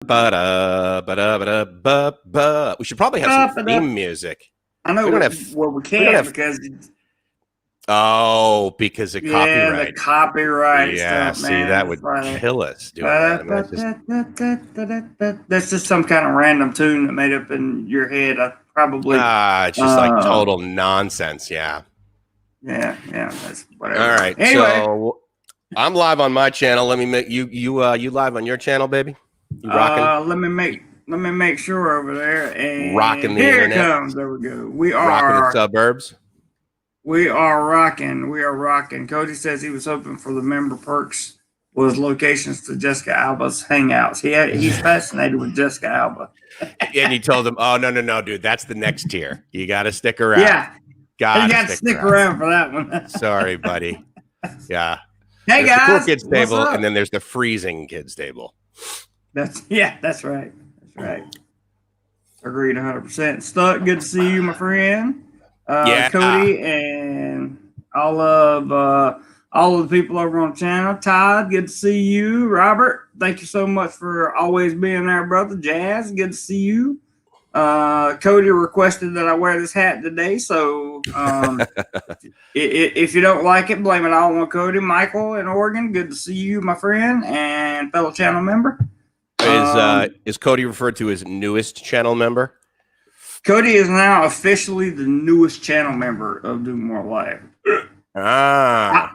We should probably have some theme music. I know. We don't have. Well, we can't because. Because of copyright. The copyright stuff, see, man. that would kill us doing that. That's just some kind of random tune that made up in your head. I probably. It's just like total nonsense. Yeah. Yeah. That's whatever. All right. Anyway. So I'm live on my channel. Let me make you live on your channel, baby. You rocking? Let me make sure over there. And rocking the here internet. It comes. There we go. We are rocking the suburbs. We are rocking. Cody says he was hoping for the member perks was locations to Jessica Alba's hangouts. He's fascinated with Jessica Alba. And you told him, oh, no, dude, that's the next tier. You got to stick around. Yeah. You got to stick around for that one. Sorry, buddy. Yeah. Hey, there's guys. The cool kids table, and then there's the freezing kids table. That's right. That's right. Agreed 100%. Stuck, good to see you, my friend. Cody and all of the people over on the channel. Todd, good to see you. Robert, thank you so much for always being there, brother. Jazz, good to see you. Cody requested that I wear this hat today, so if you don't like it, blame it all on Cody. Michael in Oregon, good to see you, my friend and fellow channel member. Is Cody referred to as newest channel member? Cody is now officially the newest channel member of Do More Live.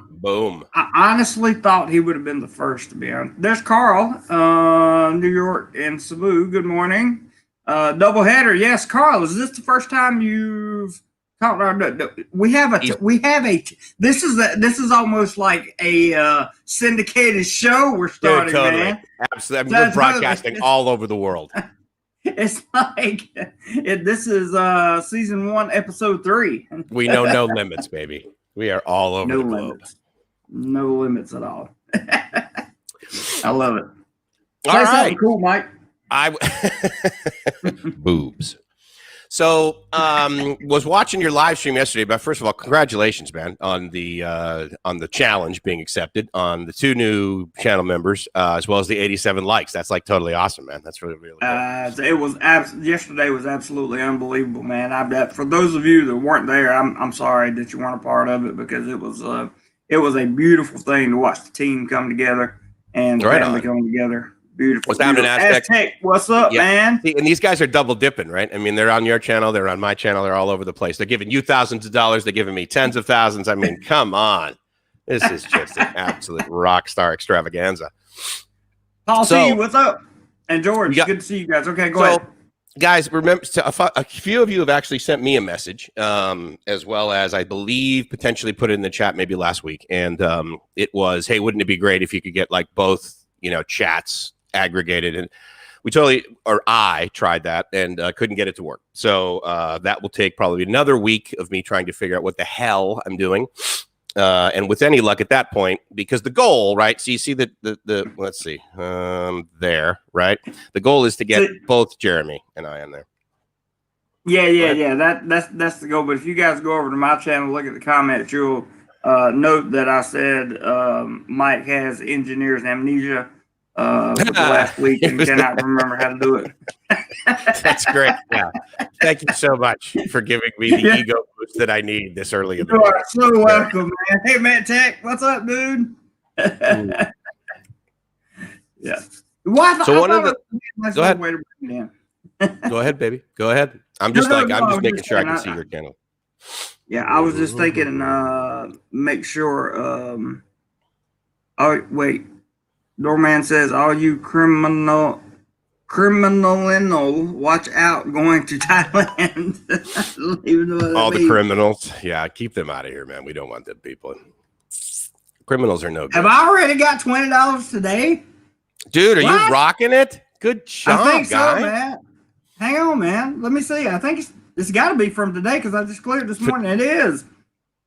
Boom. I honestly thought he would have been the first, to be honest. There's Carl, New York and Cebu. Good morning. Double header. Yes, Carl, is this the first time you've this is almost like a syndicated show we're starting. Dude, totally. Man. Absolutely. We're broadcasting all over the world. It's like this is season 1, episode 3. We know no limits, baby. We are all over the globe. No limits at all. I love it. All right, cool, Mike. Boobs. So, was watching your live stream yesterday. But first of all, congratulations, man, on the challenge being accepted on the 2 new channel members, as well as the 87 likes. That's like totally awesome, man. That's really cool. It was yesterday was absolutely unbelievable, man. For those of you that weren't there, I'm sorry that you weren't a part of it, because it was a beautiful thing to watch the team come together and the family come together. Beautiful. What's happening, Aztec? What's up, man? See, and these guys are double dipping, right? I mean, they're on your channel, they're on my channel, they're all over the place. They're giving you thousands of dollars, they're giving me tens of thousands. I mean, come on. This is just an absolute rock star extravaganza. Paul, see you. What's up? And George, good to see you guys. Okay, go ahead. Guys, remember, a few of you have actually sent me a message, as well as, I believe, potentially put it in the chat maybe last week. And it was, hey, wouldn't it be great if you could get like both, chats aggregated? And I tried that and couldn't get it to work. So that will take probably another week of me trying to figure out what the hell I'm doing. And with any luck at that point, because the goal, right? So you see the let's see, there, right? The goal is to get both Jeremy and I in there. Yeah. That's the goal. But if you guys go over to my channel, look at the comments, you'll note that I said Mike has engineer's amnesia for the last week and cannot remember how to do it. That's great. Yeah. Thank you so much for giving me the ego boost that I need this early in the day. You are so welcome, man. Hey, Matt Tech, what's up, dude? Yeah. So go ahead. Go ahead, baby. Go ahead. I'm just making sure I can see your channel. Yeah, I was just thinking, make sure. Oh, wait. Doorman says, all you criminal, watch out going to Thailand. All the criminals. Yeah, keep them out of here, man. We don't want them people. Criminals are no good. Have I already got $20 today? Dude, are you rocking it? Good job, I think guy. so, man. Hang on, man. Let me see. I think it's got to be from today because I just cleared this morning. It is.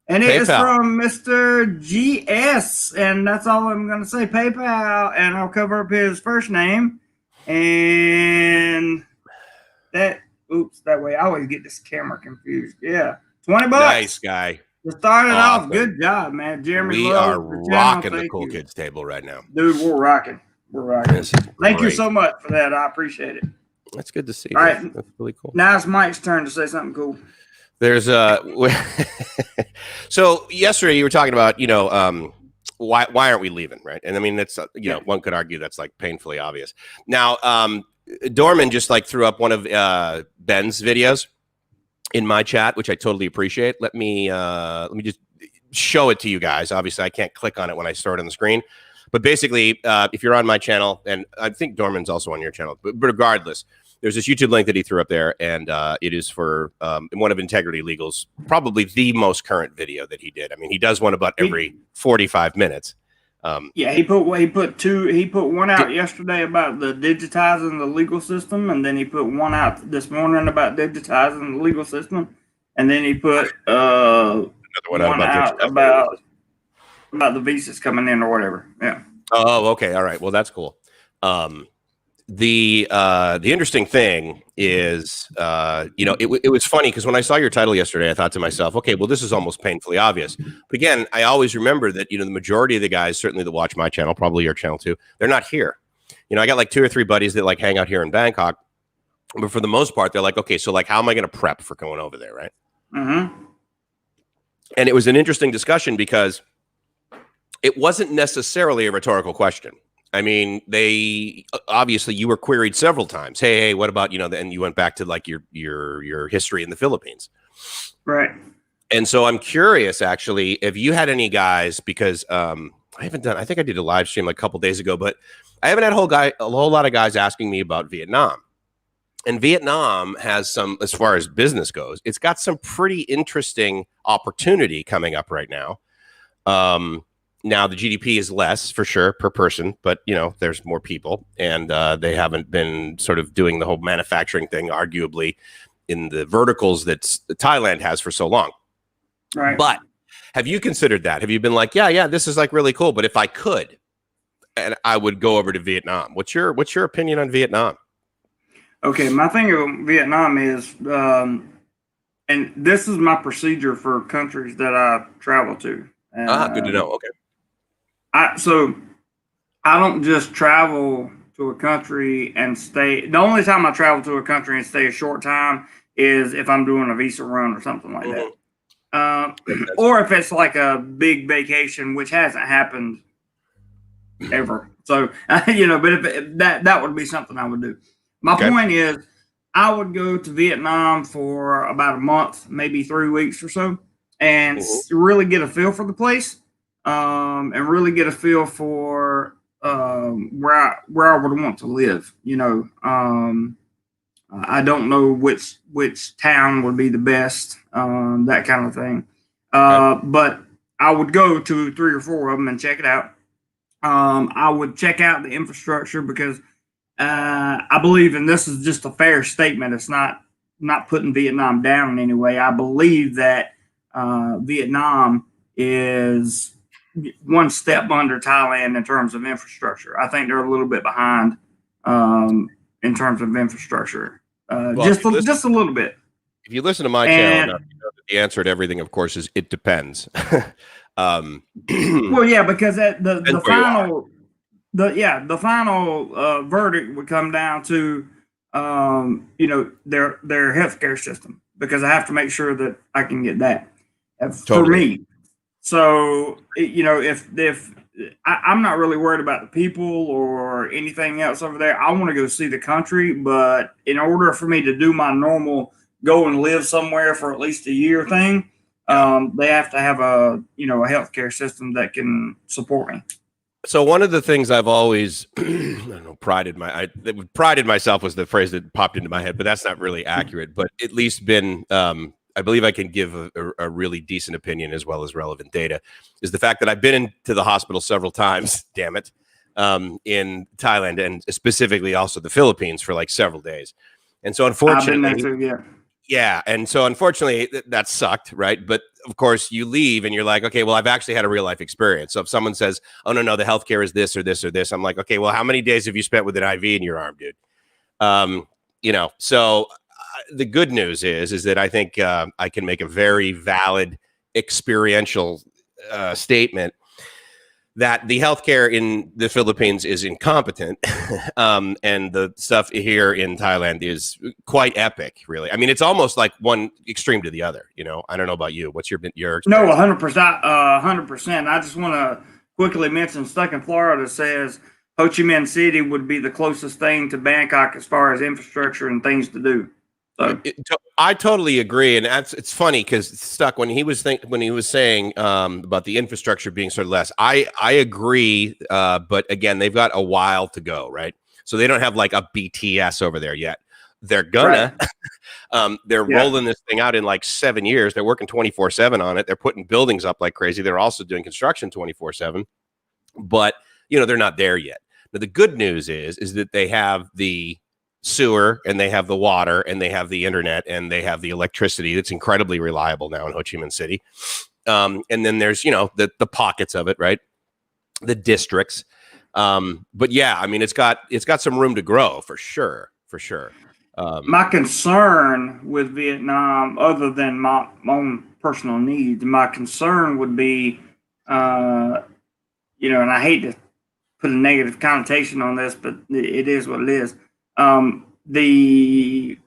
And it is from Mr. GS, and that's all I'm going to say. PayPal, and I'll cover up his first name. And that way I always get this camera confused. Yeah, $20. Nice guy. To start it off, good job, man. Jeremy, we are rocking the cool kids table right now, dude. We're rocking. Right. Thank you so much for that. I appreciate it. That's good to see. All right. That's really cool. Now it's Mike's turn to say something cool. There's so yesterday you were talking about, why aren't we leaving, right? And I mean, that's, one could argue that's like painfully obvious. Now, Dorman just like threw up one of Ben's videos in my chat, which I totally appreciate. Let me just show it to you guys. Obviously, I can't click on it when I start on the screen. But basically, if you're on my channel, and I think Dorman's also on your channel, but regardless, there's this YouTube link that he threw up there, and it is for one of Integrity Legal's, probably the most current video that he did. I mean, he does one about every 45 minutes. He put one out yesterday about the digitizing the legal system, and then he put one out this morning about digitizing the legal system, and then he put another one out about the visas coming in or whatever. Yeah. Oh, okay. All right. Well, that's cool. The interesting thing is, it was funny because when I saw your title yesterday, I thought to myself, okay, well, this is almost painfully obvious. But again, I always remember that, the majority of the guys, certainly that watch my channel, probably your channel too, they're not here. I got like 2 or 3 buddies that like hang out here in Bangkok, but for the most part, they're like, okay, so like, how am I going to prep for going over there, right? Mm-hmm. And it was an interesting discussion because it wasn't necessarily a rhetorical question. I mean, obviously you were queried several times. Hey, what about, and you went back to like your history in the Philippines. Right. And so I'm curious, actually, if you had any guys, because I think I did a live stream like a couple days ago, but I haven't had a whole lot of guys asking me about Vietnam. And Vietnam has some, as far as business goes, it's got some pretty interesting opportunity coming up right now. Now the GDP is less for sure per person, but there's more people, and they haven't been sort of doing the whole manufacturing thing, arguably, in the verticals that Thailand has for so long. Right. But have you considered that? Have you been like, yeah, this is like really cool, but if I could, and I would go over to Vietnam. What's your opinion on Vietnam? Okay, my thing of Vietnam is, and this is my procedure for countries that I travel to. And, good to know. Okay. So I don't just travel to a country and stay. The only time I travel to a country and stay a short time is if I'm doing a visa run or something like that. Or if it's like a big vacation, which hasn't happened ever. So, but if that would be something I would do. My point is I would go to Vietnam for about a month, maybe 3 weeks or so, and really get a feel for the place. And really get a feel for where I would want to live. I don't know which town would be the best, that kind of thing. But I would go to 3 or 4 of them and check it out. I would check out the infrastructure because I believe, and this is just a fair statement, it's not putting Vietnam down in any way. I believe that Vietnam is one step under Thailand in terms of infrastructure. I think they're a little bit behind in terms of infrastructure, just a little bit. If you listen to my channel, the answer to everything, of course, is it depends. Well, yeah, because the final verdict would come down to their healthcare system, because I have to make sure that I can get that for me. So, if I'm not really worried about the people or anything else over there, I want to go see the country. But in order for me to do my normal go and live somewhere for at least a year thing, they have to have a healthcare system that can support me. So one of the things I've always, prided myself was the phrase that popped into my head, but that's not really accurate, but at least been, I believe I can give a really decent opinion as well as relevant data, is the fact that I've been into the hospital several times, damn it, in Thailand, and specifically also the Philippines for like several days. And so unfortunately, I've been there too, yeah. And so unfortunately that sucked, right? But of course you leave and you're like, okay, well, I've actually had a real life experience. So if someone says, oh, no, the healthcare is this or this or this, I'm like, okay, well, how many days have you spent with an IV in your arm, dude? So the good news is that I think I can make a very valid experiential statement that the healthcare in the Philippines is incompetent, and the stuff here in Thailand is quite epic. Really, I mean, it's almost like one extreme to the other. You know, I don't know about you. What's your experience? No, 100%, 100%. I just want to quickly mention, Stuck in Florida says Ho Chi Minh City would be the closest thing to Bangkok as far as infrastructure and things to do. So I totally agree, and it's funny because Stuck, when he was saying about the infrastructure being sort of less, I agree, but again, they've got a while to go, right? So they don't have like a BTS over there yet. They're gonna, right. They're rolling this thing out in like 7 years. They're working 24/7 on it. They're putting buildings up like crazy. They're also doing construction 24/7, but you know they're not there yet. Now the good news is that they have the sewer and they have the water and they have the internet and they have the electricity that's incredibly reliable now in Ho Chi Minh City. And then there's, you know, the pockets of it, right? The districts. But yeah, I mean, it's got some room to grow for sure. My concern with Vietnam, other than my own personal needs, my concern would be, you know, and I hate to put a negative connotation on this, but it is what it is. The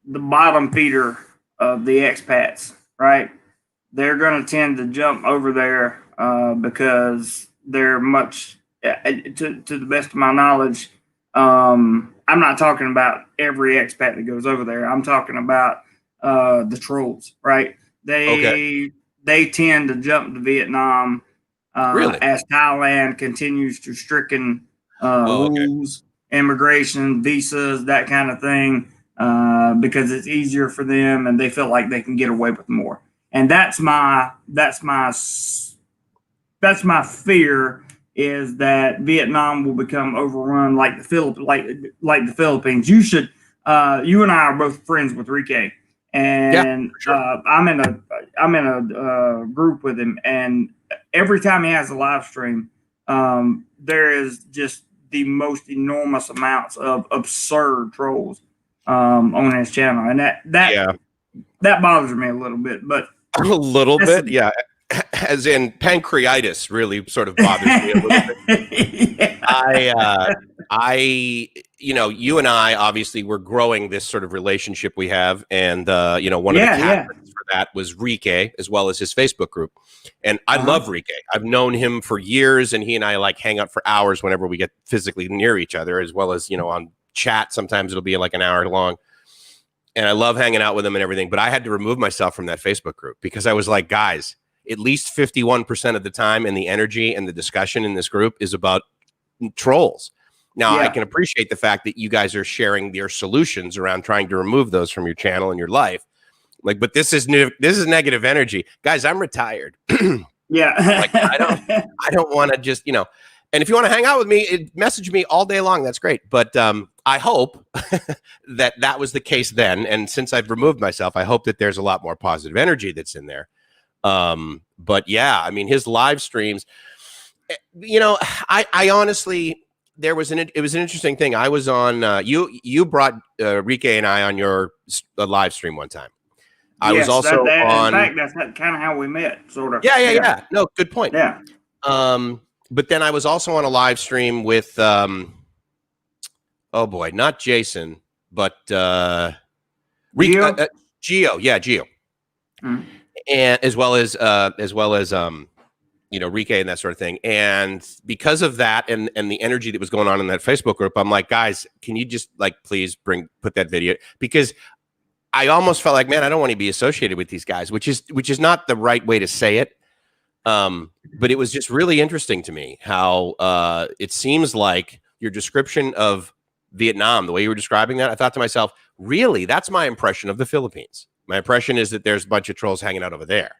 bottom feeder of the expats, right? They're going to tend to jump over there because they're much, to the best of my knowledge. I'm not talking about every expat that goes over there. I'm talking about the trolls, right? They tend to jump to Vietnam really? As Thailand continues to stricken rules. Immigration, visas, that kind of thing, because it's easier for them and they feel like they can get away with more. And that's my fear, is that Vietnam will become overrun like the Philippines. You and I are both friends with Rike, and sure. I'm in a group with him, and every time he has a live stream, there is just the most enormous amounts of absurd trolls on his channel, and that bothers me a little bit. But a little bit, yeah. As in pancreatitis, really sort of bothers me a little bit. I, you know, you and I obviously were growing this sort of relationship we have, and you know, one of the catalysts for that was Rike, as well as his Facebook group. And I love Rike. I've known him for years, and he and I like hang out for hours whenever we get physically near each other, as well as, you know, on chat. Sometimes it'll be like an hour long. And I love hanging out with him and everything. But I had to remove myself from that Facebook group because I was like, guys, at least 51% of the time and the energy and the discussion in this group is about trolls. Now, I can appreciate the fact that you guys are sharing your solutions around trying to remove those from your channel and your life. Like, but this is negative energy. Guys, I'm retired. Like, I don't want to just, you know, and if you want to hang out with me, message me all day long. That's great. But I hope that was the case then. And since I've removed myself, I hope that there's a lot more positive energy that's in there. But yeah, I mean, his live streams, you know, I honestly, it was an interesting thing. I was on, you brought Rike and I on your live stream one time. I was also on. In fact, that's kind of how we met, sort of. Yeah. No, good point. Yeah. But then I was also on a live stream with, oh boy, not Jason, but Gio. Gio. Mm-hmm. And as well as you know, Rike and that sort of thing. And because of that and the energy that was going on in that Facebook group, I'm like, guys, can you just like please put that video, because I almost felt like, man, I don't want to be associated with these guys, which is not the right way to say it. But it was just really interesting to me how it seems like your description of Vietnam, the way you were describing that, I thought to myself, really, that's my impression of the Philippines. My impression is that there's a bunch of trolls hanging out over there.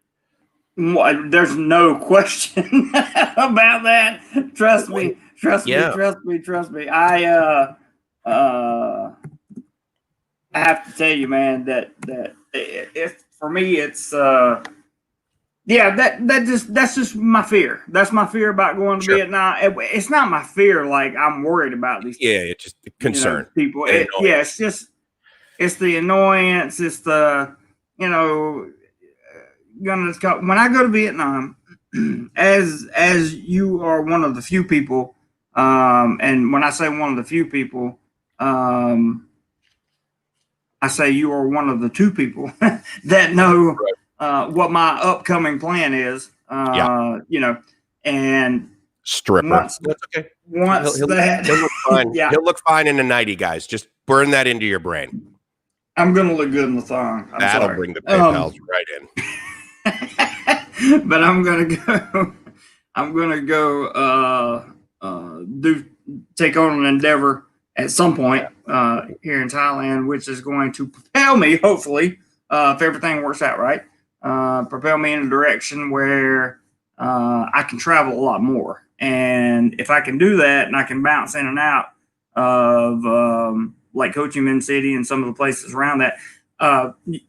There's no question about that. Trust me. I have to tell you, man, that for me, it's that's just my fear. That's my fear about going to Vietnam. It's not my fear like I'm worried about these. Yeah, it's just concern. People. It's just it's the annoyance. It's the when I go to Vietnam, as you are one of the few people, and when I say one of the few people, I say you are one of the two people that know what my upcoming plan is. And Stripper. That's okay. Once that, he'll look fine. Yeah, he'll look fine in a nightie, guys. Just burn that into your brain. I'm gonna look good in the thong. That'll bring the PayPals right in. But I'm gonna go. I'm gonna go take on an endeavor at some point here in Thailand, which is going to propel me, hopefully, if everything works out right, propel me in a direction where I can travel a lot more. And if I can do that, and I can bounce in and out of like Ho Chi Minh City and some of the places around that,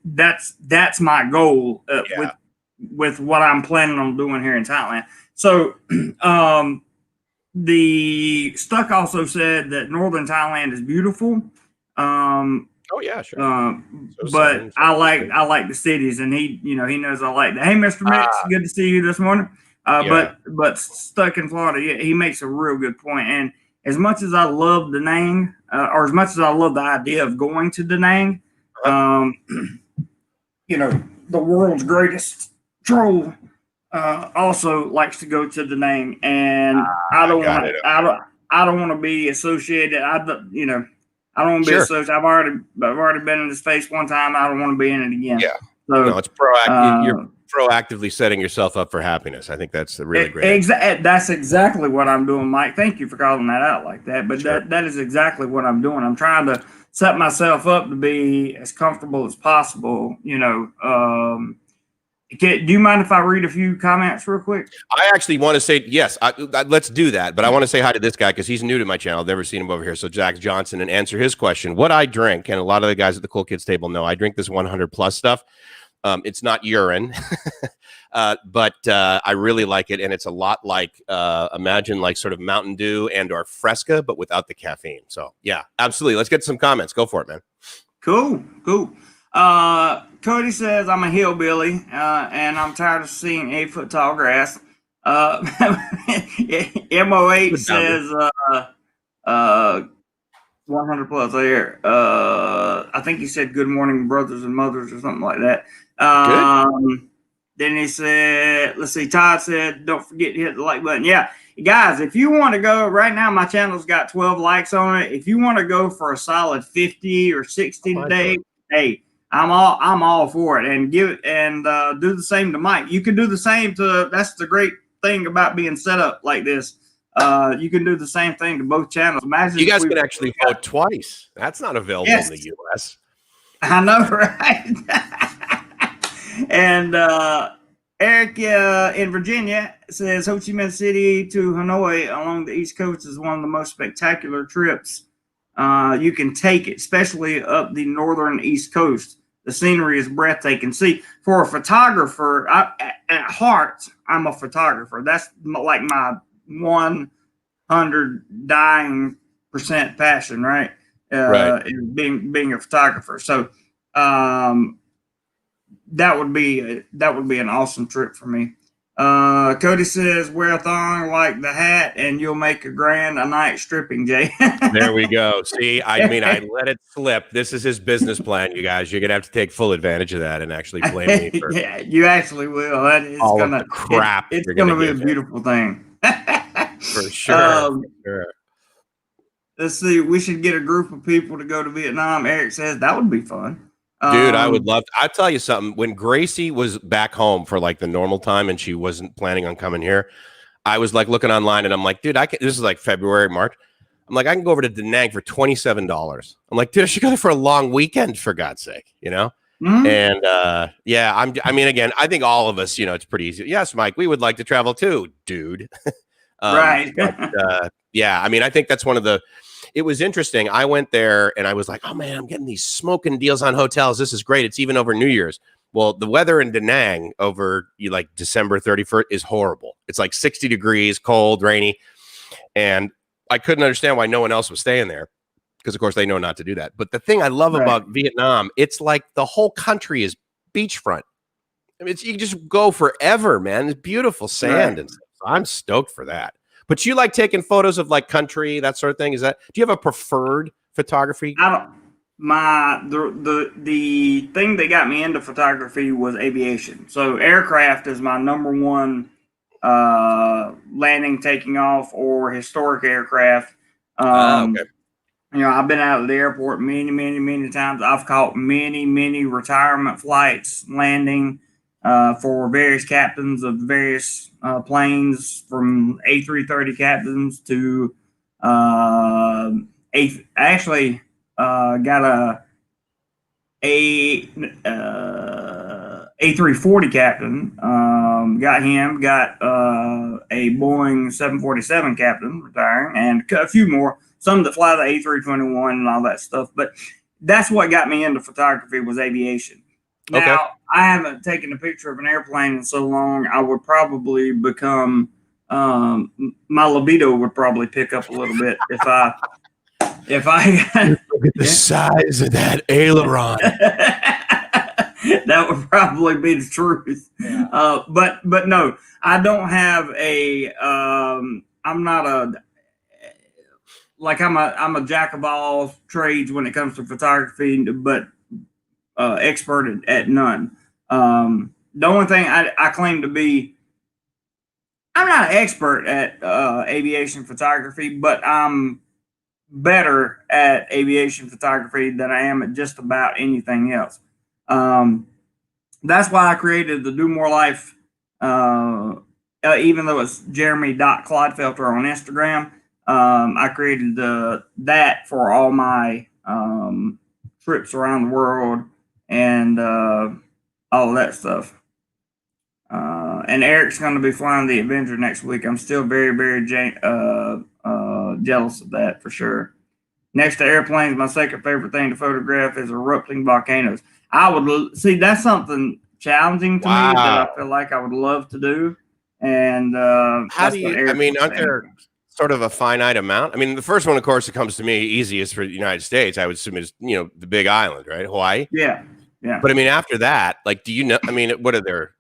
that's my goal with what I'm planning on doing here in Thailand. So the Stuck also said that northern Thailand is beautiful. Oh yeah, sure. But I like the cities, and he knows I like that. Hey, Mr. Mix, good to see you this morning. But Stuck in Florida, he makes a real good point. And as much as I love Da Nang, or as much as I love the idea of going to Da Nang, the world's greatest troll also likes to go to Da Nang, and I don't want to be associated. I don't want to be associated. I've already been in this space one time. I don't want to be in it again. Yeah. So no, it's proactive. You're proactively setting yourself up for happiness. I think that's a really great. That's exactly what I'm doing, Mike. Thank you for calling that out like that. But that is exactly what I'm doing. I'm trying to set myself up to be as comfortable as possible. Do you mind if I read a few comments real quick? I actually want to say yes. Let's do that. But I want to say hi to this guy because he's new to my channel. I've never seen him over here. So Jack Johnson, and answer his question. What I drink, and a lot of the guys at the Cool Kids table know, I drink this 100 plus stuff. It's not urine, but I really like it, and it's a lot like imagine like sort of Mountain Dew and or Fresca, but without the caffeine. So yeah, absolutely. Let's get some comments. Go for it, man. Cool. Cody says, I'm a hillbilly, and I'm tired of seeing 8-foot tall grass. MO8 says 100 plus there. I think he said good morning, brothers and mothers, or something like that. Then he said, let's see, Todd said, don't forget to hit the like button. Yeah, guys, if you want to go right now, my channel's got 12 likes on it. If you want to go for a solid 50 or 60 today, hey, I'm all for it, and do the same to Mike. You can do the same that's the great thing about being set up like this. You can do the same thing to both channels. Imagine you guys can actually vote twice. That's not available in the US. I know, right? And Eric in Virginia says Ho Chi Minh City to Hanoi along the East Coast is one of the most spectacular trips you can take, especially up the northern East Coast. The scenery is breathtaking. See, for a photographer, at heart, I'm a photographer. That's like my 100 dying % passion, right? Is being a photographer. So that would be an awesome trip for me. Cody says, wear a thong like the hat and you'll make a grand a night stripping, Jay. There we go. See, I let it slip. This is his business plan, you guys. You're going to have to take full advantage of that and actually blame me for yeah, you actually will. That is all of the crap. It's going to be a beautiful thing. For sure. Let's see. We should get a group of people to go to Vietnam. Eric says that would be fun. Dude, I would love to. I'll tell you something. When Gracie was back home for like the normal time and she wasn't planning on coming here, I was like looking online and I'm like, dude, this is like February, March. I'm like, I can go over to Da Nang for $27. I'm like, dude, I should go there for a long weekend, for God's sake, Mm-hmm. And I mean, again, I think all of us, it's pretty easy. Yes, Mike, we would like to travel too, dude. Right. But, yeah, I mean, I think that's it was interesting. I went there and I was like, oh man, I'm getting these smoking deals on hotels. This is great. It's even over New Year's. Well, the weather in Da Nang over like December 31st is horrible. It's like 60 degrees, cold, rainy. And I couldn't understand why no one else was staying there because, of course, they know not to do that. But the thing I love about Vietnam, it's like the whole country is beachfront. I mean, you can just go forever, man. It's beautiful sand, and stuff. So I'm stoked for that. But you like taking photos of like country, that sort of thing? Do you have a preferred photography? The thing that got me into photography was aviation. So aircraft is my number one landing, taking off, or historic aircraft. Okay. You know, I've been out of the airport many times. I've caught many retirement flights landing for various captains of various planes, from A330 captains to actually got a A340 captain. Got a Boeing 747 captain retiring, and a few more. Some that fly the A321 and all that stuff. But that's what got me into photography, was aviation. Now, Okay. I haven't taken a picture of an airplane in so long. I would probably become my libido would probably pick up a little bit if I look at the size of that aileron. That would probably be the truth. Yeah. But no, I don't have a. I'm not a. Like I'm a jack of all trades when it comes to photography, but expert at none. The only thing I claim to be, I'm not an expert at aviation photography, but I'm better at aviation photography than I am at just about anything else. That's why I created the Do More Life, even though it's Jeremy.Clodfelter on Instagram. I created that for all my trips around the world and all of that stuff. And Eric's going to be flying the Avenger next week. I'm still very jealous of that, for sure. Next to airplanes, my second favorite thing to photograph is erupting volcanoes. I would see, that's something challenging to me that I feel like I would love to do. And how do you? I mean, aren't there sort of a finite amount? I mean, the first one, of course, that comes to me easiest for the United States, I would assume, is the Big Island, right? Hawaii. Yeah. But I mean, after that, like, do you know? I mean, what are there?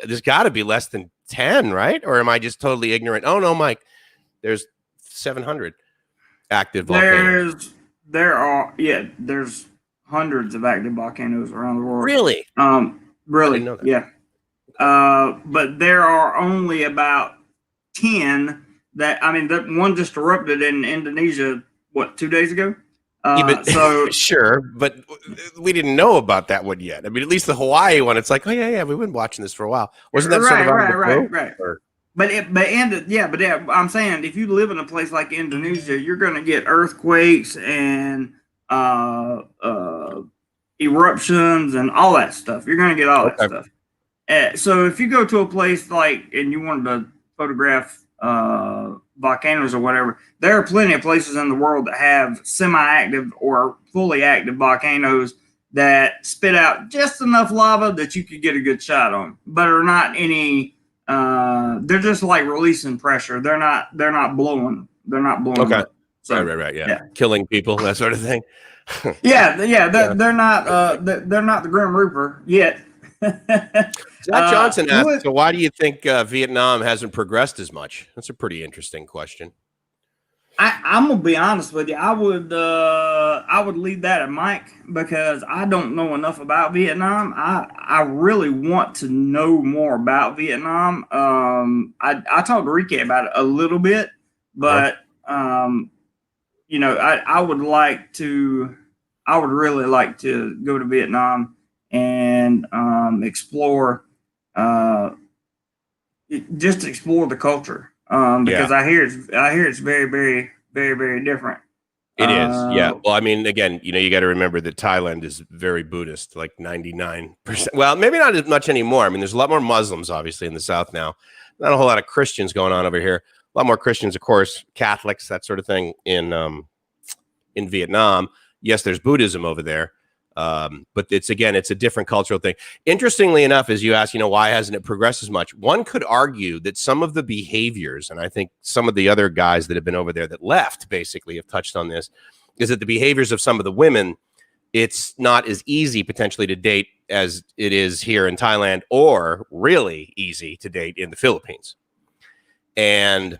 There's got to be less than 10, right? Or am I just totally ignorant? Oh no, Mike, there's 700 active volcanoes. There's hundreds of active volcanoes around the world. Really? Really? Yeah. But there are only about 10 that one just erupted in Indonesia, 2 days ago? So sure, but we didn't know about that one yet. I mean, at least the Hawaii one, it's like, oh yeah, we've been watching this for a while. Wasn't that right? But I'm saying, if you live in a place like Indonesia, you're going to get earthquakes and eruptions and all that stuff. You're going to get all that stuff. So if you go to a place and you wanted to photograph volcanoes or whatever, there are plenty of places in the world that have semi-active or fully active volcanoes that spit out just enough lava that you could get a good shot on, but are not any. They're just like releasing pressure. They're not blowing. They're not blowing. Okay. Up. So, right. Yeah. Killing people, that sort of thing. They're not. They're not the Grim Reaper yet. Jack Johnson asked, so why do you think Vietnam hasn't progressed as much? That's a pretty interesting question. I'm gonna be honest with you. I would leave that at Mike, because I don't know enough about Vietnam. I really want to know more about Vietnam. I talked to Ricky about it a little bit, but I would really like to go to Vietnam and explore the culture, because I hear it's very different. It is, yeah. Well, I mean, again, you got to remember that Thailand is very Buddhist, like 99%. Well, maybe not as much anymore. I mean, there's a lot more Muslims, obviously, in the South now. Not a whole lot of Christians going on over here. A lot more Christians, of course, Catholics, that sort of thing in Vietnam. Yes, there's Buddhism over there. But it's a different cultural thing. Interestingly enough, as you ask, why hasn't it progressed as much? One could argue that some of the behaviors, and I think some of the other guys that have been over there that left basically have touched on this, is that the behaviors of some of the women, it's not as easy potentially to date as it is here in Thailand, or really easy to date in the Philippines. And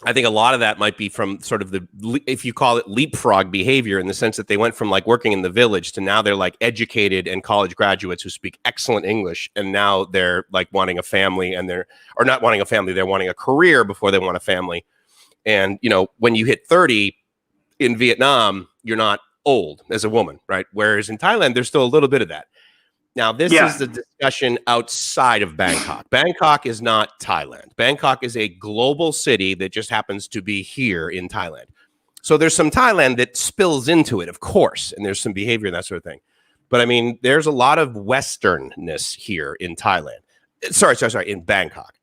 I think a lot of that might be from sort of the, if you call it leapfrog behavior, in the sense that they went from like working in the village to now they're like educated and college graduates who speak excellent English. And now they're like wanting a family, and or not wanting a family, they're wanting a career before they want a family. And, you know, when you hit 30 in Vietnam, you're not old as a woman, right? Whereas in Thailand, there's still a little bit of that. Now, this is the discussion outside of Bangkok. Bangkok is not Thailand. Bangkok is a global city that just happens to be here in Thailand. So there's some Thailand that spills into it, of course, and there's some behavior and that sort of thing. But I mean, there's a lot of Westernness here in Thailand. Sorry, in Bangkok.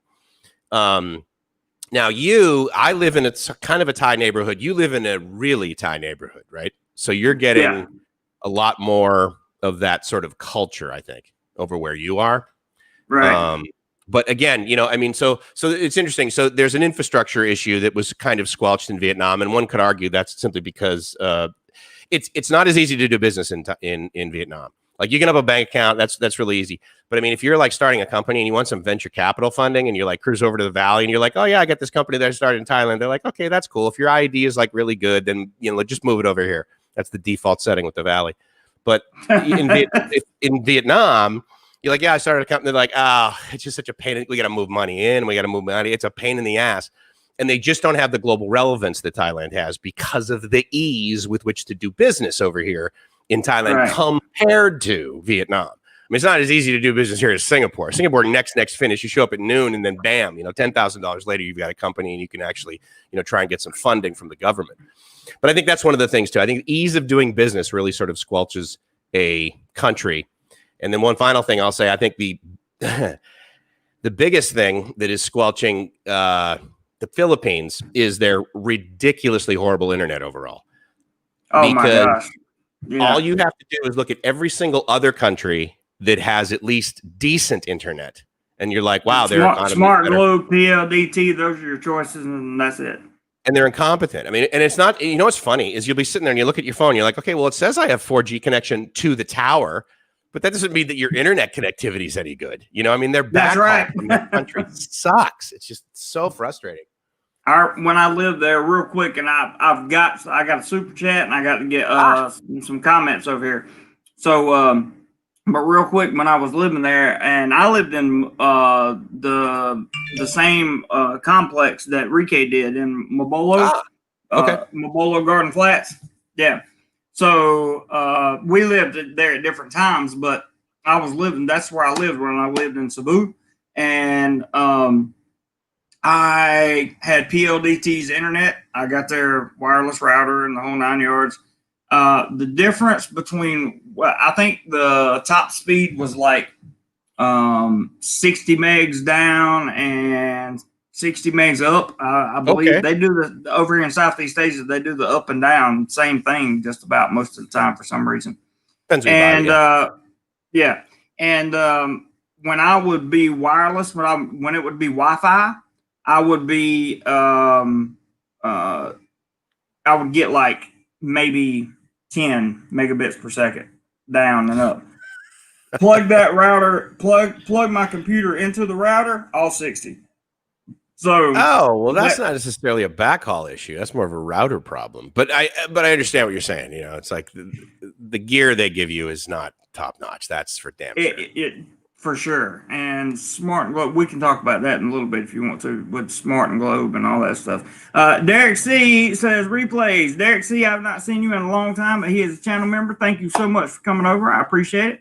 Now I live in kind of a Thai neighborhood. You live in a really Thai neighborhood, right? So you're getting a lot more of that sort of culture, I think, over where you are. Right. But again, you know, I mean, so it's interesting. So there's an infrastructure issue that was kind of squelched in Vietnam, and one could argue that's simply because it's not as easy to do business in Vietnam. Like, you can have a bank account, that's really easy. But I mean, if you're like starting a company and you want some venture capital funding, and you're like cruise over to the valley and you're like, oh yeah, I got this company that I started in Thailand. They're like, okay, that's cool. If your idea is like really good, then, you know, just move it over here. That's the default setting with the valley. But in Vietnam, you're like, yeah, I started a company. They're like, it's just such a pain. We got to move money in. We got to move money. It's a pain in the ass. And they just don't have the global relevance that Thailand has because of the ease with which to do business over here in Thailand compared to Vietnam. I mean, it's not as easy to do business here as Singapore. Singapore, next finish, you show up at noon, and then bam, you know, $10,000 later, you've got a company, and you can actually, you know, try and get some funding from the government. But I think that's one of the things too. I think ease of doing business really sort of squelches a country. And then one final thing I'll say, I think the biggest thing that is squelching the Philippines is their ridiculously horrible internet overall. Oh my gosh. All you have to do is look at every single other country that has at least decent internet, and you're like, wow, they're smart globe, PLDT. Those are your choices, and that's it. And they're incompetent. I mean, and it's not, you know, what's funny is you'll be sitting there and you look at your phone, you're like, okay, well, it says I have 4G connection to the tower, but that doesn't mean that your internet connectivity is any good. You know, I mean, their backhaul in that country sucks. It's just so frustrating. When I lived there, real quick, and I got a super chat, and I got to get some comments over here. So, but real quick, when I was living there, and I lived in the same complex that Rike did in Mabolo, Mabolo Garden Flats. Yeah. So we lived there at different times, but that's where I lived when I lived in Cebu, and I had PLDT's internet. I got their wireless router and the whole 9 yards. The difference between, I think the top speed was like 60 megs down and 60 megs up. I believe they do over here in Southeast Asia, they do the up and down, same thing just about most of the time for some reason. And when I would be wireless, when it would be Wi-Fi, I would be I would get like maybe 10 megabits per second down and up. Plug that router, plug my computer into the router, all 60. So that's not necessarily a backhaul issue. That's more of a router problem. But I understand what you're saying. You know, it's like the gear they give you is not top notch. That's for damn sure. For sure. And Smart, well, we can talk about that in a little bit if you want to, with Smart and Globe and all that stuff. Derek C says, replays. Derek C, I've not seen you in a long time, but he is a channel member. Thank you so much for coming over. I appreciate it.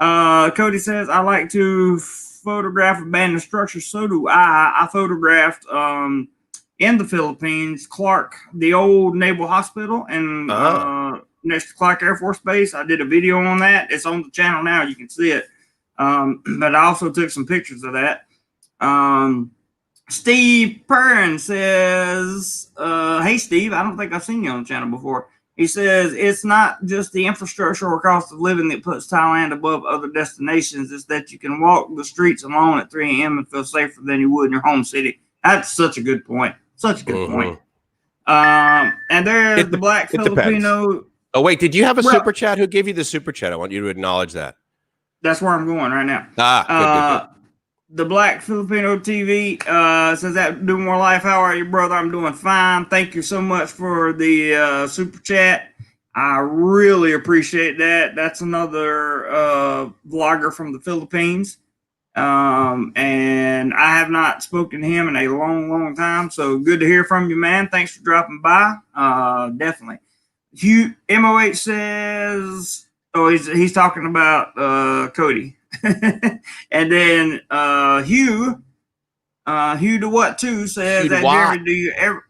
Cody says, I like to photograph abandoned structures. So do I. I photographed in the Philippines, Clark, the old Naval Hospital, and next to Clark Air Force Base. I did a video on that. It's on the channel now. You can see it. But I also took some pictures of that. Steve Perrin says, hey, Steve, I don't think I've seen you on the channel before. He says, it's not just the infrastructure or cost of living that puts Thailand above other destinations. It's that you can walk the streets alone at 3 a.m. and feel safer than you would in your home city. That's such a good point. Such a good point. And there's the Black Filipino. Depends. Oh, wait, did you have a super chat? Who gave you the super chat? I want you to acknowledge that. That's where I'm going right now. Good. The Black Filipino TV says that Do More Life. How are you, brother? I'm doing fine. Thank you so much for the super chat. I really appreciate that. That's another vlogger from the Philippines. And I have not spoken to him in a long time. So good to hear from you, man. Thanks for dropping by. Definitely. Hugh MOH says, oh, he's talking about Cody. And then Hugh DeWatt too says that Jeremy, do you ever?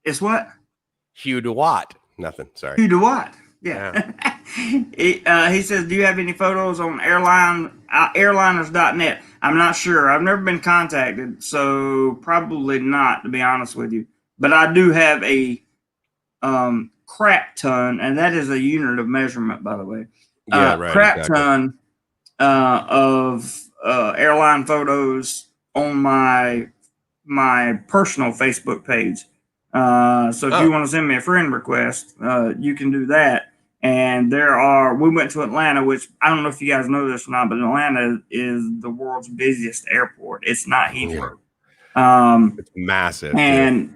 It's what? Hugh DeWatt. Nothing. Sorry. Hugh DeWatt. Yeah. He says, do you have any photos on airliners.net? I'm not sure. I've never been contacted, so probably not, to be honest with you. But I do have a crap ton, and that is a unit of measurement, by the way. Yeah, right. Crap ton of airline photos on my personal Facebook page. So if you want to send me a friend request, you can do that. And we went to Atlanta, which I don't know if you guys know this or not, but Atlanta is the world's busiest airport. It's not Heathrow. It's massive. And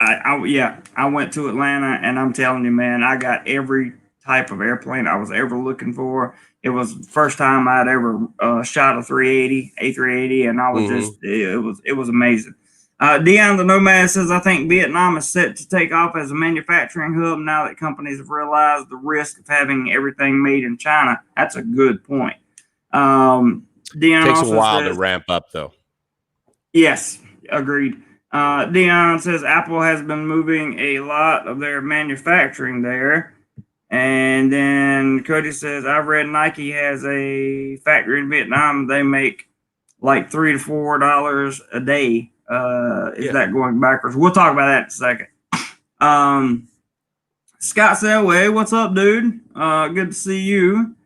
I went to Atlanta, and I'm telling you, man, I got every type of airplane I was ever looking for. It was the first time I'd ever shot a A380, and I was it was amazing. Dion the Nomad says, I think Vietnam is set to take off as a manufacturing hub now that companies have realized the risk of having everything made in China. That's a good point. Dion takes a while to ramp up, though. Yes, agreed. Dion says Apple has been moving a lot of their manufacturing there. And then Cody says, I've read Nike has a factory in Vietnam. They make like $3 to $4 a day. Is that going backwards? We'll talk about that in a second. Scott Selway, what's up, dude? Good to see you.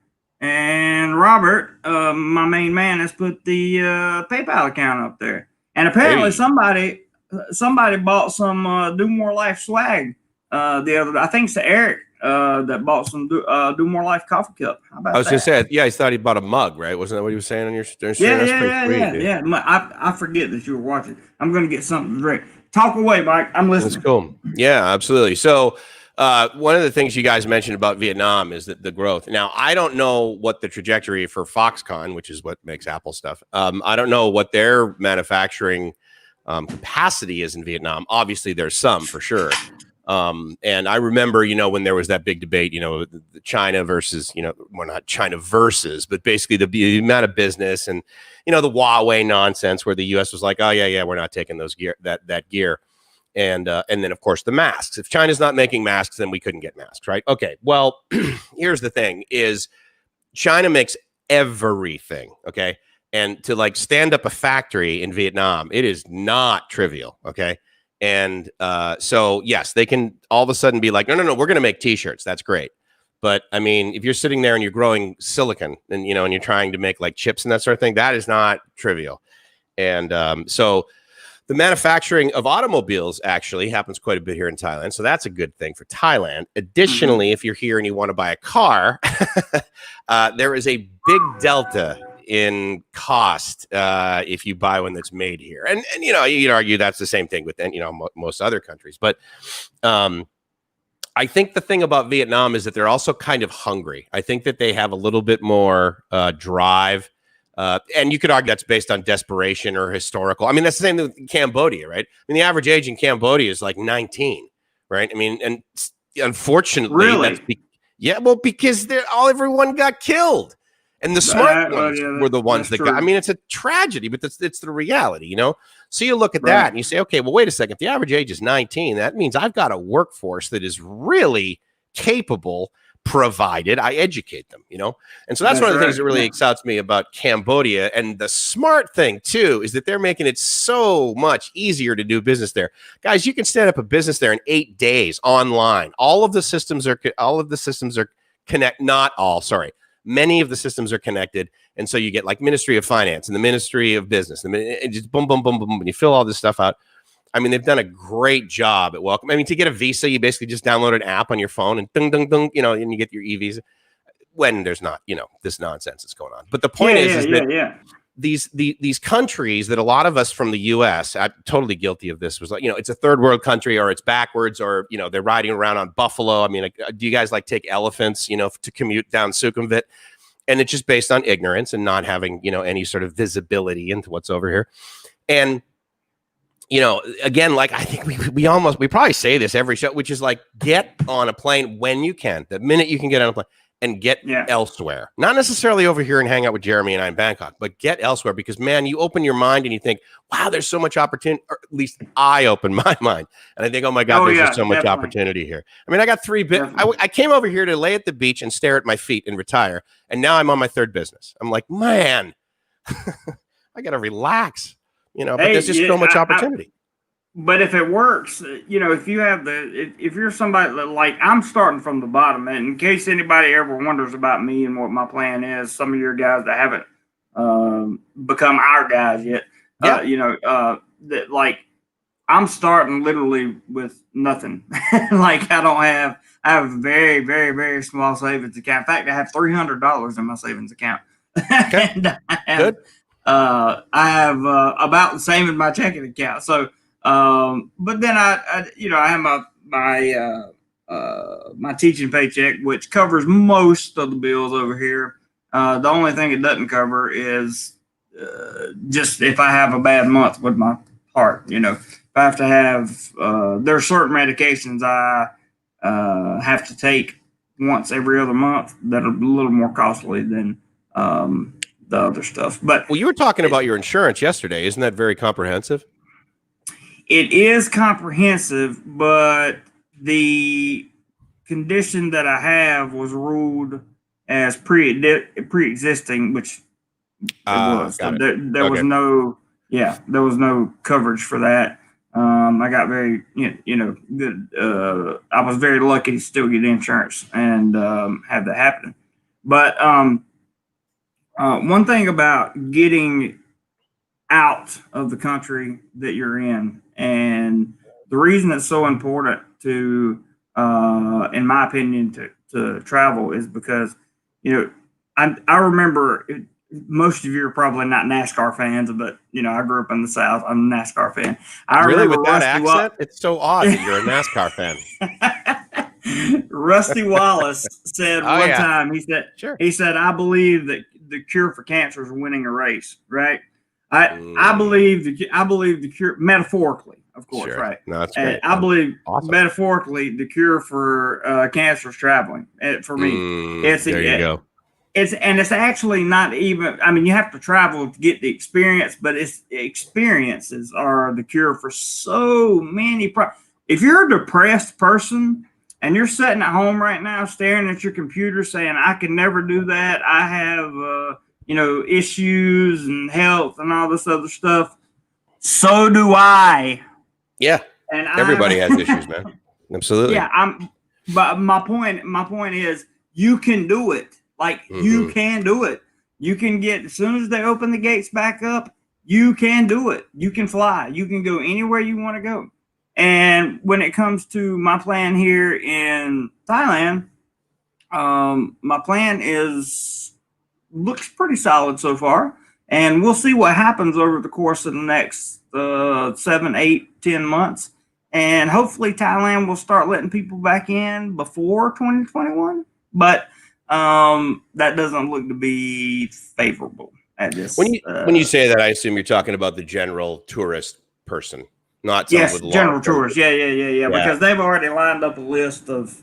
And Robert, my main man, has put the PayPal account up there. And apparently somebody bought some Do More Life swag the other day. I think it's Eric that bought some Do More Life coffee cup. How about I was going to say, yeah, he thought he bought a mug, right? Wasn't that what he was saying on your stream? Yeah. I forget that you were watching. I'm going to get something to drink. Talk away, Mike. I'm listening. That's cool. Yeah, absolutely. So one of the things you guys mentioned about Vietnam is that the growth. Now, I don't know what the trajectory for Foxconn, which is what makes Apple stuff. I don't know what their manufacturing capacity is in Vietnam. Obviously, there's some for sure. And I remember, when there was that big debate, the China versus, well, not China versus, but basically the amount of business and, the Huawei nonsense where the U.S. was like, oh, yeah, we're not taking those that gear. And then, of course, the masks. If China's not making masks, then we couldn't get masks, right? Okay, well, here's the thing is China makes everything, okay? And to stand up a factory in Vietnam, it is not trivial, okay? And so, yes, they can all of a sudden be like, no, we're going to make T-shirts. That's great. But I mean, if you're sitting there and you're growing silicon and, and you're trying to make chips and that sort of thing, that is not trivial. And so the manufacturing of automobiles actually happens quite a bit here in Thailand. So that's a good thing for Thailand. Additionally, if you're here and you want to buy a car, there is a big delta in cost if you buy one that's made here. And you'd argue that's the same thing with most other countries. But I think the thing about Vietnam is that they're also kind of hungry. I think that they have a little bit more drive. And you could argue that's based on desperation or historical. I mean, that's the same with Cambodia, right? I mean, the average age in Cambodia is 19, right? I mean, and unfortunately, really? Because everyone got killed. And the smart ones were the ones that got. I mean, it's a tragedy, but it's the reality, So you look at that and you say, okay, well, wait a second. If the average age is 19, that means I've got a workforce that is really capable, provided I educate them, And so that's one of the things that really excites me about Cambodia. And the smart thing too is that they're making it so much easier to do business there. Guys, you can stand up a business there in 8 days online. All of the systems are many of the systems are connected. And so you get Ministry of Finance and the Ministry of Business. And just boom, boom, boom, boom, boom. And you fill all this stuff out. I mean, they've done a great job at welcome. I mean, to get a visa, you basically just download an app on your phone and dung, dung, dung, and you get your e-visa. when there's not, this nonsense that's going on. But the point is that these countries that a lot of us from the US, I'm totally guilty of this, was like, it's a third world country, or it's backwards, or, they're riding around on buffalo. I mean, like, do you guys like take elephants, to commute down Sukhumvit? And it's just based on ignorance and not having, any sort of visibility into what's over here. And, again, like, I think we probably say this every show, which is like, get on a plane when you can, the minute you can get on a plane, and get elsewhere. Not necessarily over here and hang out with Jeremy and I in Bangkok, but get elsewhere, because, man, you open your mind and you think, wow, there's so much opportunity. Or at least I open my mind. And I think, oh my God, there's just so much opportunity here. I mean, I got 3 bits. I came over here to lay at the beach and stare at my feet and retire. And now I'm on my 3rd business. I'm like, man, I got to relax, but there's just so much opportunity. But if it works, if you have if you're somebody like, I'm starting from the bottom, and in case anybody ever wonders about me and what my plan is, some of your guys that haven't become our guys yet, that, like, I'm starting literally with nothing. Like, I have a very, very, very small savings account. In fact, I have $300 in my savings account. Okay. And I have about the same in my checking account. So, but then I have my teaching paycheck, which covers most of the bills over here. The only thing it doesn't cover is just if I have a bad month with my heart. If I have to have there are certain medications I have to take once every other month that are a little more costly than the other stuff. But you were talking about your insurance yesterday. Isn't that very comprehensive? It is comprehensive, but the condition that I have was ruled as pre-existing, which it was. So there was no coverage for that. I got very, good. I was very lucky to still get insurance and have that happen. But one thing about getting out of the country that you're in, and the reason it's so important to, in my opinion, to travel is because, I remember most of you are probably not NASCAR fans, but I grew up in the South. I'm a NASCAR fan. I really, remember with that accent, it's so odd that you're a NASCAR fan. Rusty Wallace said time. He said, I believe that the cure for cancer is winning a race, right? I believe the cure, metaphorically, of course, right? No, that's great. I believe metaphorically the cure for cancer is traveling. For me, there you go. It's actually not even. I mean, you have to travel to get the experience, but experiences are the cure for so many. If you're a depressed person and you're sitting at home right now staring at your computer saying, "I can never do that. I have." Issues and health and all this other stuff. So do I. Yeah. And everybody has issues, man. Absolutely. Yeah. But my point is, you can do it. Like, you can do it. You can get, as soon as they open the gates back up, you can do it. You can fly. You can go anywhere you want to go. And when it comes to my plan here in Thailand, my plan looks pretty solid so far, and we'll see what happens over the course of the next 7, 8, 10 months, and hopefully Thailand will start letting people back in before 2021, but that doesn't look to be favorable at this. When you say that, I assume you're talking about the general tourist person, not someone with general tourists. Yeah, because they've already lined up a list of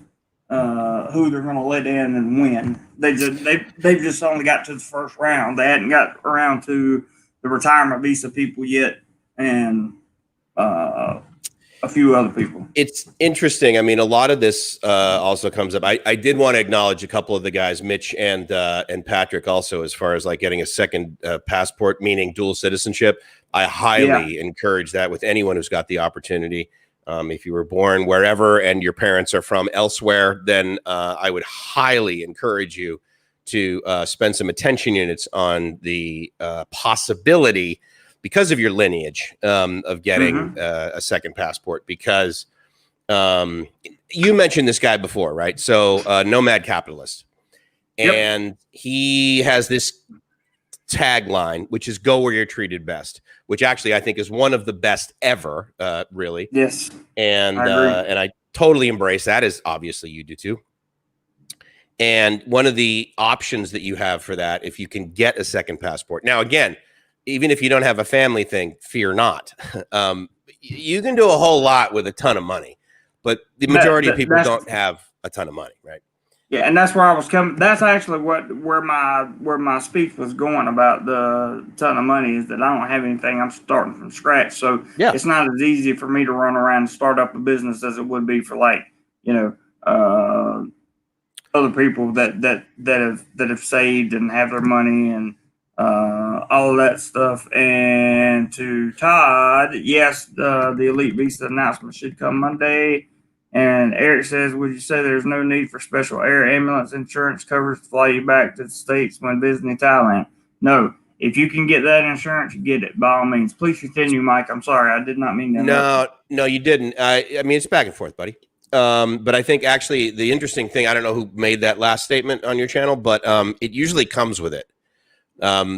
who they're going to let in and when. They've just only got to the first round. They hadn't got around to the retirement visa people yet, and a few other people. It's interesting. I mean, a lot of this also comes up. I did want to acknowledge a couple of the guys, Mitch and Patrick, also, as far as like getting a second passport, meaning dual citizenship. I highly encourage that with anyone who's got the opportunity. If you were born wherever and your parents are from elsewhere, then I would highly encourage you to spend some attention units on the possibility, because of your lineage, of getting a second passport. Because you mentioned this guy before, right? So Nomad Capitalist. And he has this tagline, which is "Go where you're treated best," which actually I think is one of the best ever, really. Yes, and I totally embrace that, as obviously you do too. And one of the options that you have for that, if you can get a second passport. Now, again, even if you don't have a family thing, fear not. You can do a whole lot with a ton of money, but the majority of people don't have a ton of money, right? Yeah, and that's where I was coming. That's actually where my speech was going about the ton of money, is that I don't have anything. I'm starting from scratch, so it's not as easy for me to run around and start up a business as it would be for, like, other people that have saved and have their money and all of that stuff. And to Todd, yes, the Elite Visa announcement should come Monday. And Eric says, would you say there's no need for special air ambulance insurance coverage to fly you back to the States when visiting Thailand? No. If you can get that insurance, you get it, by all means. Please continue, Mike. I'm sorry. I did not mean that. No, you didn't. I mean, it's back and forth, buddy. But I think actually the interesting thing, I don't know who made that last statement on your channel, but it usually comes with it.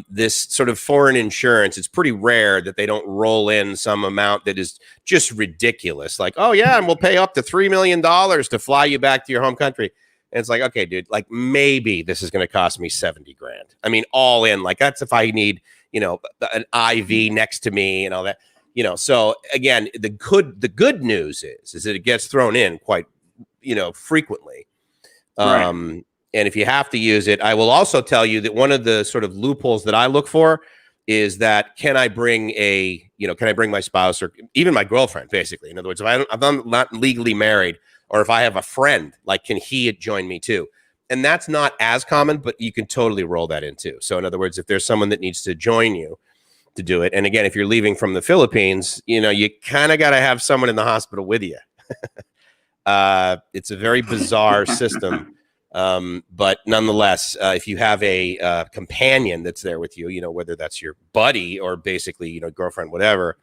This sort of foreign insurance, it's pretty rare that they don't roll in some amount that is just ridiculous. Like, oh yeah, and we'll pay up to $3 million to fly you back to your home country. And it's like, okay, dude, like maybe this is going to cost me 70 grand. I mean, all in, like that's if I need, an IV next to me and all that, so again, the good news is that it gets thrown in quite, frequently. Right. And if you have to use it, I will also tell you that one of the sort of loopholes that I look for is that can I bring my spouse or even my girlfriend, basically? In other words, if I'm not legally married, or if I have a friend, like, can he join me too? And that's not as common, but you can totally roll that in too. So in other words, if there's someone that needs to join you to do it, and again, if you're leaving from the Philippines, you kind of got to have someone in the hospital with you. It's a very bizarre system. But nonetheless, if you have a companion that's there with you, whether that's your buddy or basically, girlfriend, whatever,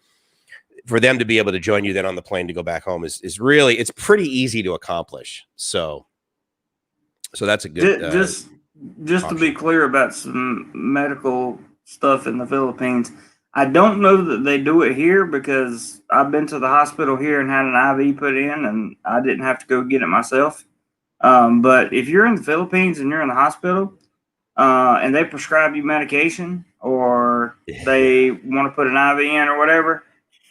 for them to be able to join you then on the plane to go back home is really, it's pretty easy to accomplish. So that's a good, just option. To be clear about some medical stuff in the Philippines, I don't know that they do it here, because I've been to the hospital here and had an IV put in and I didn't have to go get it myself. But if you're in the Philippines and you're in the hospital, and they prescribe you medication, or they want to put an IV in or whatever,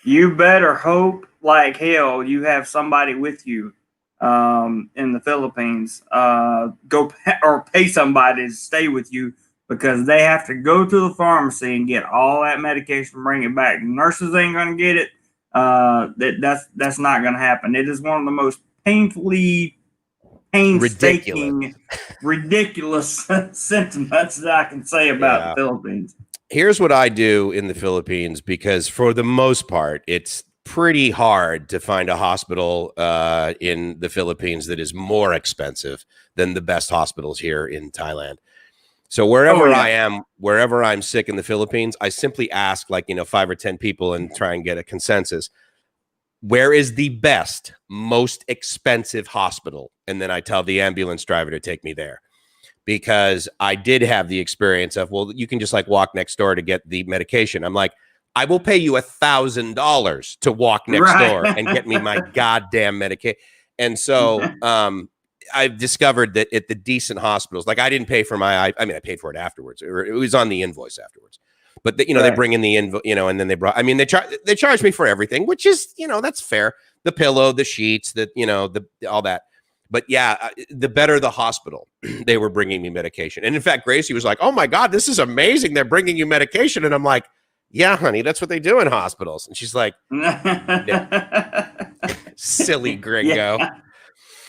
you better hope like hell you have somebody with you, in the Philippines. Go or pay somebody to stay with you, because they have to go to the pharmacy and get all that medication, bring it back. Nurses ain't going to get it. That's not going to happen. It is one of the most painstaking, ridiculous sentiments that I can say about the Philippines. Here's what I do in the Philippines, because for the most part, it's pretty hard to find a hospital in the Philippines that is more expensive than the best hospitals here in Thailand. So wherever I am, wherever I'm sick in the Philippines, I simply ask 5 or 10 people and try and get a consensus. Where is the best, most expensive hospital? And then I tell the ambulance driver to take me there, because I did have the experience of, well, you can just walk next door to get the medication. I'm like, I will pay you $1,000 to walk next door and get me my goddamn medication. And so I've discovered that at the decent hospitals, I didn't pay for I paid for it afterwards. It was on the invoice afterwards. But they bring in the invoice, and then they charge me for everything, which is, that's fair. The pillow, the sheets, all that. But yeah, the better the hospital, they were bringing me medication. And in fact, Gracie was like, "Oh my God, this is amazing. They're bringing you medication." And I'm like, "Yeah, honey, that's what they do in hospitals." And she's like, no. Silly gringo. Yeah.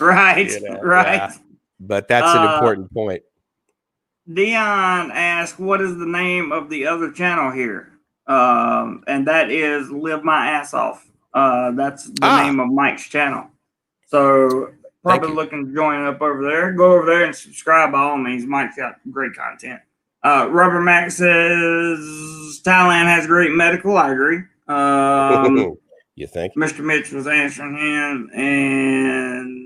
Right. Right. Yeah. But that's an important point. Dion asked, what is the name of the other channel here? And that is Live My Ass Off. That's the name of Mike's channel. So probably looking to join up over there. Go over there and subscribe by all means. Mike's got great content. Rubber Mac says Thailand has great medical. I agree. You think? Mr. Mitch was answering him, and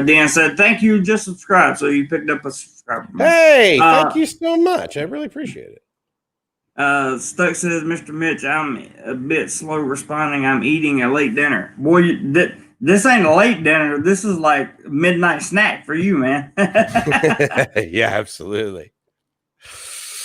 Dan said, thank you, just subscribe. So you picked up a subscriber. Hey, thank you so much. I really appreciate it. Stuck says, Mr. Mitch, I'm a bit slow responding. I'm eating a late dinner. Boy, this ain't a late dinner. This is like midnight snack for you, man. Yeah, absolutely.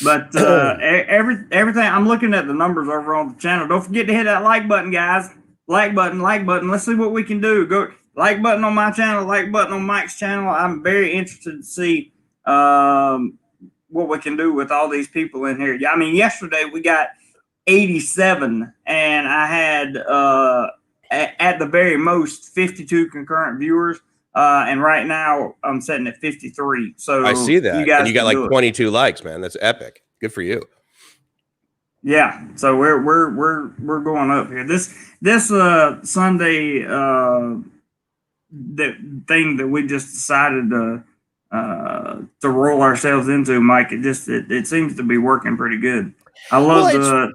But everything, I'm looking at the numbers over on the channel. Don't forget to hit that like button, guys. Like button. Let's see what we can do. Go like button on my channel, like button on Mike's channel. I'm very interested to see what we can do with all these people in here. I mean, yesterday we got 87, and I had at the very most 52 concurrent viewers. And right now I'm sitting at 53. So I see that. You and you got like 22 likes, man. That's epic. Good for you. Yeah. So we're going up here. This Sunday the thing that we just decided to roll ourselves into, Mike, it seems to be working pretty good. I love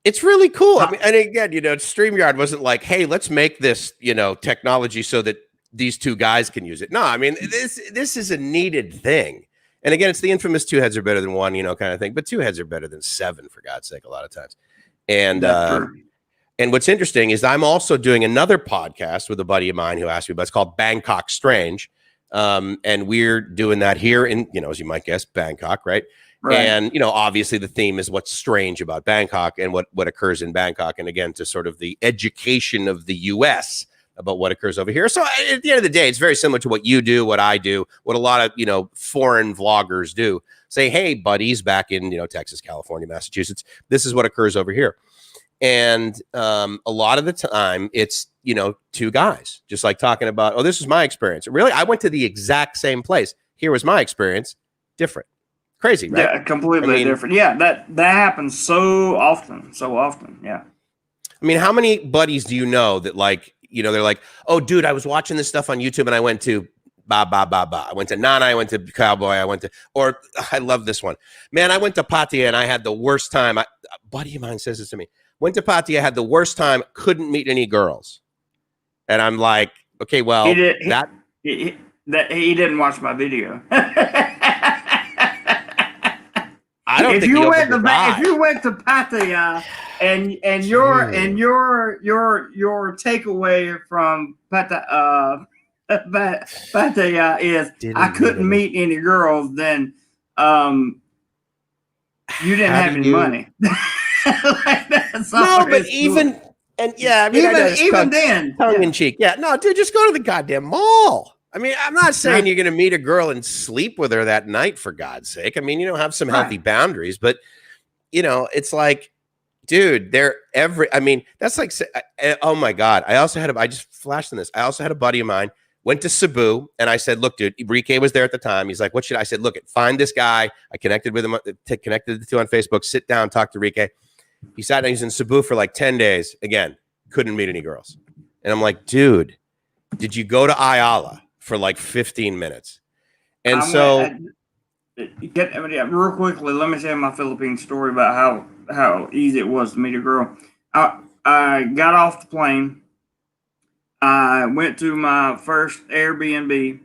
it's really cool. I mean, and again, StreamYard wasn't like, hey, let's make this, technology so that these two guys can use it. No, I mean, this is a needed thing. And again, it's the infamous 2 heads are better than 1, kind of thing. But 2 heads are better than 7, for God's sake, a lot of times. And what's interesting is I'm also doing another podcast with a buddy of mine who asked me about. It's called Bangkok Strange. And we're doing that here in, as you might guess, Bangkok, right? Right. And, obviously the theme is what's strange about Bangkok and what occurs in Bangkok. And again, to sort of the education of the U.S. about what occurs over here. So at the end of the day, it's very similar to what you do, what I do, what a lot of, foreign vloggers do. Say, hey, buddies, back in, Texas, California, Massachusetts, this is what occurs over here. And a lot of the time it's, 2 guys just like talking about, oh, this is my experience. Really? I went to the exact same place. Here was my experience. Different. Crazy, right? Yeah, completely different. Yeah, that happens so often. Yeah. I mean, how many buddies do you know that they're like, oh, dude, I was watching this stuff on YouTube and I went to I went to Nana, I went to Cowboy, or I love this one. Man, I went to Pattaya and I had the worst time. A buddy of mine says this to me. Went to Pattaya, had the worst time, couldn't meet any girls. And I'm like, okay, well, he didn't watch my video. I don't think if you went to Pattaya and your takeaway from Pattaya is I couldn't meet any girls, then you didn't have any money. No, but even then, tongue in cheek. Yeah, no, dude, just go to the goddamn mall. I mean, I'm not saying you're going to meet a girl and sleep with her that night, for God's sake. I mean, have some healthy boundaries, but it's like, dude, that's like, oh my God. I just flashed on this. I also had a buddy of mine went to Cebu and I said, look, dude, Enrique was there at the time. He's like, what should I said? Look, find this guy. I connected with him, connected the 2 on Facebook, sit down, talk to Enrique. He sat down, he's in Cebu for like 10 days. Again, couldn't meet any girls. And I'm like, dude, did you go to Ayala for like 15 minutes? And real quickly, let me tell you my Philippine story about how easy it was to meet a girl. I got off the plane. I went to my first Airbnb,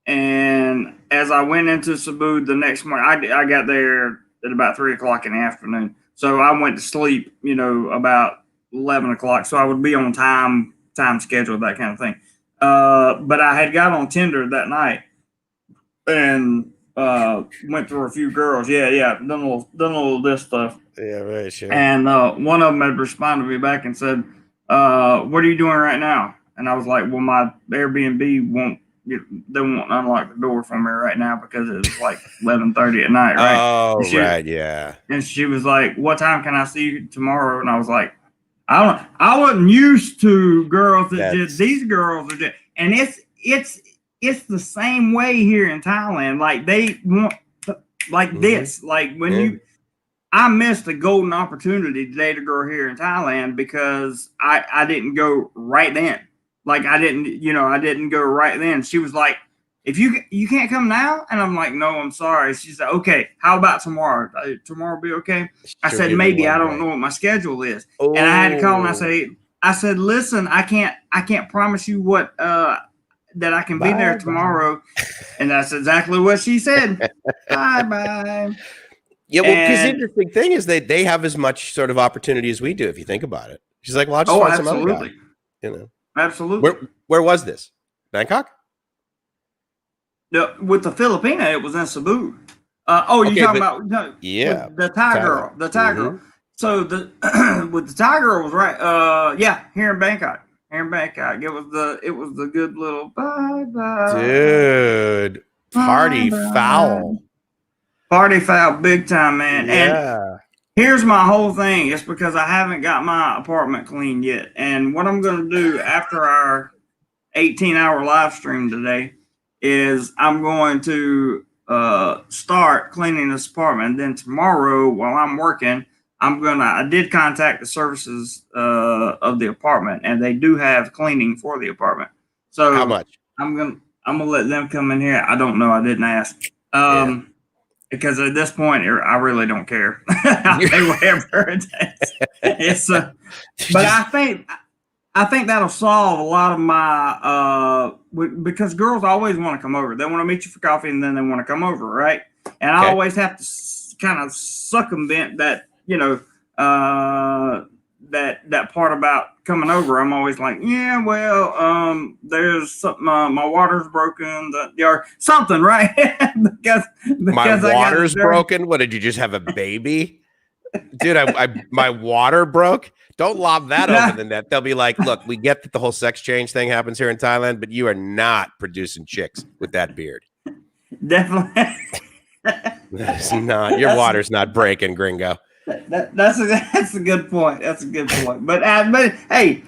and as I went into Cebu the next morning, I got there at about 3 o'clock in the afternoon. So I went to sleep, about 11 o'clock. So I would be on time schedule, that kind of thing. But I had got on Tinder that night and went through a few girls. Yeah. Done a little this stuff. Yeah, right, sure. And one of them had responded to me back and said, what are you doing right now? And I was like, well, my Airbnb won't unlock the door for me right now because it was like 11:30 at night, right? Oh, right, yeah. And she was like, what time can I see you tomorrow? And I was like, I wasn't used to girls that just, these girls are just, and it's the same way here in Thailand. Like they want this, like when I missed a golden opportunity to date a girl here in Thailand because I didn't go right then. Like I didn't go right then. She was like, if you can't come now? And I'm like, no, I'm sorry. She said, okay, how about tomorrow? Tomorrow be okay? I said, maybe. I don't know what my schedule is. And I had to call and I said, listen, I can't promise you what that I can be there tomorrow. And that's exactly what she said. Bye. Yeah, well, because the interesting thing is they have as much sort of opportunity as we do, if you think about it. She's like, well, I'll just find some other guy. You know, absolutely. Where was this? Bangkok? No, with the Filipina, it was in Cebu. You're talking about the Thai girl, the Thai girl. So with the Thai girl was right. Here in Bangkok. It was the good little bye, dude. Party foul. Party foul, big time, man. Yeah. And here's my whole thing. It's because I haven't got my apartment cleaned yet. And what I'm going to do after our 18-hour live stream today is I'm going to start cleaning this apartment. And then tomorrow, while I'm working, I did contact the services of the apartment, and they do have cleaning for the apartment. So how much? I'm gonna let them come in here. I don't know. I didn't ask. Because at this point, I really don't care. I'll pay whatever it takes. But I think that'll solve a lot of my because girls always want to come over. They want to meet you for coffee, and then they want to come over, right? And I always have to kind of circumvent that, that part about coming over. I'm always like, there's something, my water's broken, something, right? because my water's broken. What, did you just have a baby? Dude, my water broke. Don't lob that over the net. They'll be like, look, we get that the whole sex change thing happens here in Thailand, but you are not producing chicks with that beard. Definitely. That's not, your water's not breaking, gringo. That's a good point. That's a good point. But hey,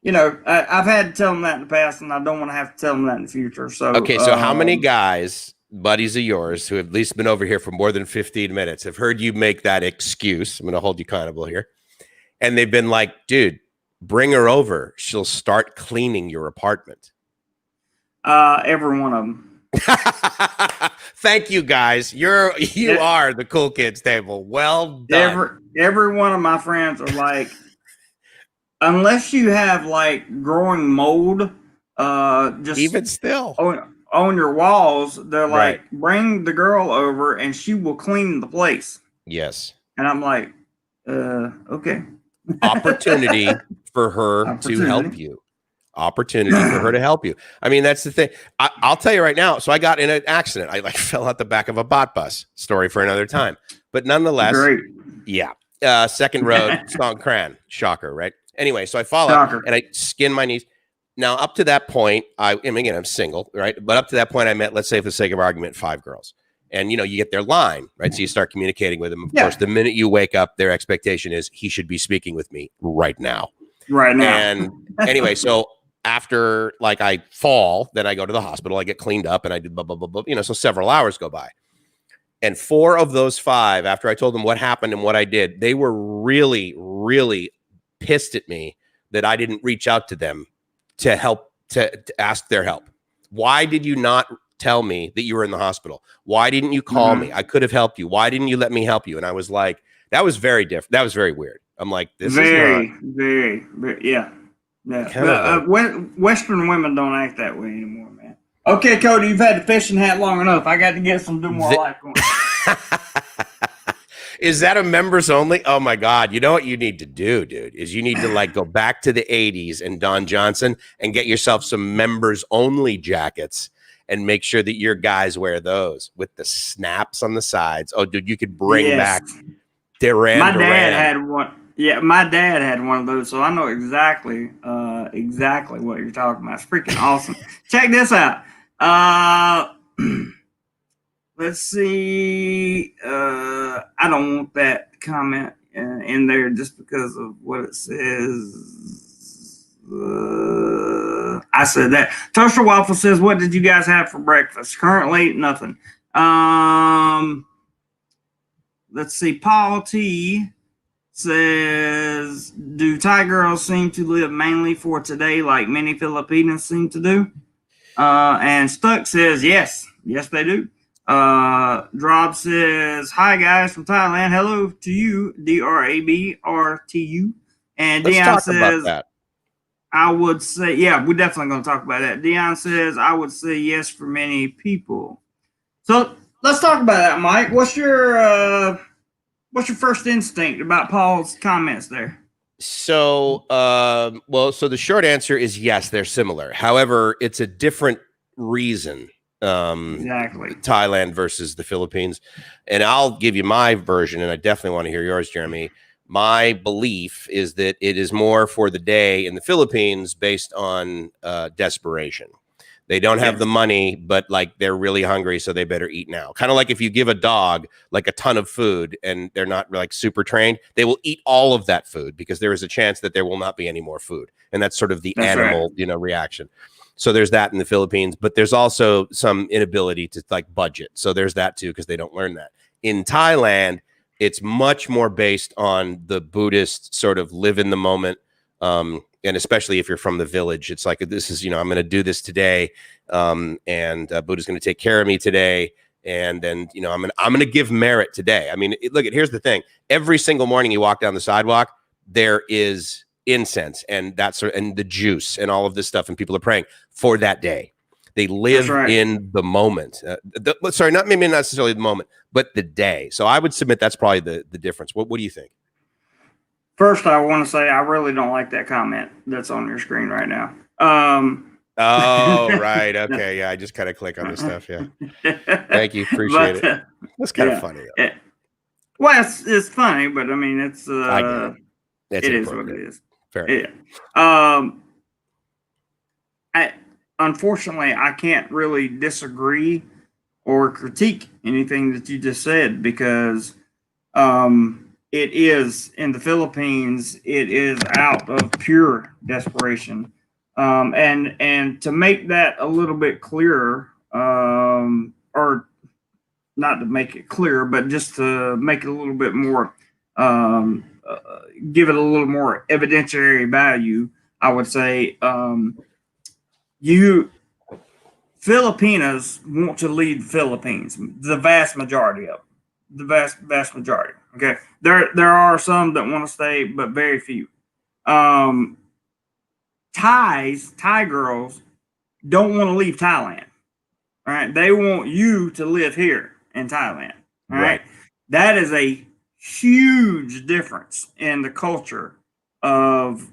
I've had to tell them that in the past, and I don't want to have to tell them that in the future. So okay, so how many guys, buddies of yours, who have at least been over here for more than 15 minutes, have heard you make that excuse? I'm going to hold you accountable here, and they've been like, "Dude, bring her over. She'll start cleaning your apartment." Every one of them. Thank you, guys. You are the cool kids table. Well done. Every one of my friends are like, unless you have like growing mold, just even still on your walls, they're like, bring the girl over and she will clean the place. Yes. And I'm like, okay. Opportunity for her to help you. Opportunity for her to help you. I mean, that's the thing. I'll tell you right now. So I got in an accident. I fell out the back of a bot bus. Story for another time. But nonetheless, second road, Songkran. Shocker, right? Anyway, so I fall out and I skin my knees. Now, up to that point, I'm single, right? But up to that point, I met, let's say for the sake of argument, 5 girls. And, you get their line, right? So you start communicating with them. Of course, the minute you wake up, their expectation is he should be speaking with me right now. Right now. And anyway, so after I fall, then I go to the hospital, I get cleaned up and I do blah, blah, blah, blah, so several hours go by. And 4 of those 5, after I told them what happened and what I did, they were really, really pissed at me that I didn't reach out to them to help, to ask their help. Why did you not tell me that you were in the hospital? Why didn't you call me? I could have helped you. Why didn't you let me help you? And I was like, that was very different. That was very weird. I'm like, this is not very, yeah. Western women don't act that way anymore, man. Okay, Cody, you've had the fishing hat long enough. I got to get some do more life going. Is that a members only? Oh my God. You know what you need to do, dude, is you need to go back to the 80s and Don Johnson and get yourself some members only jackets and make sure that your guys wear those with the snaps on the sides. Oh, dude, you could bring back Duran. My dad had one. Yeah, my dad had one of those, so I know exactly what you're talking about. It's freaking awesome. Check this out. Let's see. I don't want that comment in there just because of what it says. I said that. Toaster Waffle says, "What did you guys have for breakfast?" Currently, nothing. Let's see. Paul T says, "Do Thai girls seem to live mainly for today like many Filipinos seem to do?" And Stuck says, yes, they do. Drob says, "Hi guys from Thailand. Hello to you, DRABRTU." And Let's Dion talk says, about that. I would say, yeah, we're definitely going to talk about that. Dion says, I would say yes for many people. So let's talk about that, Mike. What's your first instinct about Paul's comments there? So, so the short answer is yes, they're similar. However, it's a different reason. Exactly. Thailand versus the Philippines. And I'll give you my version, and I definitely want to hear yours, Jeremy. My belief is that it is more for the day in the Philippines based on desperation. They don't have the money, but like they're really hungry, so they better eat now. Kind of like if you give a dog like a ton of food and they're not like super trained, they will eat all of that food because there is a chance that there will not be any more food. And that's sort of the animal, reaction. So there's that in the Philippines, but there's also some inability to like budget. So there's that too, because they don't learn that. In Thailand, it's much more based on the Buddhist sort of live in the moment. And especially if you're from the village, it's like, this is, I'm going to do this today. And Buddha's going to take care of me today. And then, I'm going to give merit today. I mean, here's the thing. Every single morning you walk down the sidewalk, there is incense and that sort and the juice and all of this stuff. And people are praying for that day. They live in the moment. Not necessarily the moment, but the day. So I would submit that's probably the difference. What do you think? First, I want to say I really don't like that comment that's on your screen right now. Oh, right. Okay. Yeah. I just kind of click on this stuff. Yeah. Thank you. Appreciate it. That's kind of funny. Well, it's funny, but I mean, it's it is what it is. Fair enough. Unfortunately, I can't really disagree or critique anything that you just said because it is in the Philippines. It is out of pure desperation, and to make that a little bit clearer, or not to make it clear, but just to make it a little bit more, give it a little more evidentiary value. I would say, Filipinos want to leave the Philippines. The vast majority of them. The vast majority. Okay. There are some that want to stay, but very few. Thai girls don't want to leave Thailand. All right. They want you to live here in Thailand. All right. That is a huge difference in the culture of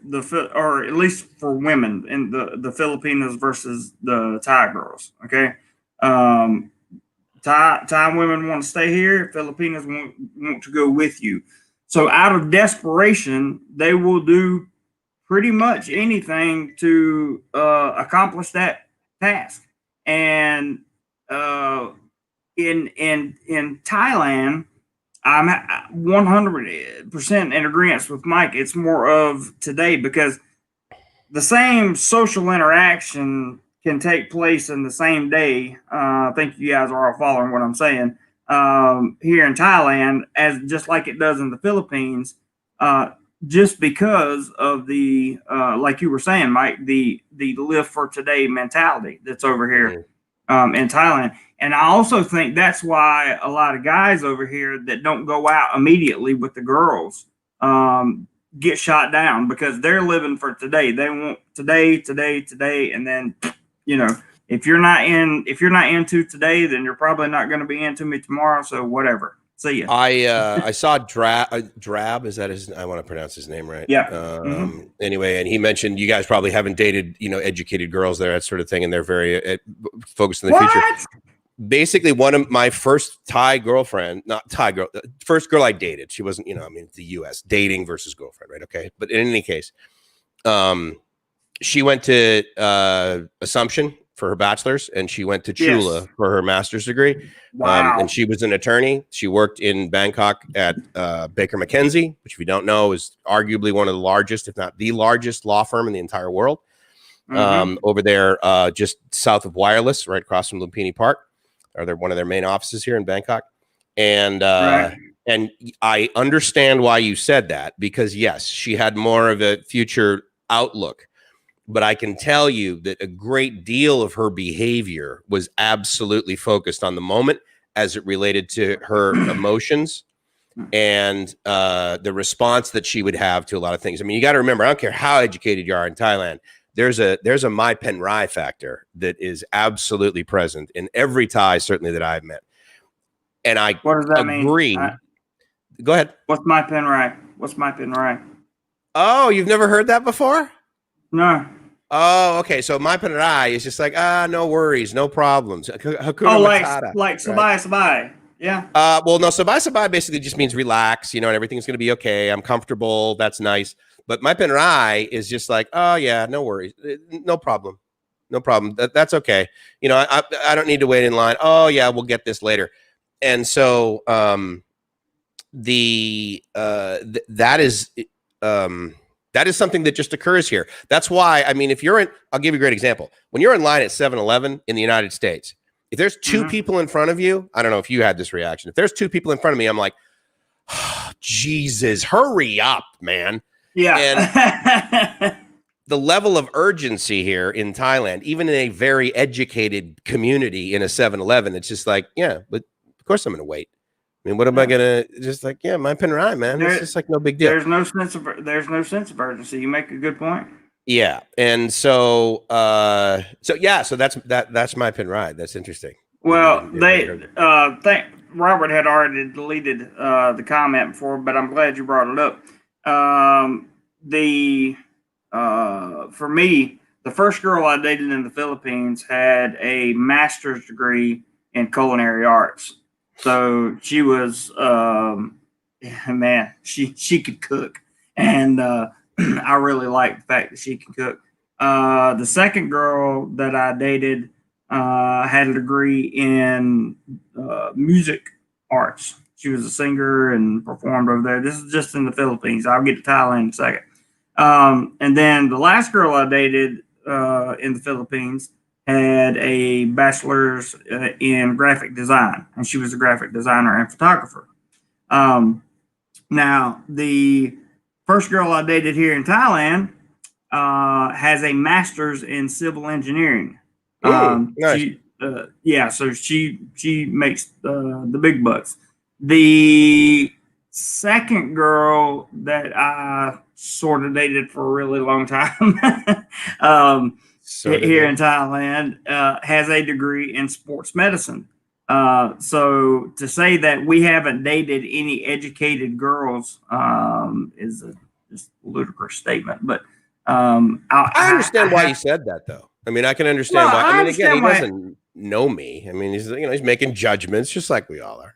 or at least for women in the Filipinos versus the Thai girls. Okay. Thai women want to stay here. Filipinos want to go with you. So out of desperation, they will do pretty much anything to accomplish that task. And in Thailand, I'm 100% in agreement with Mike. It's more of today because the same social interaction can take place in the same day. I think you guys are all following what I'm saying. Here in Thailand, as just like it does in the Philippines, just because of the like you were saying, Mike, the live for today mentality that's over here in Thailand. And I also think that's why a lot of guys over here that don't go out immediately with the girls get shot down because they're living for today. They want today, and then if you're not into today, then you're probably not going to be into me tomorrow. So whatever. See ya. I saw Drab. Is that his? I want to pronounce his name right. Yeah. Anyway, and he mentioned you guys probably haven't dated educated girls there, that sort of thing, and they're very focused on the future. Basically, one of my first Thai girlfriend, not Thai girl, the first girl I dated, she wasn't, it's the U.S. dating versus girlfriend, right? Okay. But in any case, she went to Assumption for her bachelor's and she went to Chula for her master's degree. Wow. And she was an attorney. She worked in Bangkok at Baker McKenzie, which if you don't know is arguably one of the largest, if not the largest law firm in the entire world. Over there, just south of Wireless, right across from Lumpini Park. They're one of their main offices here in Bangkok. And and I understand why you said that, because yes, she had more of a future outlook, but I can tell you that a great deal of her behavior was absolutely focused on the moment as it related to her emotions and the response that she would have to a lot of things. I mean, you got to remember, I don't care how educated you are in Thailand. There's a Mai Pen Rai factor that is absolutely present in every Thai, certainly that I've met. And I what does that agree. mean? Go ahead. What's Mai Pen Rai? What's Mai Pen Rai? Oh, you've never heard that before? No. Oh, okay. So Mai Pen Rai is just like, no worries, no problems. Hakuna Matata, like sabai, right? Sabai. Yeah. Well, no, sabai basically just means relax, and everything's going to be okay. I'm comfortable. That's nice. But Mai Pen Rai is just like, oh yeah, no worries, no problem, no problem. That's okay. I don't need to wait in line. Oh yeah, we'll get this later. And so that is something that just occurs here. That's why, I mean, I'll give you a great example. When you're in line at 7-Eleven in the United States, if there's two people in front of you, I don't know if you had this reaction. If there's two people in front of me, I'm like, oh, Jesus, hurry up, man. Yeah. And the level of urgency here in Thailand, even in a very educated community in a 7-Eleven, it's just like, yeah, but of course I'm going to wait. I mean, what am I going to just like, yeah, Mai Pen Rai, man. It's just like no big deal. There's no sense of urgency. You make a good point. Yeah. And so that's Mai Pen Rai. That's interesting. Well, think Robert had already deleted the comment before, but I'm glad you brought it up. For me, the first girl I dated in the Philippines had a master's degree in culinary arts. So she was, man, she could cook. And I really liked the fact that she can cook. The second girl that I dated had a degree in music arts. She was a singer and performed over there. This is just in the Philippines. I'll get to Thailand in a second. And then the last girl I dated in the Philippines had a bachelor's in graphic design, and she was a graphic designer and photographer. Now, the first girl I dated here in Thailand has a master's in civil engineering. Nice. So she makes the big bucks. The second girl that I sort of dated for a really long time here in Thailand has a degree in sports medicine. So to say that we haven't dated any educated girls is a just ludicrous statement. But I understand why he said that, though. I mean, I can understand why. I mean, again, he doesn't know me. I mean, he's making judgments just like we all are,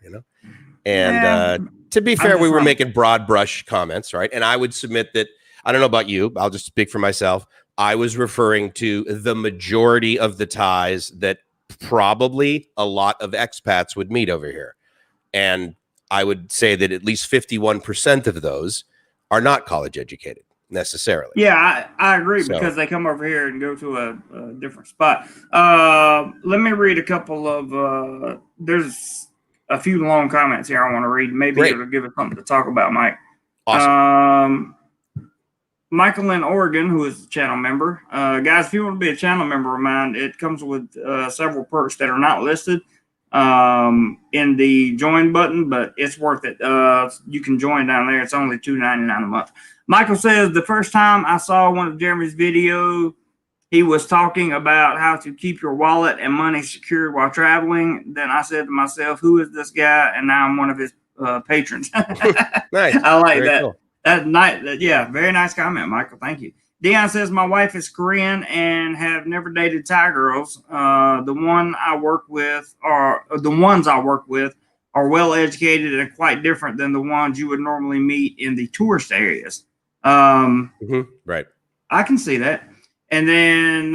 And to be fair, we were making broad brush comments, right? And I would submit that, I don't know about you, I'll just speak for myself. I was referring to the majority of the Thais that probably a lot of expats would meet over here. And I would say that at least 51% of those are not college educated necessarily. Yeah, I agree, because they come over here and go to a different spot. Let me read a couple of, there's a few long comments here I want to read. Maybe it'll give us something to talk about, Mike. Awesome. Michael in Oregon, who is a channel member. Guys, if you want to be a channel member of mine, it comes with several perks that are not listed in the join button, but it's worth it. You can join down there. It's only $2.99 a month. Michael says, the first time I saw one of Jeremy's videos, he was talking about how to keep your wallet and money secured while traveling. Then I said to myself, who is this guy? And now I'm one of his patrons. Nice. I like Very that. Cool. That's nice. Yeah, very nice comment, Michael. Thank you. Dion says, my wife is Korean and have never dated Thai girls. The ones I work with are well educated and quite different than the ones you would normally meet in the tourist areas. Right. I can see that. And then,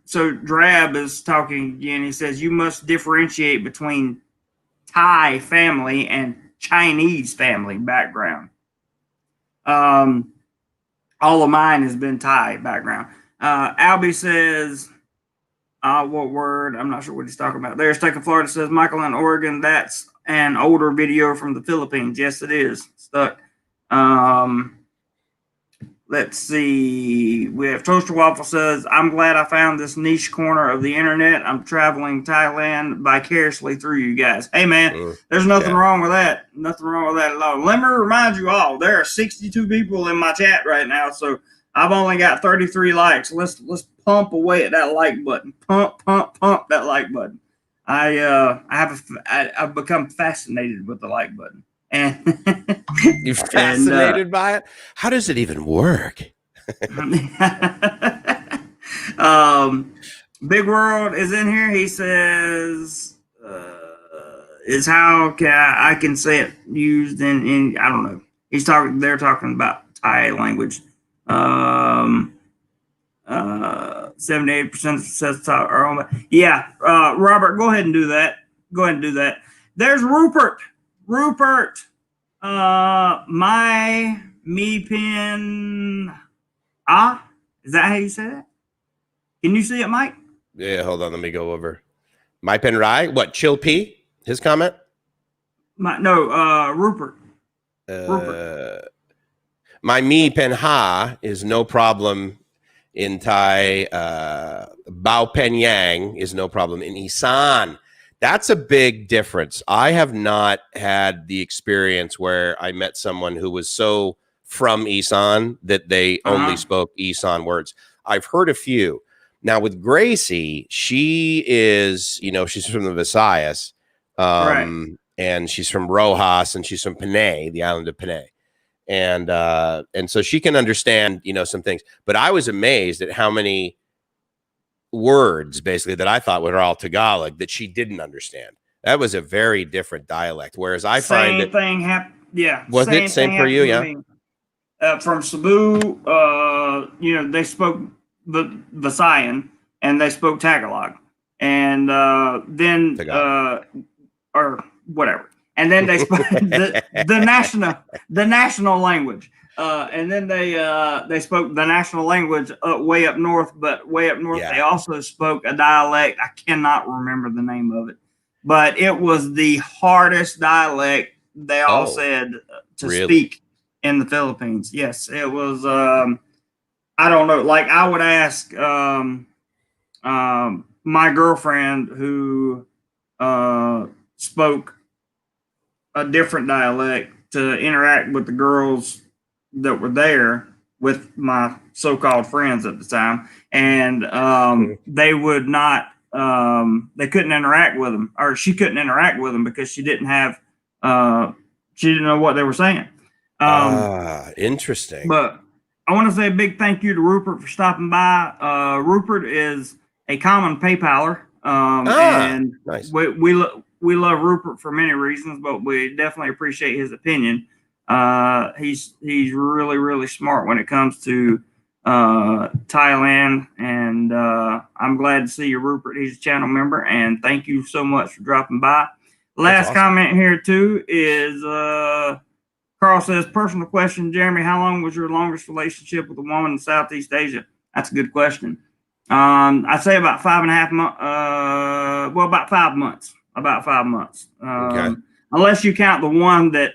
so Drab is talking again. He says, you must differentiate between Thai family and Chinese family background. All of mine has been Thai background. Albie says, what word? I'm not sure what he's talking about. There's Taking Florida says, Michael in Oregon, that's an older video from the Philippines. Yes, it is. Stuck. Let's see. We have Toaster Waffle says, I'm glad I found this niche corner of the internet. I'm traveling Thailand vicariously through you guys. Hey, man, there's nothing wrong with that. Nothing wrong with that at all. Let me remind you all, there are 62 people in my chat right now, so I've only got 33 likes. Let's pump away at that like button. Pump that like button. I've become fascinated with the like button. And you're fascinated by it? How does it even work? Big World is in here. He says, is how I can say it used in I don't know. They're talking about Thai language. 78% says yeah. Robert, go ahead and do that. There's Rupert. My me pin is that how you say that? Can you see it, Mike? Yeah, hold on, let me go over. My pen Rai, what, Chill P? His comment? Rupert. My me pen ha is no problem in Thai. Bao pen yang is no problem in Isan. That's a big difference. I have not had the experience where I met someone who was so from Isan that they only spoke Isan words. I've heard a few. Now with Gracie, she is, she's from the Visayas, right. And she's from Rojas, and she's from Panay, the island of Panay. And so she can understand, some things. But I was amazed at how many words basically that I thought were all Tagalog that she didn't understand. That was a very different dialect. Whereas I find same thing happened. Yeah. Was it same for you? Yeah. From Cebu, they spoke the Visayan and they spoke Tagalog, and then or whatever, and then they spoke the national language. And then they spoke the national language way up north, but way up north they also spoke a dialect. I cannot remember the name of it, but it was the hardest dialect they all said to speak in the Philippines. Yes, it was. I don't know. Like I would ask my girlfriend who spoke a different dialect to interact with the girls that were there with my so-called friends at the time, and they would not they couldn't interact with them, or she couldn't interact with them because she didn't have she didn't know what they were saying. Interesting. But I want to say a big thank you to Rupert for stopping by. Rupert is a common PayPaler, and nice. we love Rupert for many reasons, but we definitely appreciate his opinion. He's really, really smart when it comes to Thailand, and I'm glad to see you, Rupert. He's a channel member, and thank you so much for dropping by. Last comment here too is Carl says, personal question, Jeremy, how long was your longest relationship with a woman in Southeast Asia? That's a good question. I'd say about 5.5 months. About 5 months. About 5 months. Okay. Unless you count the one that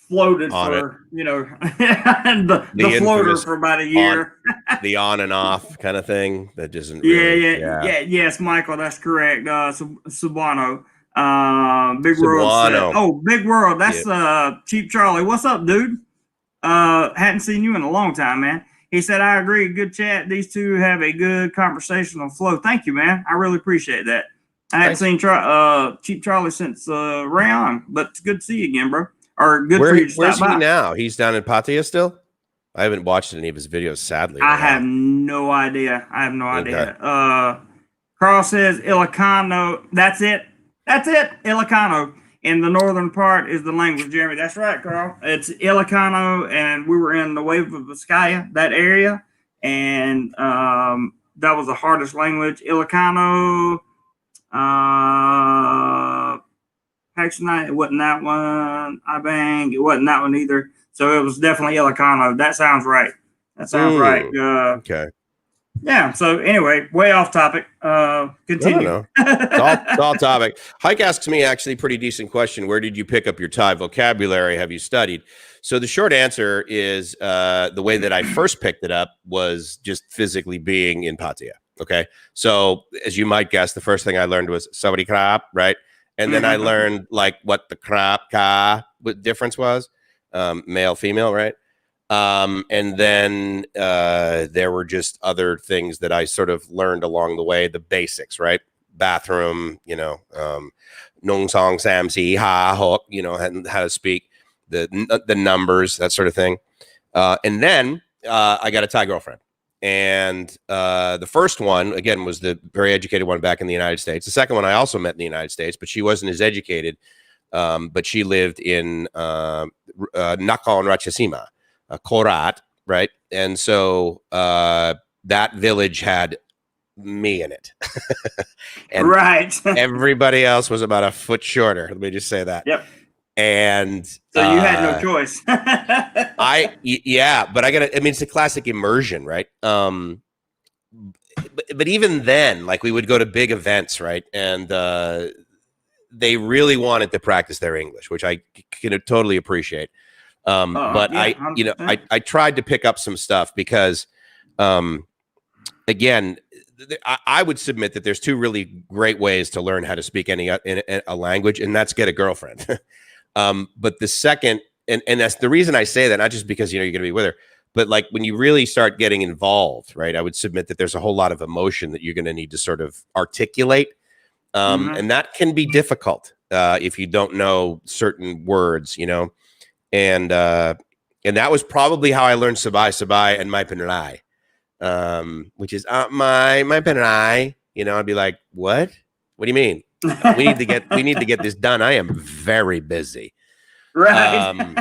floated on for, the floater for about a year. The on and off kind of thing. That doesn't yes, Michael, that's correct. Subano. Big World. Big World. That's Cheap Charlie. What's up, dude? Hadn't seen you in a long time, man. He said, I agree. Good chat. These two have a good conversational flow. Thank you, man. I really appreciate that. I hadn't seen Cheap Charlie since Rayon, but it's good to see you again, bro. Or good for you to stop by. Where's he now? He's down in Pattaya still? I haven't watched any of his videos, sadly. I have no idea. Carl says Ilocano. That's it. Ilocano. In the northern part is the language, Jeremy. That's right, Carl. It's Ilocano, and we were in the Wave of Vizcaya, that area, and that was the hardest language. Ilocano. Actually, it wasn't that one. Ibang, it wasn't that one either. So it was definitely Ilocano. That sounds right. Right. Okay. Yeah. So anyway, way off topic. Continue. No. It's all topic. Hike asks me actually pretty decent question. Where did you pick up your Thai vocabulary? Have you studied? So the short answer is the way that I first picked it up was just physically being in Pattaya. Okay. So as you might guess, the first thing I learned was Sawadee krap, right? And then I learned like what the krap ka what difference was, male, female, right? And then there were just other things that I sort of learned along the way, the basics, right? Bathroom, nong song sam si ha hook, how to speak, the numbers, that sort of thing. And then I got a Thai girlfriend. And the first one, again, was the very educated one back in the United States. The second one I also met in the United States, but she wasn't as educated. But she lived in Nakhon Ratchasima. Korat, right? And so that village had me in it. And right. everybody else was about a foot shorter. Let me just say that. Yep. And so you had no choice. Yeah, but it's a classic immersion, right? But even then, like we would go to big events, right? And they really wanted to practice their English, which I can totally appreciate. But yeah, I tried to pick up some stuff because, again, I would submit that there's two really great ways to learn how to speak a language, and that's get a girlfriend. But the second, and that's the reason I say that, not just because, you're going to be with her, but like when you really start getting involved, right? I would submit that there's a whole lot of emotion that you're going to need to sort of articulate. And that can be difficult if you don't know certain words, And that was probably how I learned Sabai and my penrai, which is my penrai. I'd be like, what? What do you mean? We need to get this done. I am very busy. Right.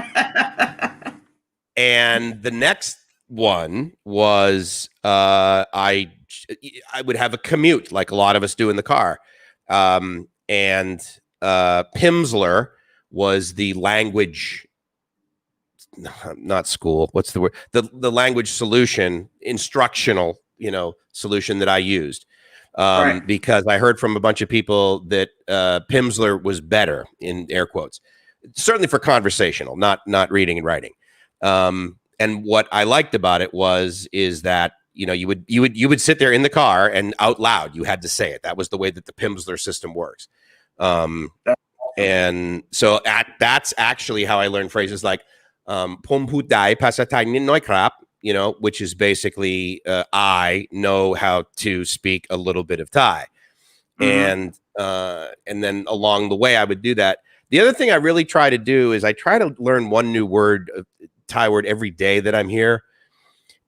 And the next one was I would have a commute like a lot of us do in the car. And Pimsleur was the language. Not school. What's the word? The language solution, instructional, solution that I used. Right. Because I heard from a bunch of people that Pimsleur was better, in air quotes, certainly for conversational, not reading and writing. And what I liked about it is that you would sit there in the car and out loud you had to say it. That was the way that the Pimsleur system works. And so that's actually how I learned phrases like "Pom pu daiภาษาไทยนิดหน่อยครับ," which is basically I know how to speak a little bit of Thai. And then along the way I would do that. The other thing I really try to do is I try to learn one new word, Thai word, every day that I'm here.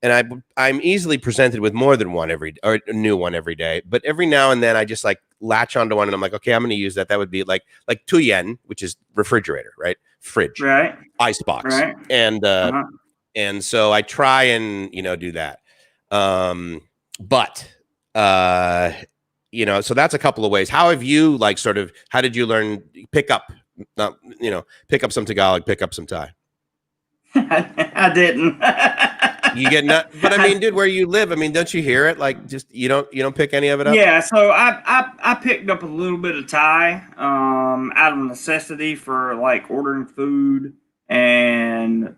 And I'm easily presented with more than one or a new one every day. But every now and then I just like latch onto one and I'm like, okay, I'm going to use that. That would be like tu yen, which is refrigerator, right? Fridge, right? Icebox, right? And so I try and do that. But so that's a couple of ways. How have you how did you learn pick up some Tagalog, pick up some Thai? I didn't. You get but I mean, dude, where you live, I mean, don't you hear it? Like, just you don't pick any of it up. Yeah, so I picked up a little bit of Thai, out of necessity for like ordering food and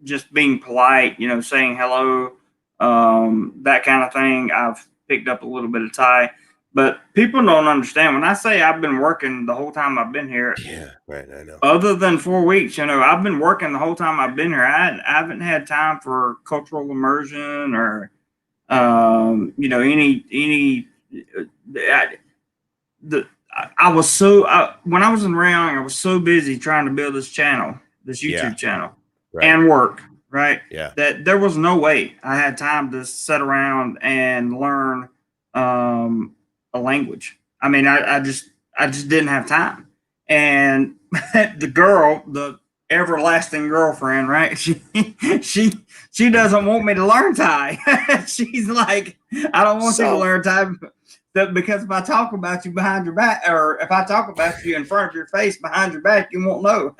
just being polite, saying hello, that kind of thing. I've picked up a little bit of Thai. But people don't understand. When I say I've been working the whole time I've been here. Yeah, right. I know. Other than 4 weeks, I've been working the whole time I've been here. I haven't had time for cultural immersion or, any. When I was in Rayong, I was so busy trying to build this channel, this YouTube channel, and work. Right. Yeah. That there was no way I had time to sit around and learn a language. I mean, I just didn't have time. And the everlasting girlfriend, right? She doesn't want me to learn Thai. She's like, I don't want you to learn Thai because if I talk about you behind your back, or if I talk about you in front of your face behind your back, you won't know.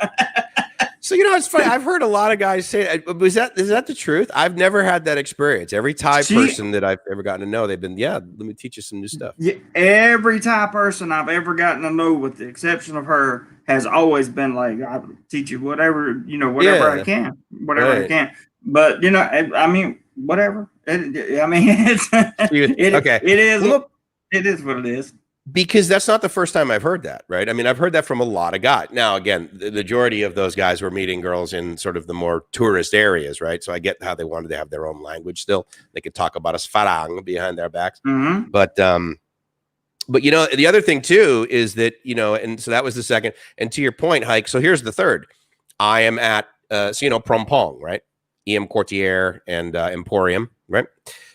So, it's funny. I've heard a lot of guys say, is that the truth? I've never had that experience. Every Thai person that I've ever gotten to know, they've been, let me teach you some new stuff. Yeah, every Thai person I've ever gotten to know, with the exception of her, has always been like, I'll teach you whatever, whatever I can, I can. But, I mean, whatever. It's, okay. It is, well, it is what it is. Because that's not the first time I've heard that, right? I mean, I've heard that from a lot of guys. Now, again, the majority of those guys were meeting girls in sort of the more tourist areas, right? So I get how they wanted to have their own language still. They could talk about a farang behind their backs. Mm-hmm. But the other thing too is that, and so that was the second. And to your point, Hike, so here's the third. I am at, Prompong, right? EM Courtier and Emporium, right?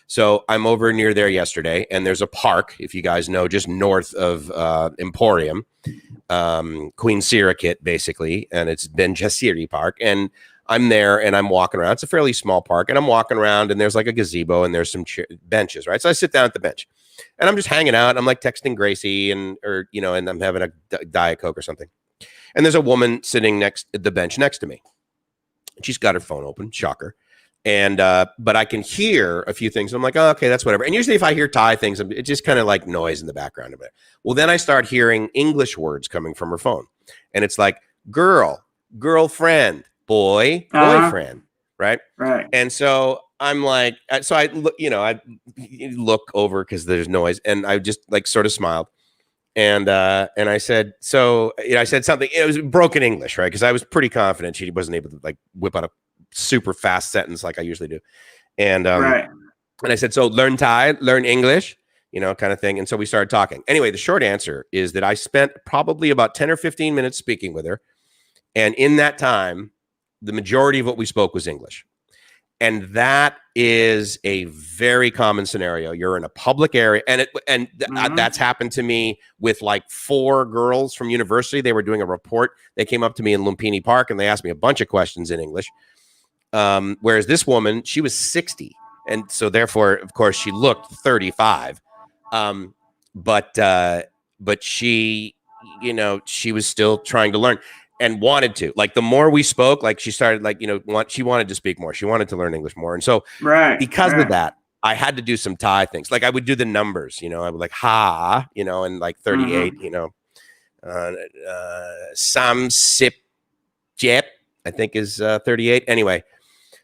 So I'm over near there yesterday, and there's a park, if you guys know, just north of Emporium, Queen Sirikit, basically, and it's Benjasiri Park. And I'm there, and I'm walking around. It's a fairly small park, and I'm walking around, and there's like a gazebo, and there's some benches, right? So I sit down at the bench, and I'm just hanging out. I'm like texting Gracie, and I'm having a Diet Coke or something. And there's a woman sitting next at the bench next to me. She's got her phone open, shocker. And but I can hear a few things. I'm like, oh, okay, that's whatever. And usually if I hear Thai things, it's just kind of like noise in the background of it. Well, then I start hearing English words coming from her phone. And it's like girl, girlfriend, boy, boyfriend, right? Right. And so I'm like, so I look, I look over because there's noise, and I just like sort of smiled. And I said, so, I said something, it was broken English, right? Because I was pretty confident she wasn't able to like whip out a super fast sentence like I usually do. And right. And I said, so learn Thai, learn English, kind of thing. And so we started talking. Anyway, the short answer is that I spent probably about 10 or 15 minutes speaking with her. And in that time, the majority of what we spoke was English. And that is a very common scenario. You're in a public area, and that's happened to me with like 4 girls from university. They were doing a report. They came up to me in Lumpini Park, and they asked me a bunch of questions in English. Whereas this woman, she was 60. And so therefore, of course, she looked 35. But she, she was still trying to learn and wanted to. Like the more we spoke, like she started like, she wanted to speak more. She wanted to learn English more. And so because of that, I had to do some Thai things. Like I would do the numbers, I would like ha, and like 38, Sam Sip Jet, I think is 38. Anyway,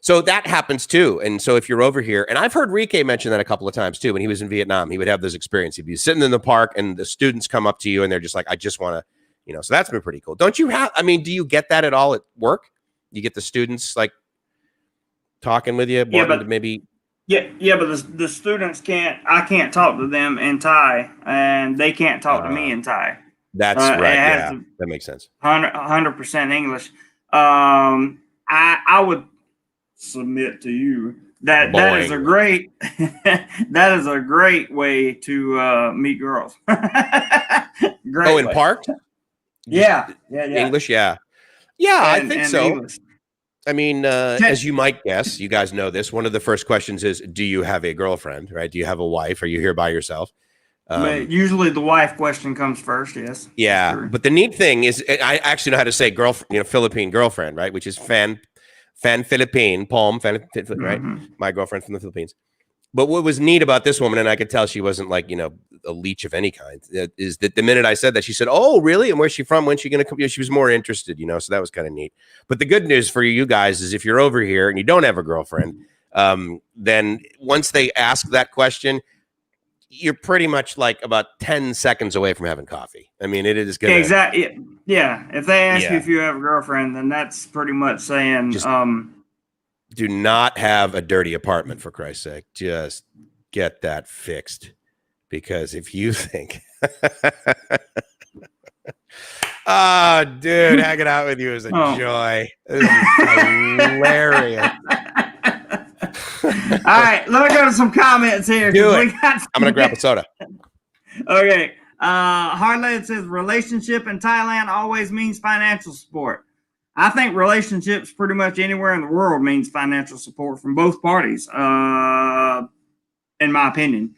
so that happens too. And so if you're over here, and I've heard Rike mention that a couple of times too, when he was in Vietnam, he would have this experience. He'd be sitting in the park and the students come up to you and they're just like, I just want to, so that's been pretty cool. Don't you have, do you get that at all at work? You get the students like talking with you? But maybe. Yeah. But the students I can't talk to them in Thai, and they can't talk to me in Thai. That's right. Yeah, that makes sense. 100% English. I would submit to you that is a great that is a great way to meet girls. Great in parks? Yeah. English, yeah, I think so. English. I mean, as you might guess, you guys know this. One of the first questions is, do you have a girlfriend, right? Do you have a wife? Are you here by yourself? But usually the wife question comes first, yes. Yeah, sure. But the neat thing is, I actually know how to say girlfriend, Philippine girlfriend, right? Which is fan Philippine, palm, right? My girlfriend from the Philippines. But what was neat about this woman, and I could tell she wasn't like, a leech of any kind, is that the minute I said that, she said, oh, really? And where's she from? When's she going to come? She was more interested, so that was kind of neat. But the good news for you guys is if you're over here and you don't have a girlfriend, then once they ask that question, you're pretty much like about 10 seconds away from having coffee. I mean, it is good. Exactly. Yeah. If they ask you if you have a girlfriend, then that's pretty much saying, just do not have a dirty apartment, for Christ's sake. Just get that fixed. Because if you think, oh, dude, hanging out with you is a joy. This is hilarious. All right, let me go to some comments here. Do it. I'm going to grab a soda. Okay. Harley says relationship in Thailand always means financial support. I think relationships pretty much anywhere in the world means financial support from both parties, in my opinion.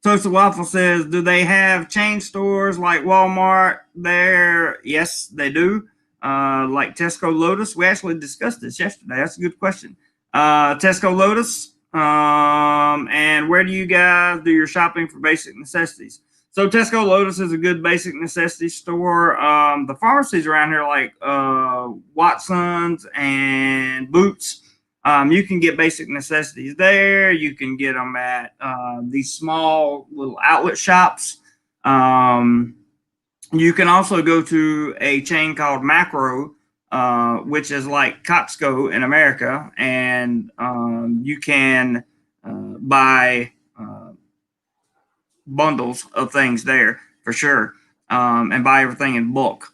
Toast Waffle says, do they have chain stores like Walmart there? Yes, they do. like Tesco Lotus. We actually discussed this yesterday. That's a good question. Tesco Lotus. And where do you guys do your shopping for basic necessities? So Tesco Lotus is a good basic necessity store. The pharmacies around here, like Watson's and Boots, you can get basic necessities there. You can get them at these small little outlet shops. You can also go to a chain called Macro, which is like Costco in America, and you can buy bundles of things there for sure, and buy everything in bulk.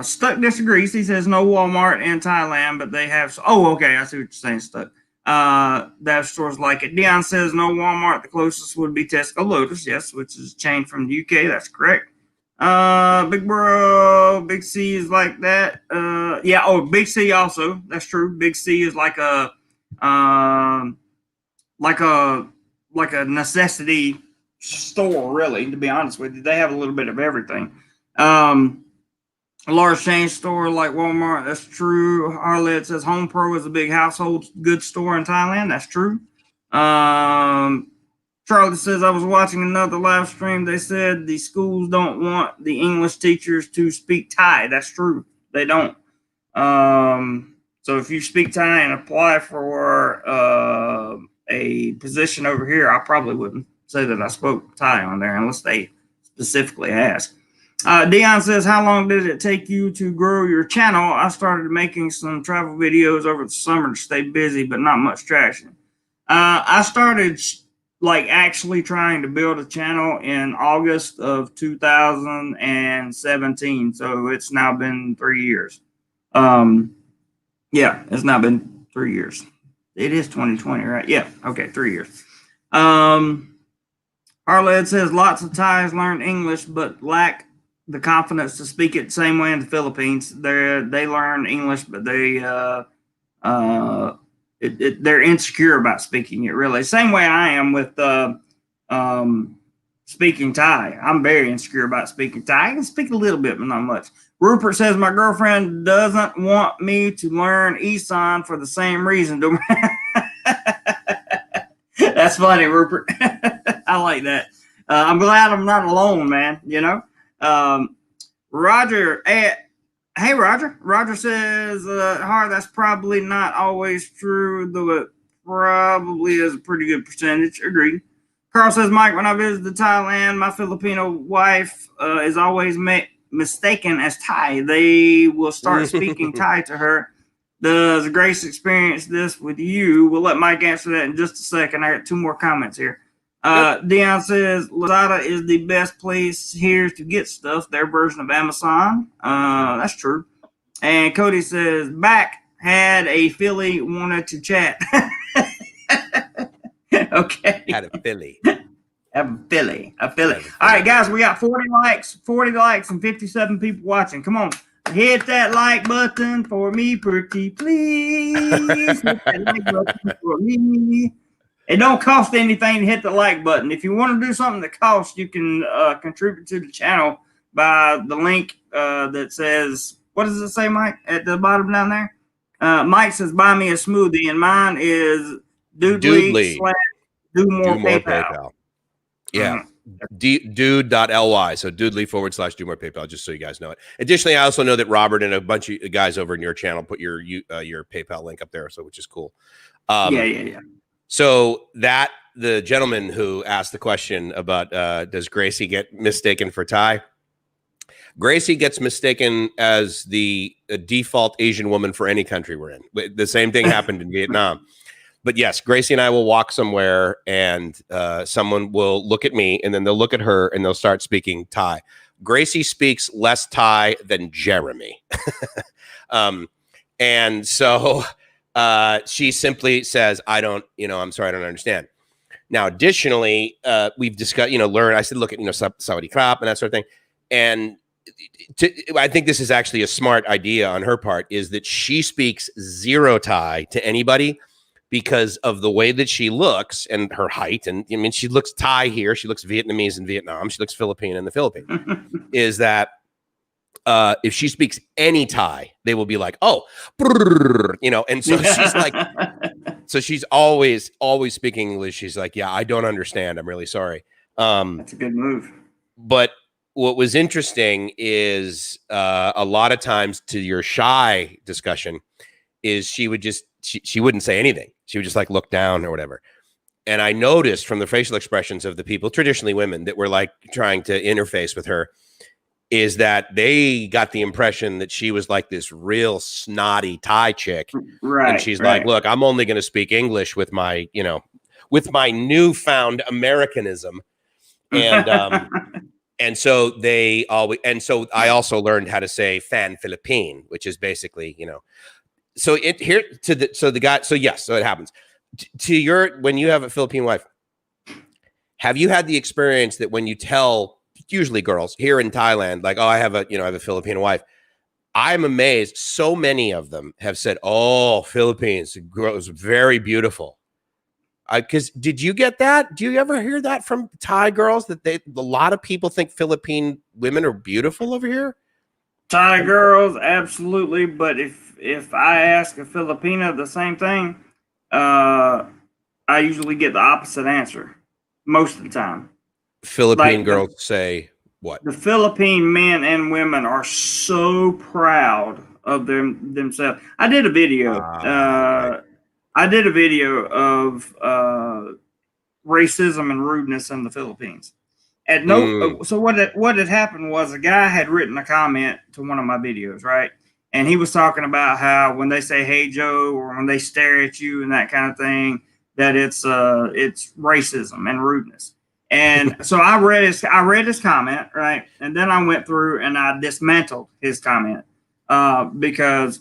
Stuck disagrees. He says no Walmart in Thailand, but they have. Oh, okay, I see what you're saying, Stuck. They have stores like it. Dion says no Walmart. The closest would be Tesco Lotus, yes, which is a chain from the UK. That's correct. Big Bro, Big C is like that. Yeah. Oh, Big C also. That's true. Big C is like a necessity store, really, to be honest with you. They have a little bit of everything. A large chain store like Walmart, that's true. Harlet says Home Pro is a big household goods store in Thailand. That's true. Charlie says, I was watching another live stream. They said the schools don't want the English teachers to speak Thai. That's true. They don't. So if you speak Thai and apply for a position over here, I probably wouldn't say that I spoke Thai on there unless they specifically ask. Dion says, how long did it take you to grow your channel? I started making some travel videos over the summer to stay busy, but not much traction. I started like actually trying to build a channel in August of 2017. So it's now been 3 years. Yeah, it's now been 3 years. It is 2020, right? Yeah. Okay. 3 years. Harled says lots of Thais learn English, but lack the confidence to speak it the same way in the Philippines. They learn English, but they're insecure about speaking it, really. Same way I am with speaking Thai. I'm very insecure about speaking Thai. I can speak a little bit, but not much. Rupert says my girlfriend doesn't want me to learn Isan for the same reason. That's funny, Rupert. I like that. I'm glad I'm not alone, man. You know, Roger. Hey, Roger. Roger says, Har, that's probably not always true, though it probably is a pretty good percentage. Agreed. Carl says, Mike, when I visited Thailand, my Filipino wife is always mistaken as Thai. They will start speaking Thai to her. Does Grace experience this with you? We'll let Mike answer that in just a second. I got 2 more comments here. Dion says Lazada is the best place here to get stuff, their version of Amazon. That's true. And Cody says back had a Philly wanted to chat. Okay. Had a Philly. A Philly. All right, guys, we got 40 likes and 57 people watching. Come on. Hit that like button for me, pretty please. Hit that like button for me. It don't cost anything to hit the like button. If you want to do something that costs, you can contribute to the channel by the link that says, what does it say, Mike, at the bottom down there? Mike says, buy me a smoothie, and mine is Doodly. Do more PayPal. Yeah. Dude.ly. So Doodly/do more PayPal, just so you guys know it. Additionally, I also know that Robert and a bunch of guys over in your channel put your PayPal link up there, so which is cool. Yeah. So that the gentleman who asked the question about does Gracie get mistaken for Thai? Gracie gets mistaken as the default Asian woman for any country we're in. The same thing happened in Vietnam. But yes, Gracie and I will walk somewhere and someone will look at me and then they'll look at her and they'll start speaking Thai. Gracie speaks less Thai than Jeremy. And so she simply says, I'm sorry, I don't understand. Now, additionally, we've discussed, I said, look at, Saudi Krap and that sort of thing. And I think this is actually a smart idea on her part, is that she speaks zero Thai to anybody because of the way that she looks and her height. And I mean, she looks Thai here. She looks Vietnamese in Vietnam. She looks Filipino in the Philippines. Is that if she speaks any Thai, they will be like, oh, brrr, you know, and so she's like, so she's always speaking English. She's like, yeah, I don't understand. I'm really sorry. That's a good move. But what was interesting is a lot of times, to your shy discussion, is she would just, she wouldn't say anything. She would just like look down or whatever. And I noticed from the facial expressions of the people, traditionally women, that were like trying to interface with her, is that they got the impression that she was like this real snotty Thai chick. Right. And she's like, look, I'm only going to speak English with my, you know, with my newfound Americanism. And, and so they always, and so I also learned how to say fan Philippine, which is basically, you know, so it here to the, so the guy, so yes, so it happens to your, when you have a Philippine wife, have you had the experience that when you tell, usually girls here in Thailand, like, oh, I have a, you know, I have a Filipino wife. I'm amazed. So many of them have said, oh, Philippines, girls, very beautiful. Because did you get that? Do you ever hear that from Thai girls that a lot of people think Philippine women are beautiful over here? Thai girls, absolutely. But if I ask a Filipino the same thing, I usually get the opposite answer most of the time. Philippine like girls say what? The Philippine men and women are so proud of themselves. I did a video. Right. I did a video of racism and rudeness in the Philippines. At no, so what had happened was a guy had written a comment to one of my videos, right? And he was talking about how when they say "Hey Joe" or when they stare at you and that kind of thing, that it's racism and rudeness. And so I read his comment, right? And then I went through and I dismantled his comment because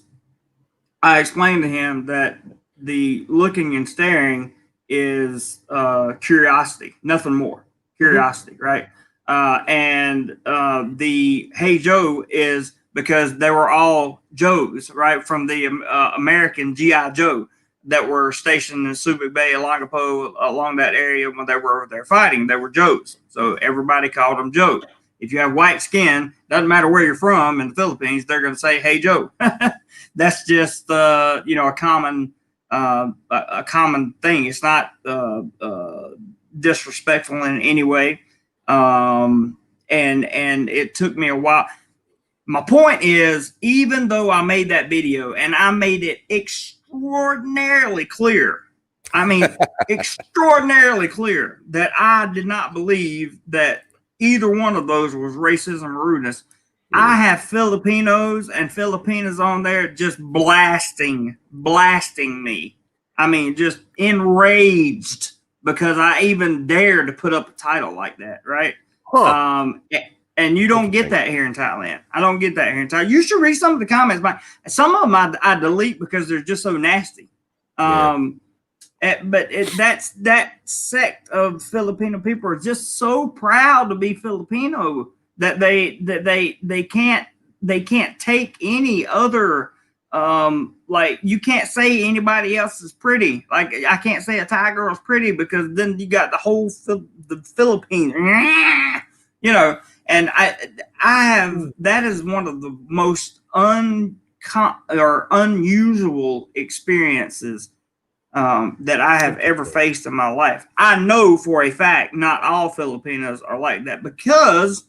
I explained to him that the looking and staring is curiosity, nothing more. Curiosity, right? And the "Hey Joe" is because they were all Joes, right? From the American G.I. Joe that were stationed in Subic Bay, Olongapo, along that area when they were over there fighting. They were Joes. So everybody called them Joe. If you have white skin, doesn't matter where you're from in the Philippines, they're going to say, "Hey Joe." That's just, you know, a common thing. It's not disrespectful in any way. And it took me a while. My point is, even though I made that video and I made it extraordinarily clear, I mean, extraordinarily clear that I did not believe that either one of those was racism or rudeness. I have Filipinos and Filipinas on there just blasting me. I mean, just enraged because I even dared to put up a title like that, right? Huh. And you don't get that here in Thailand. I don't get that here in Thailand. You should read some of the comments. But some of them I delete because they're just so nasty. But that sect of Filipino people are just so proud to be Filipino that they can't take any other like you can't say anybody else is pretty. Like I can't say a Thai girl's pretty because then you got the whole the Philippines, you know. And I have that is one of the most unusual experiences that I have ever faced in my life. I know for a fact not all Filipinos are like that because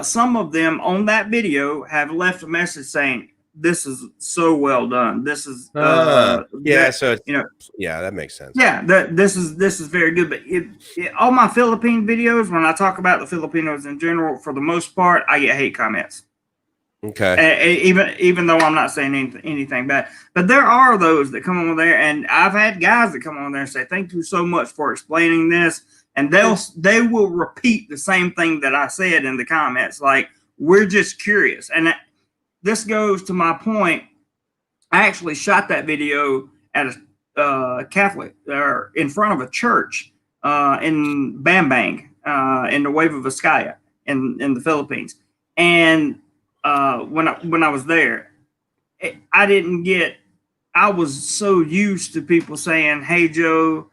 some of them on that video have left a message saying, "This is so well done. This is yeah." So you know, yeah, that makes sense. Yeah, this is very good. But all my Philippine videos, when I talk about the Filipinos in general, for the most part, I get hate comments. Okay. Even though I'm not saying anything bad, but there are those that come on there, and I've had guys that come on there and say, "Thank you so much for explaining this," and they will repeat the same thing that I said in the comments, like, "We're just curious." And this goes to my point. I actually shot that video at a Catholic or in front of a church in Bambang in the Wave of Vizcaya in the Philippines. And when I was there, I was so used to people saying, "Hey Joe,"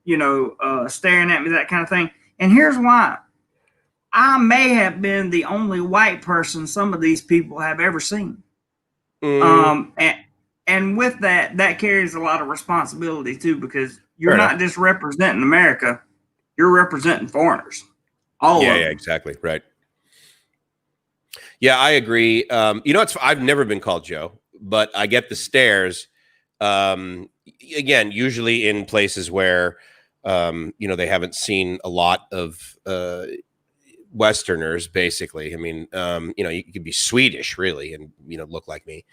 you know, staring at me, that kind of thing. And here's why. I may have been the only white person some of these people have ever seen. And with that carries a lot of responsibility too, because you're not just representing America, you're representing foreigners. All of them. Yeah, exactly. Right. Yeah, I agree. I've never been called Joe, but I get the stares. Again, usually in places where, they haven't seen a lot of Westerners, basically. I mean, you could be Swedish, really, and, look like me.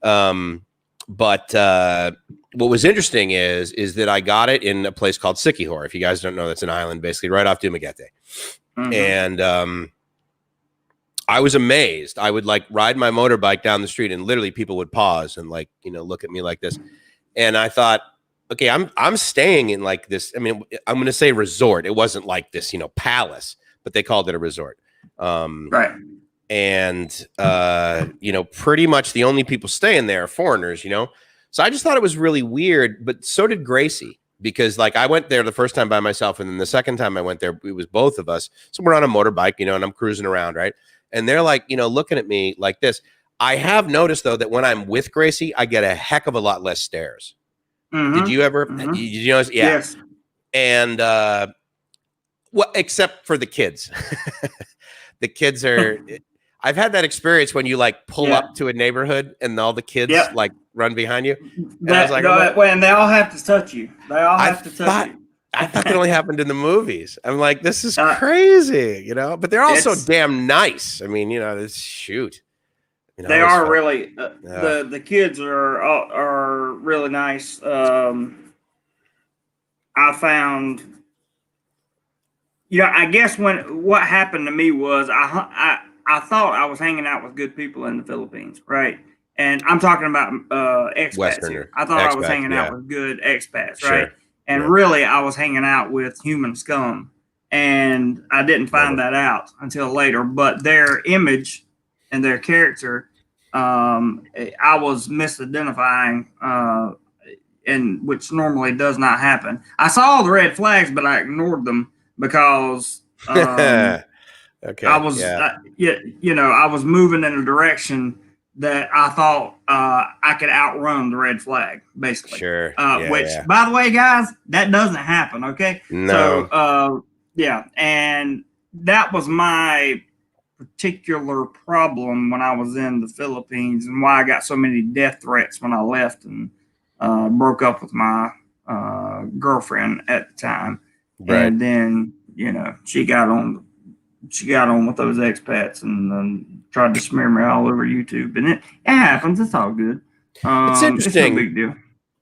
But what was interesting is that I got it in a place called Sikihor. If you guys don't know, that's an island, basically, right off Dumaguete. Mm-hmm. And I was amazed. I would ride my motorbike down the street, and literally people would pause and look at me like this. And I thought, okay, I'm staying in this. I mean, I'm going to say resort. It wasn't like this, palace, but they called it a resort. Right. And pretty much the only people staying there are foreigners. So I just thought it was really weird. But so did Gracie, because I went there the first time by myself, and then the second time I went there, it was both of us. So we're on a motorbike, and I'm cruising around, right? And they're looking at me like this. I have noticed, though, that when I'm with Gracie, I get a heck of a lot less stares. Mm-hmm. Did you ever? Mm-hmm. Did you notice? Yeah. Yes. And except for the kids. The kids are. I've had that experience when you pull up to a neighborhood and all the kids run behind you. And I was and they all have to touch you. They all have to touch you. I thought that only happened in the movies. I'm like, this is crazy, but they're also damn nice. I mean, shoot. They are really, the kids are really nice. I found, I guess what happened to me was I thought I was hanging out with good people in the Philippines, right? And I'm talking about expats. Westerner. I thought I was hanging out with good expats, right? And really, I was hanging out with human scum. And I didn't find that out until later. But their image and their character, I was misidentifying, and which normally does not happen. I saw all the red flags, but I ignored them because I was, I was moving in a direction that I thought I could outrun the red flag, basically. Sure. By the way, guys, that doesn't happen. Okay. No. So, and that was my particular problem when I was in the Philippines, and why I got so many death threats when I left and broke up with my girlfriend at the time. Right. And then, she got on with those expats and tried to smear me all over YouTube, and it happens. It's all good. It's interesting. It's no big deal.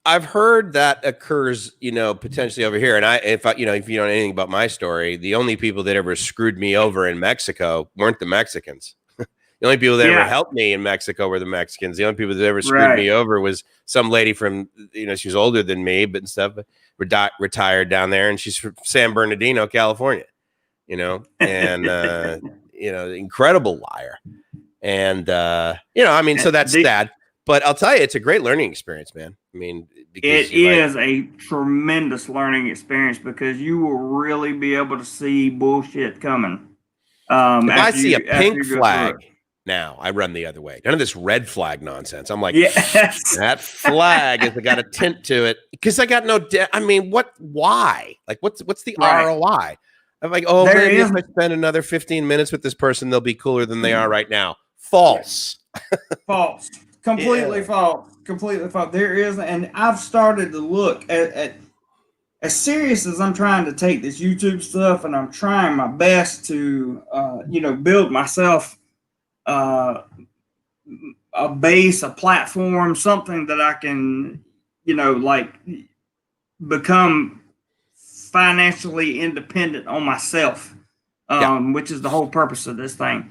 I've heard that occurs, potentially over here. And if you know anything about my story, the only people that ever screwed me over in Mexico weren't the Mexicans. The only people that ever helped me in Mexico were the Mexicans. The only people that ever screwed me over was some lady from, she was older than me, but retired down there, and she's from San Bernardino, California. And incredible liar. And so that's sad. But I'll tell you, it's a great learning experience, man. I mean, it is a tremendous learning experience, because you will really be able to see bullshit coming. If I see a pink flag now, I run the other way. None of this red flag nonsense. I'm like, yes. That flag has got a tint to it, because I got no. Why? What's the ROI? I'm like, maybe if I spend another 15 minutes with this person, they'll be cooler than they are right now. False. False. Completely false. Completely false. There is, and I've started to look at as serious as I'm trying to take this YouTube stuff, and I'm trying my best to, build myself a base, a platform, something that I can, become financially independent on myself, which is the whole purpose of this thing.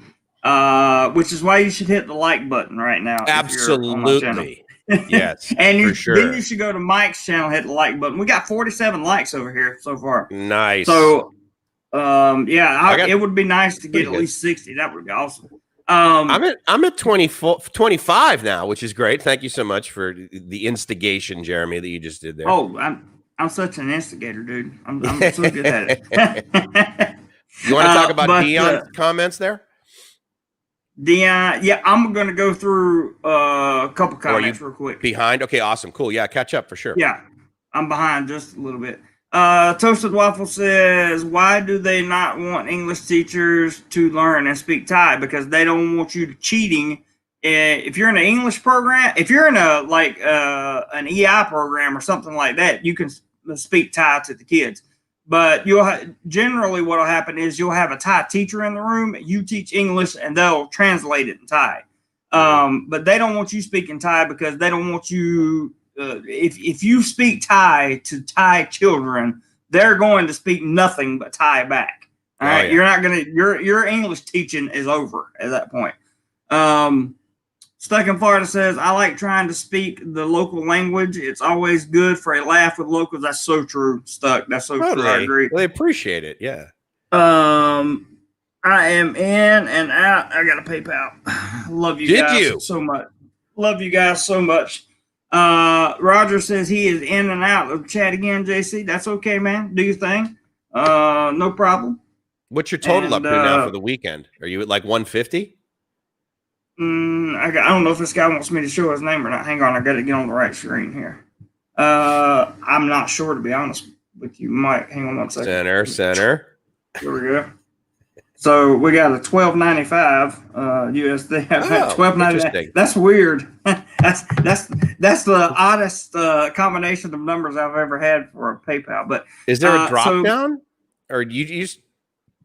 Which is why you should hit the like button right now. Absolutely. Yes. And then you should go to Mike's channel, hit the like button. We got 47 likes over here so far. Nice. So, it would be nice to get at least 60. That would be awesome. I'm at 25 now, which is great. Thank you so much for the instigation, Jeremy, that you just did there. Oh, I'm such an instigator, dude. I'm so good at it. You want to talk about Dion's comments there? Dion, yeah, I'm going to go through a couple comments real quick. Behind? Okay, awesome. Cool. Yeah, catch up for sure. Yeah, I'm behind just a little bit. Toasted Waffle says, why do they not want English teachers to learn and speak Thai? Because they don't want you cheating. If you're in an English program, if you're in a like an EI program or something like that, you can speak Thai to the kids. But generally what will happen is you'll have a Thai teacher in the room. You teach English, and they'll translate it in Thai. But they don't want you speaking Thai because they don't want you. If you speak Thai to Thai children, they're going to speak nothing but Thai back. All right, yeah. You're not gonna. Your English teaching is over at that point. Stuck in Florida says, I like trying to speak the local language. It's always good for a laugh with locals. That's so true, Stuck. That's so true. I agree. They appreciate it. Yeah. I am in and out. I got a PayPal. Love you guys so much. Love you guys so much. Roger says he is in and out of chat again, JC. That's okay, man. Do your thing. No problem. What's your total up to now for the weekend? Are you at like 150? I don't know if this guy wants me to show his name or not. Hang on, I got to get on the right screen here. I'm not sure, to be honest with you, Mike. Hang on one second. Center. Here we go. So we got a $12.95 USD. $12.99. That's weird. that's the oddest combination of numbers I've ever had for a PayPal. But is there a drop down, or you just?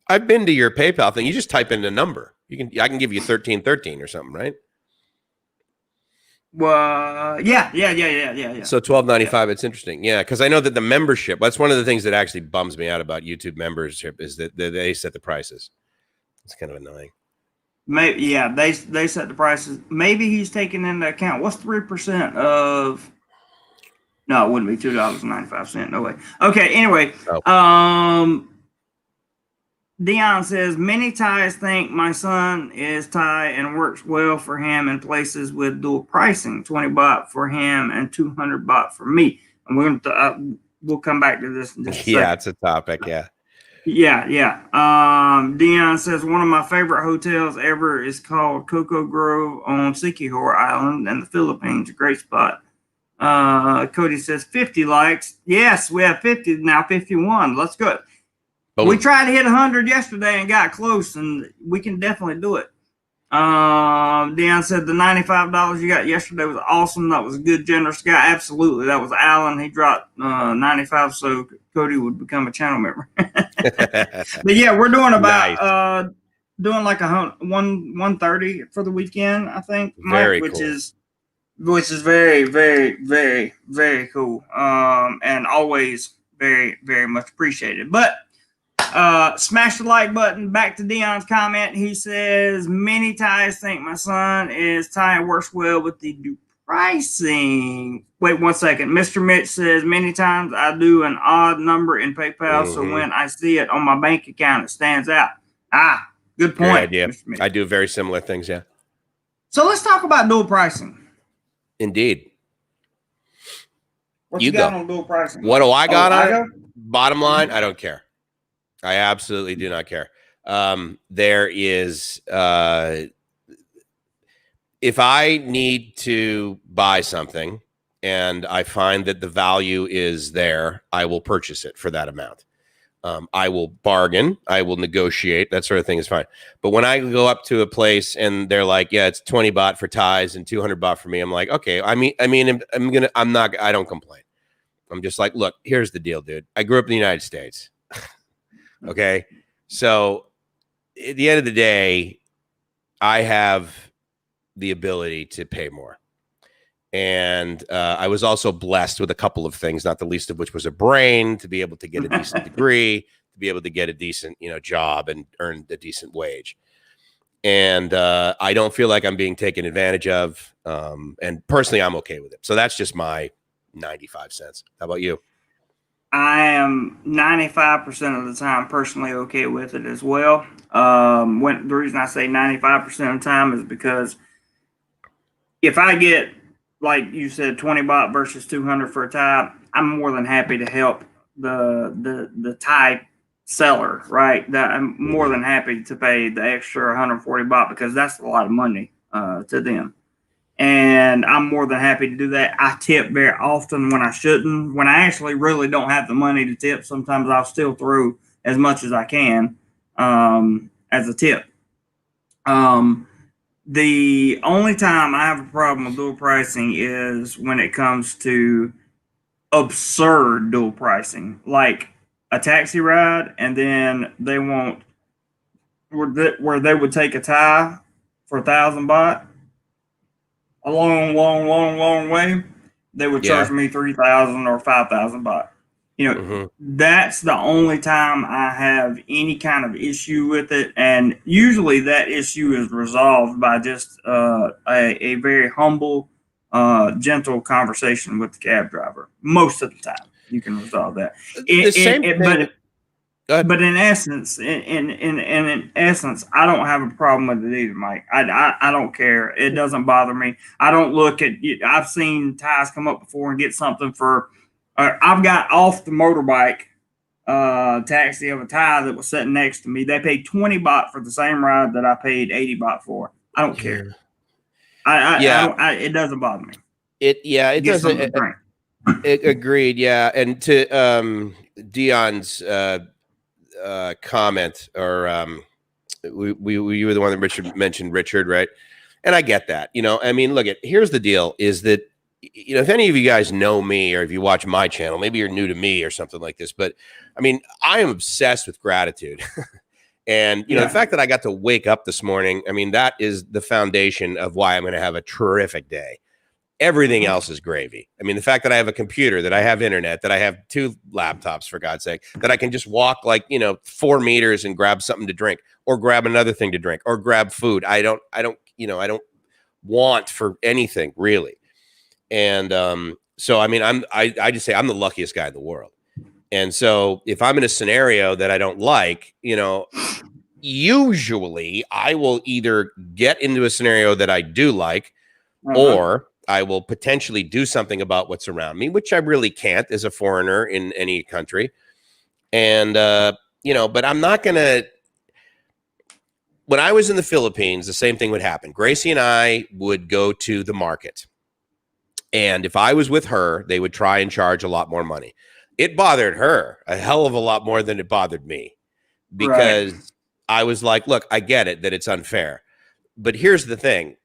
I've been to your PayPal thing. You just type in a number. I can give you 1313 or something, right? Well, yeah. So $12.95. It's interesting, yeah, because I know that the membership. That's one of the things that actually bums me out about YouTube membership is that they set the prices. It's kind of annoying. Maybe, yeah, they set the prices. Maybe he's taking into account what's 3% of. No, it wouldn't be $2.95. No way. Okay. Anyway, Dion says, many Thais think my son is Thai and works well for him in places with dual pricing, 20 baht for him and 200 baht for me. And we'll come back to this in just a second. Yeah, it's a topic, yeah. Yeah. Dion says, one of my favorite hotels ever is called Coco Grove on Siquijor Island in the Philippines. A great spot. Cody says, 50 likes. Yes, we have 50, now 51. Let's go. We tried to hit 100 yesterday and got close, and we can definitely do it. Dion said the $95 you got yesterday was awesome. That was a good, generous guy. Absolutely. That was Alan. He dropped 95 so Cody would become a channel member. But yeah, we're doing about doing like 130 for the weekend, I think, Mike, which is very, very, very, very cool. And always very, very much appreciated. But smash the like button. Back to Dion's comment. He says, many Thais think my son is Thai and works well with the pricing. Wait 1 second. Mr. Mitch says, many times I do an odd number in PayPal, so when I see it on my bank account, it stands out. Good point. Yeah, I do very similar things, yeah. So let's talk about dual pricing. Indeed. What you got on dual pricing? What do I got on it? Bottom line, I don't care. I absolutely do not care. There is, if I need to buy something and I find that the value is there, I will purchase it for that amount. I will bargain. I will negotiate. That sort of thing is fine. But when I go up to a place and they're like, yeah, it's 20 baht for Thais and 200 baht for me, I'm like, okay, I don't complain. I'm just like, look, here's the deal, dude. I grew up in the United States. Okay. So at the end of the day, I have the ability to pay more. And I was also blessed with a couple of things, not the least of which was a brain to be able to get a decent degree, to be able to get a decent, job and earn a decent wage. And I don't feel like I'm being taken advantage of. And personally, I'm okay with it. So that's just my 95 cents. How about you? I am 95% of the time personally okay with it as well. The reason I say 95% of the time is because if I get, like you said, 20 baht versus 200 for a Thai, I'm more than happy to help the Thai seller, right? That I'm more than happy to pay the extra 140 baht because that's a lot of money to them. And I'm more than happy to do that. I tip very often when I shouldn't. When I actually really don't have the money to tip, sometimes I'll still throw as much as I can as a tip. The only time I have a problem with dual pricing is when it comes to absurd dual pricing, like a taxi ride, and then they want where they would take a Thai for 1,000 baht a long way. They would charge me 3,000 or 5,000 baht. That's the only time I have any kind of issue with it, and usually that issue is resolved by just a very humble, gentle conversation with the cab driver. Most of the time, you can resolve that. But in essence, in essence, I don't have a problem with it either, Mike. I don't care. It doesn't bother me. I don't look at. I've seen Thais come up before and get something for. I've got off the motorbike taxi of a Thai that was sitting next to me. They paid 20 baht for the same ride that I paid 80 baht for. I don't care. It doesn't bother me. It doesn't. Agreed. Yeah, and to Dion's comment, or you were the one that mentioned Richard, right? And I get that. I mean, look, here's the deal: is that. If any of you guys know me, or if you watch my channel, maybe you're new to me or something like this, but I mean, I am obsessed with gratitude. And, the fact that I got to wake up this morning, I mean, that is the foundation of why I'm going to have a terrific day. Everything else is gravy. I mean, the fact that I have a computer, that I have internet, that I have 2 laptops, for God's sake, that I can just walk 4 meters and grab something to drink, or grab another thing to drink, or grab food. I don't want for anything really. And so, I mean, I just say I'm the luckiest guy in the world. And so if I'm in a scenario that I don't like, usually I will either get into a scenario that I do like, or I will potentially do something about what's around me, which I really can't as a foreigner in any country. And, but I'm not going to. When I was in the Philippines, the same thing would happen. Gracie and I would go to the market. And if I was with her, they would try and charge a lot more money. It bothered her a hell of a lot more than it bothered me, because I was like, look, I get it that it's unfair. But here's the thing.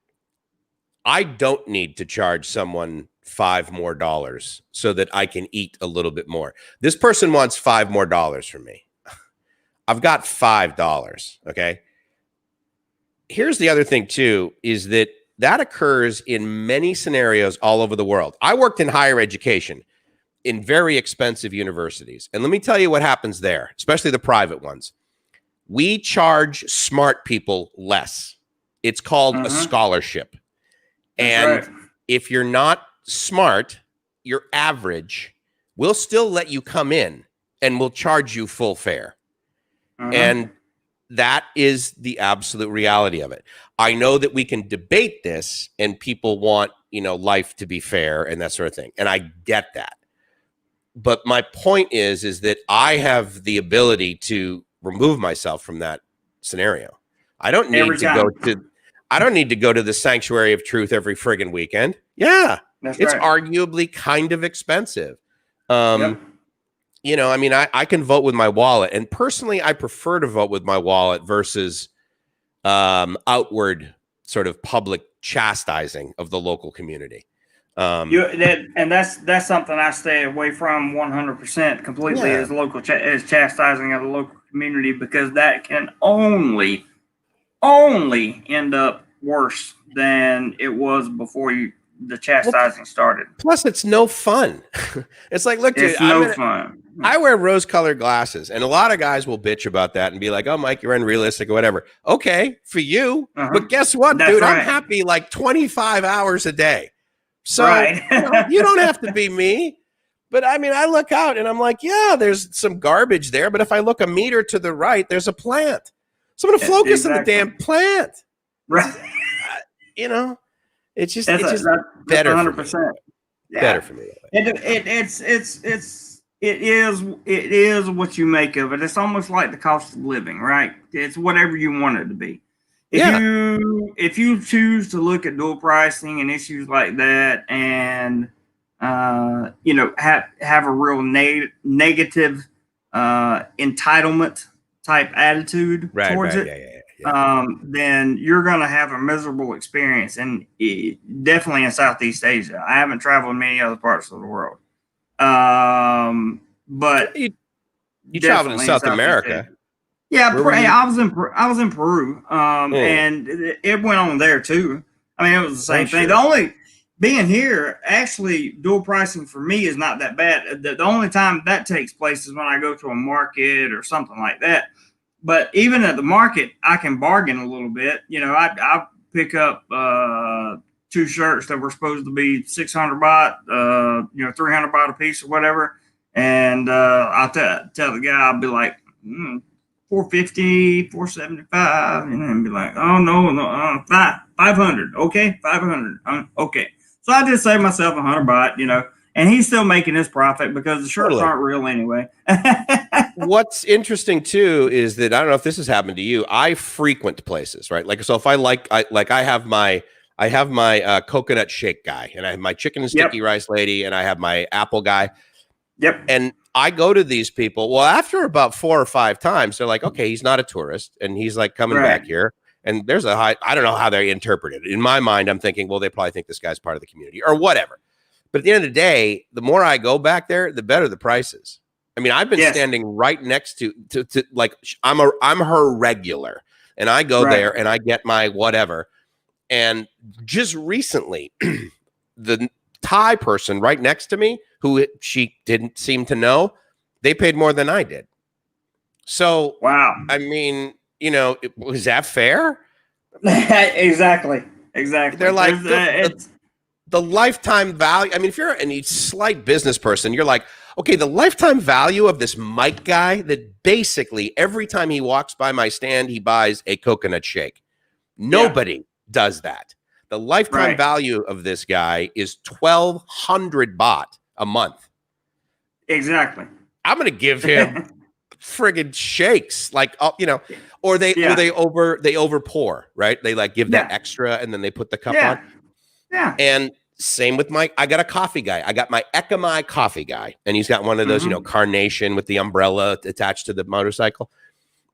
I don't need to charge someone $5 more so that I can eat a little bit more. This person wants $5 more from me. I've got $5. Okay. Here's the other thing too, is that occurs in many scenarios all over the world. I worked in higher education in very expensive universities. And let me tell you what happens there, especially the private ones. We charge smart people less. It's called a scholarship. And if you're not smart, you're average, we'll still let you come in and we'll charge you full fare. And that is the absolute reality of it. I know that we can debate this and people want, life to be fair and that sort of thing. And I get that. But my point is that I have the ability to remove myself from that scenario. I don't need to go to the Sanctuary of Truth every friggin' weekend. Yeah. It's arguably kind of expensive. I mean, I can vote with my wallet, and personally, I prefer to vote with my wallet versus outward sort of public chastising of the local community. And that's something I stay away from 100% completely, is is chastising of the local community, because that can only end up worse than it was before the chastising started. Plus, it's no fun. It's like, look, dude, it's no fun. I wear rose-colored glasses, and a lot of guys will bitch about that and be like, "Oh, Mike, you're unrealistic," or whatever. Okay, for you, but guess what, dude? I'm happy 25 hours a day. So you don't have to be me. But I mean, I look out and I'm like, yeah, there's some garbage there. But if I look a meter to the right, there's a plant. So I'm going to focus on the damn plant. Right. It's just better 100%. Better for me. It's It is what you make of it. It's almost like the cost of living, right? It's whatever you want it to be. If you choose to look at dual pricing and issues like that, and have a real negative entitlement type attitude towards it, then you're going to have a miserable experience, and definitely in Southeast Asia. I haven't traveled in many other parts of the world. But you traveled in South America. Asia. Yeah, I was in Peru, and it went on there too. I mean, it was the same thing. Sure. The only being here, actually, dual pricing for me is not that bad. The only time that takes place is when I go to a market or something like that. But even at the market, I can bargain a little bit. I pick up 2 shirts that were supposed to be 600 baht, 300 baht a piece or whatever. And I'll tell the guy, I'll be like, 450, 475, and be like, oh, no, 500. Okay, 500. Okay. So I just save myself 100 baht, and he's still making his profit because the shirts aren't real anyway. What's interesting too is that I don't know if this has happened to you. I frequent places, right? Like, so if I have my coconut shake guy, and I have my chicken and sticky rice lady, and I have my apple guy. Yep. And I go to these people. Well, after about 4 or 5 times, they're like, okay, he's not a tourist, and he's like coming back here. And there's a high, I don't know how they interpret it. In my mind, I'm thinking, well, they probably think this guy's part of the community or whatever. But at the end of the day, the more I go back there, the better the prices. I mean, I've been standing right next to like, I'm her regular, and I go there and I get my whatever. And just recently, the Thai person right next to me, who she didn't seem to know, they paid more than I did. So, wow. I mean, was that fair? Exactly. They're like, the lifetime value. I mean, if you're any slight business person, you're like, okay, the lifetime value of this Mike guy that basically every time he walks by my stand, he buys a coconut shake. Nobody does that. The lifetime value of this guy is 1,200 baht a month. Exactly. I'm going to give him friggin' shakes, like, or they over pour, right? They like give that extra, and then they put the cup on. Yeah. And same with I got a coffee guy. I got my Ekamai coffee guy, and he's got one of those, carnation with the umbrella attached to the motorcycle.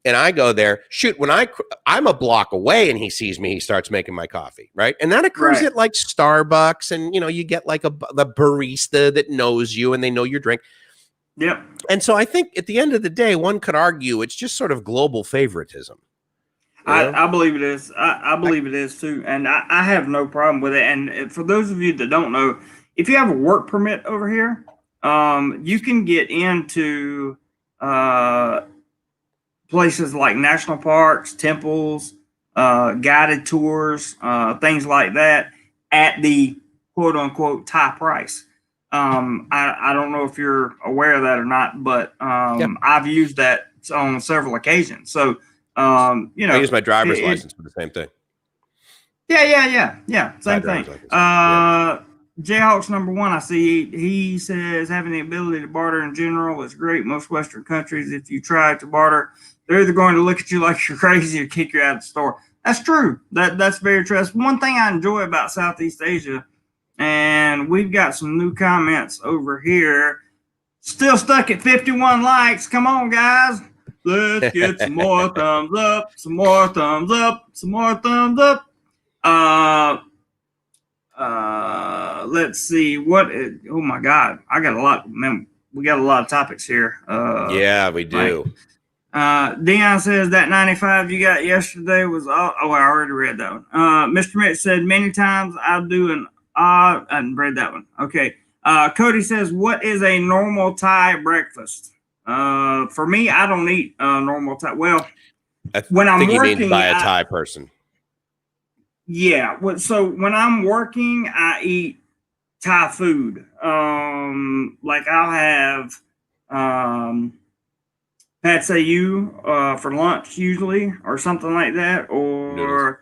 And I go there, when I'm a block away and he sees me, he starts making my coffee, right? And that occurs at like Starbucks, and you get like the barista that knows you and they know your drink. Yep. And so I think at the end of the day, one could argue it's just sort of global favoritism. I believe it is. I believe it is too. And I have no problem with it. And for those of you that don't know, if you have a work permit over here, you can get into places like national parks, temples, guided tours, things like that at the quote unquote Thai price. I don't know if you're aware of that or not, but I've used that on several occasions. So, I use my driver's license for the same thing. Yeah. Same thing. Jayhawks number 1, I see he says having the ability to barter in general is great. Most Western countries, if you try to barter, they're either going to look at you like you're crazy or kick you out of the store. That's true. That's very true. That's one thing I enjoy about Southeast Asia. And we've got some new comments over here. Still stuck at 51 likes. Come on, guys. Let's get some more thumbs up. Some more thumbs up. Some more thumbs up. Let's see oh my God, I got a lot, man. We got a lot of topics here. Yeah, we do. Dion says that 95 you got yesterday was I already read that one. Mr. Mitch said many times I'll do I hadn't read that one. Okay. Cody says, what is a normal Thai breakfast? For me, I don't eat normal Thai. Well, when I'm working, you mean by a Thai person. Yeah. So when I'm working, I eat Thai food. Like I'll have pad see ew for lunch usually, or something like that, or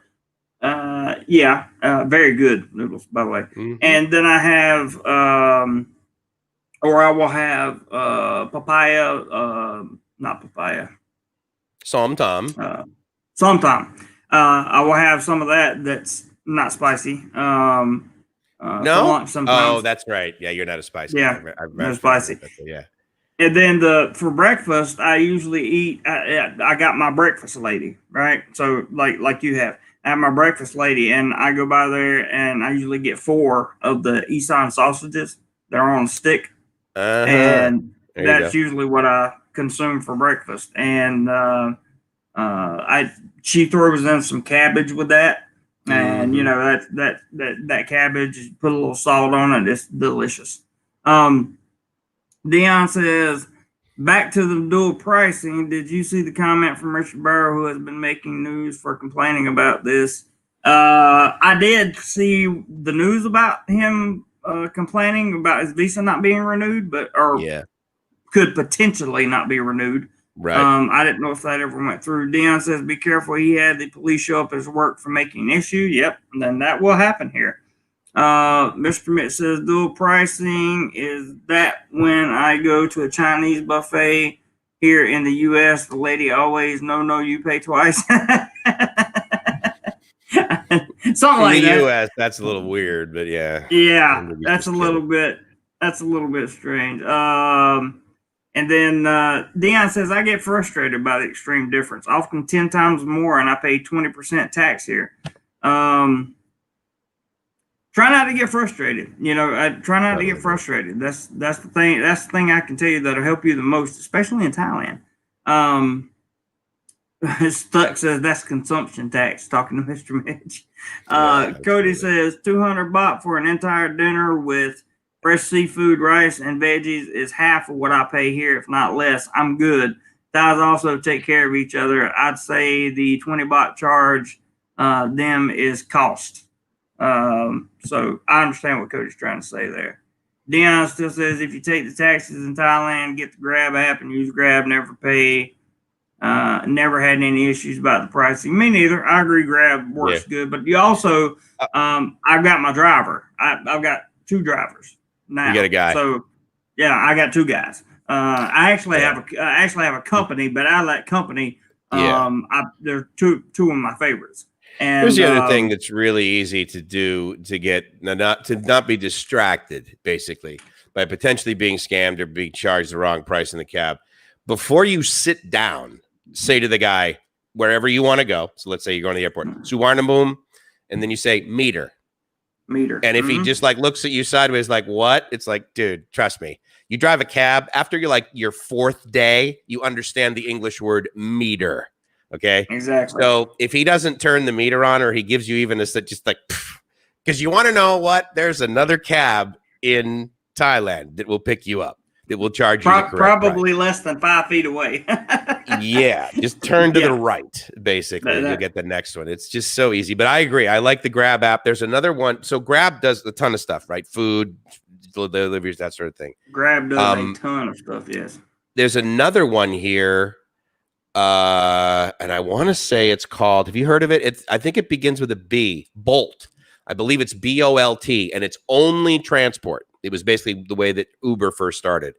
very good noodles, by the way. Mm-hmm. And then I have or I will have papaya, not papaya, Sometime. sometime. I will have some of that that's not spicy for lunch sometimes. Oh, that's right. Yeah, you're not a spice guy. Yeah, I'm no very familiar spicy. with that. Yeah. And then for breakfast, I usually eat. I got my breakfast lady, right? So like you have, I have my breakfast lady, and I go by there, and I usually get 4 of the Isan sausages. They're on a stick, and that's usually what I consume for breakfast. And she throws in some cabbage with that, and you know that cabbage, put a little salt on it. It's delicious. Dion says, back to the dual pricing. Did you see the comment from Richard Burrow, who has been making news for complaining about this? I did see the news about him complaining about his visa not being renewed, could potentially not be renewed. Right. I didn't know if that ever went through. Dion says, be careful. He had the police show up his work for making an issue. Yep. And then that will happen here. Mr. Mitt says, dual pricing is that when I go to a Chinese buffet here in the U.S., the lady always, no, you pay twice. Something like that. In the U.S., that's a little weird, but yeah. Yeah, that's a little bit strange. And then Dion says, I get frustrated by the extreme difference, often 10 times more, and I pay 20% tax here. Try not to get frustrated. You know, try not to get frustrated. That's the thing. That's the thing I can tell you that'll help you the most, especially in Thailand. Stuck says that's consumption tax. Talking to Mr. Mitch. Cody says 200 baht for an entire dinner with fresh seafood, rice, and veggies is half of what I pay here, if not less. I'm good. Thais also take care of each other. I'd say the 20 baht charge them is cost. So I understand what Cody's trying to say there. Dion still says if you take the taxes in Thailand, get the Grab app and use Grab, never pay. Never had any issues about the pricing. Me neither. I agree. Grab works good, but you also, I've got my driver. I've got 2 drivers now. You got a guy. So yeah, I got 2 guys. I actually have a company, but I like company. They're two of my favorites. And here's the other thing that's really easy to do to not be distracted, basically, by potentially being scammed or being charged the wrong price in the cab. Before you sit down, say to the guy, wherever you want to go. So let's say you're going to the airport, Suvarnabhumi, and then you say meter. And if he just like looks at you sideways, like what? It's like, dude, trust me. You drive a cab after your 4th day, you understand the English word meter. Okay. Exactly. So if he doesn't turn the meter on, or he gives you even just like, because you want to know what, there's another cab in Thailand that will pick you up. That will charge you probably less than 5 feet away. Yeah, just turn to the right, basically. You'll get the next one. It's just so easy. But I agree. I like the Grab app. There's another one. So Grab does a ton of stuff, right? Food, deliveries, that sort of thing. Grab does a ton of stuff, yes. There's another one here, and I want to say it's called, have you heard of it? I think it begins with a B, Bolt. I believe it's BOLT, and it's only transport. It was basically the way that Uber first started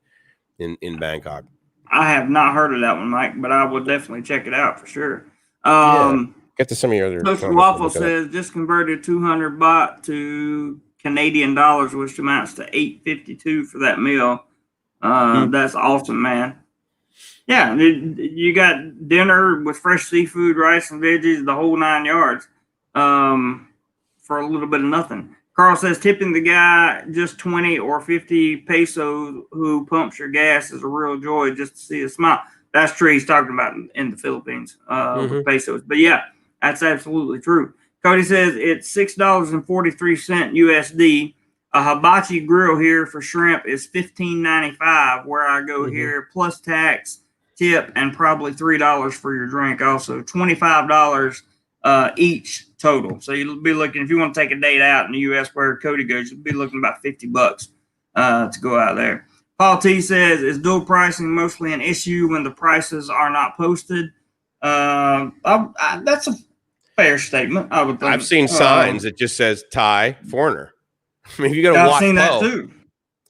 in Bangkok. I have not heard of that one, Mike, but I will definitely check it out for sure. Get to some of your other. Mr. Waffle says just converted 200 baht to Canadian dollars, which amounts to $8.52 for that meal. That's awesome, man. Yeah, you got dinner with fresh seafood, rice, and veggies, the whole 9 yards, for a little bit of nothing. Carl says tipping the guy just 20 or 50 pesos who pumps your gas is a real joy just to see a smile. That's true. He's talking about in the Philippines with pesos. But yeah, that's absolutely true. Cody says it's $6.43 USD. A hibachi grill here for shrimp is $15.95 where I go here, plus tax, tip, and probably $3 for your drink. Also, $25 each total. So you'll be looking, if you want to take a date out in the U.S. where Cody goes, you'll be looking about $50 to go out there. Paul T says, is dual pricing mostly an issue when the prices are not posted? That's a fair statement, I would think. I've seen signs that just says Thai foreigner. I mean, you got to watch. I've seen that too.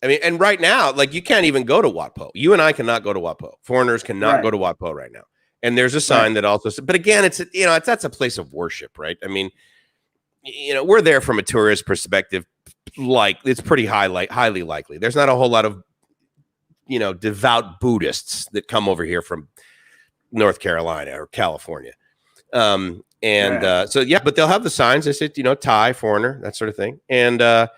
I mean, and right now, like you can't even go to Wapo. You and I cannot go to Wapo. Foreigners cannot go to Wapo right now. And there's a sign that also says, but again, that's a place of worship, right? I mean, we're there from a tourist perspective. Like it's pretty highly likely. There's not a whole lot of, devout Buddhists that come over here from North Carolina or California. But they'll have the signs. They say, Thai, foreigner, that sort of thing. And,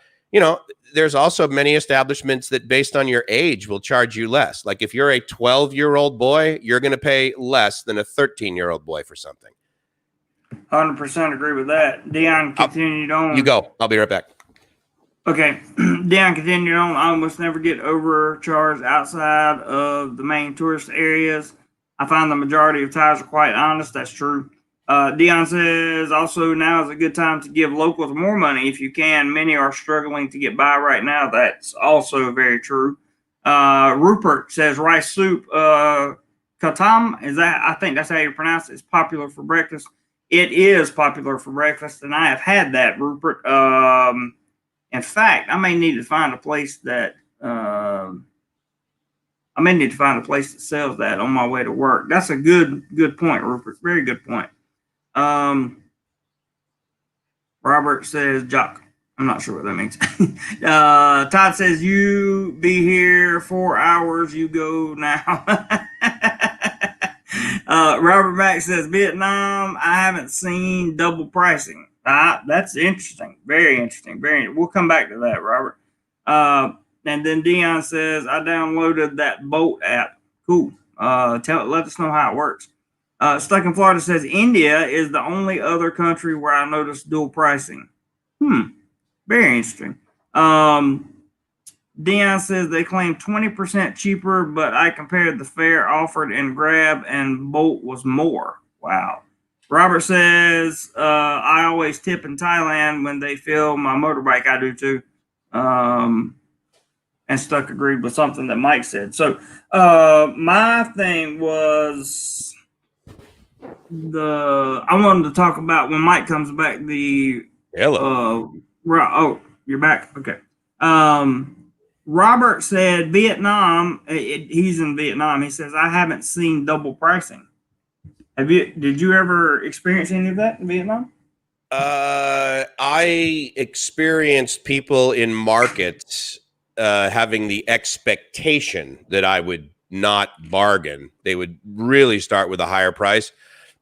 there's also many establishments that based on your age will charge you less. Like if you're a 12-year-old boy, you're going to pay less than a 13-year-old boy for something. 100% agree with that. Dion continued on. You go. I'll be right back. Okay. Dion continued on. I almost never get overcharged outside of the main tourist areas. I find the majority of Thais are quite honest. That's true. Dion says, also now is a good time to give locals more money if you can. Many are struggling to get by right now. That's also very true. Rupert says rice soup, katam, I think that's how you pronounce it. It's popular for breakfast. It is popular for breakfast, and I have had that, Rupert. In fact, I may need to find a place that sells that on my way to work. That's a good point, Rupert. Very good point. Robert says, Jock. I'm not sure what that means. Todd says, you be here 4 hours. You go now. Robert Mack says, Vietnam, I haven't seen double pricing. That's interesting. Very interesting. We'll come back to that, Robert. And then Dion says, I downloaded that Bolt app. Cool. Let us know how it works. Stuck in Florida says, India is the only other country where I noticed dual pricing. Very interesting. Dion says they claim 20% cheaper, but I compared the fare offered in Grab and Bolt was more. Wow. Robert says, I always tip in Thailand when they fill my motorbike. I do too. And Stuck agreed with something that Mike said. So my thing was I wanted to talk about when Mike comes back, hello. You're back. Okay. Robert said Vietnam, he's in Vietnam. He says, I haven't seen double pricing. Did you ever experience any of that in Vietnam? I experienced people in markets having the expectation that I would not bargain. They would really start with a higher price.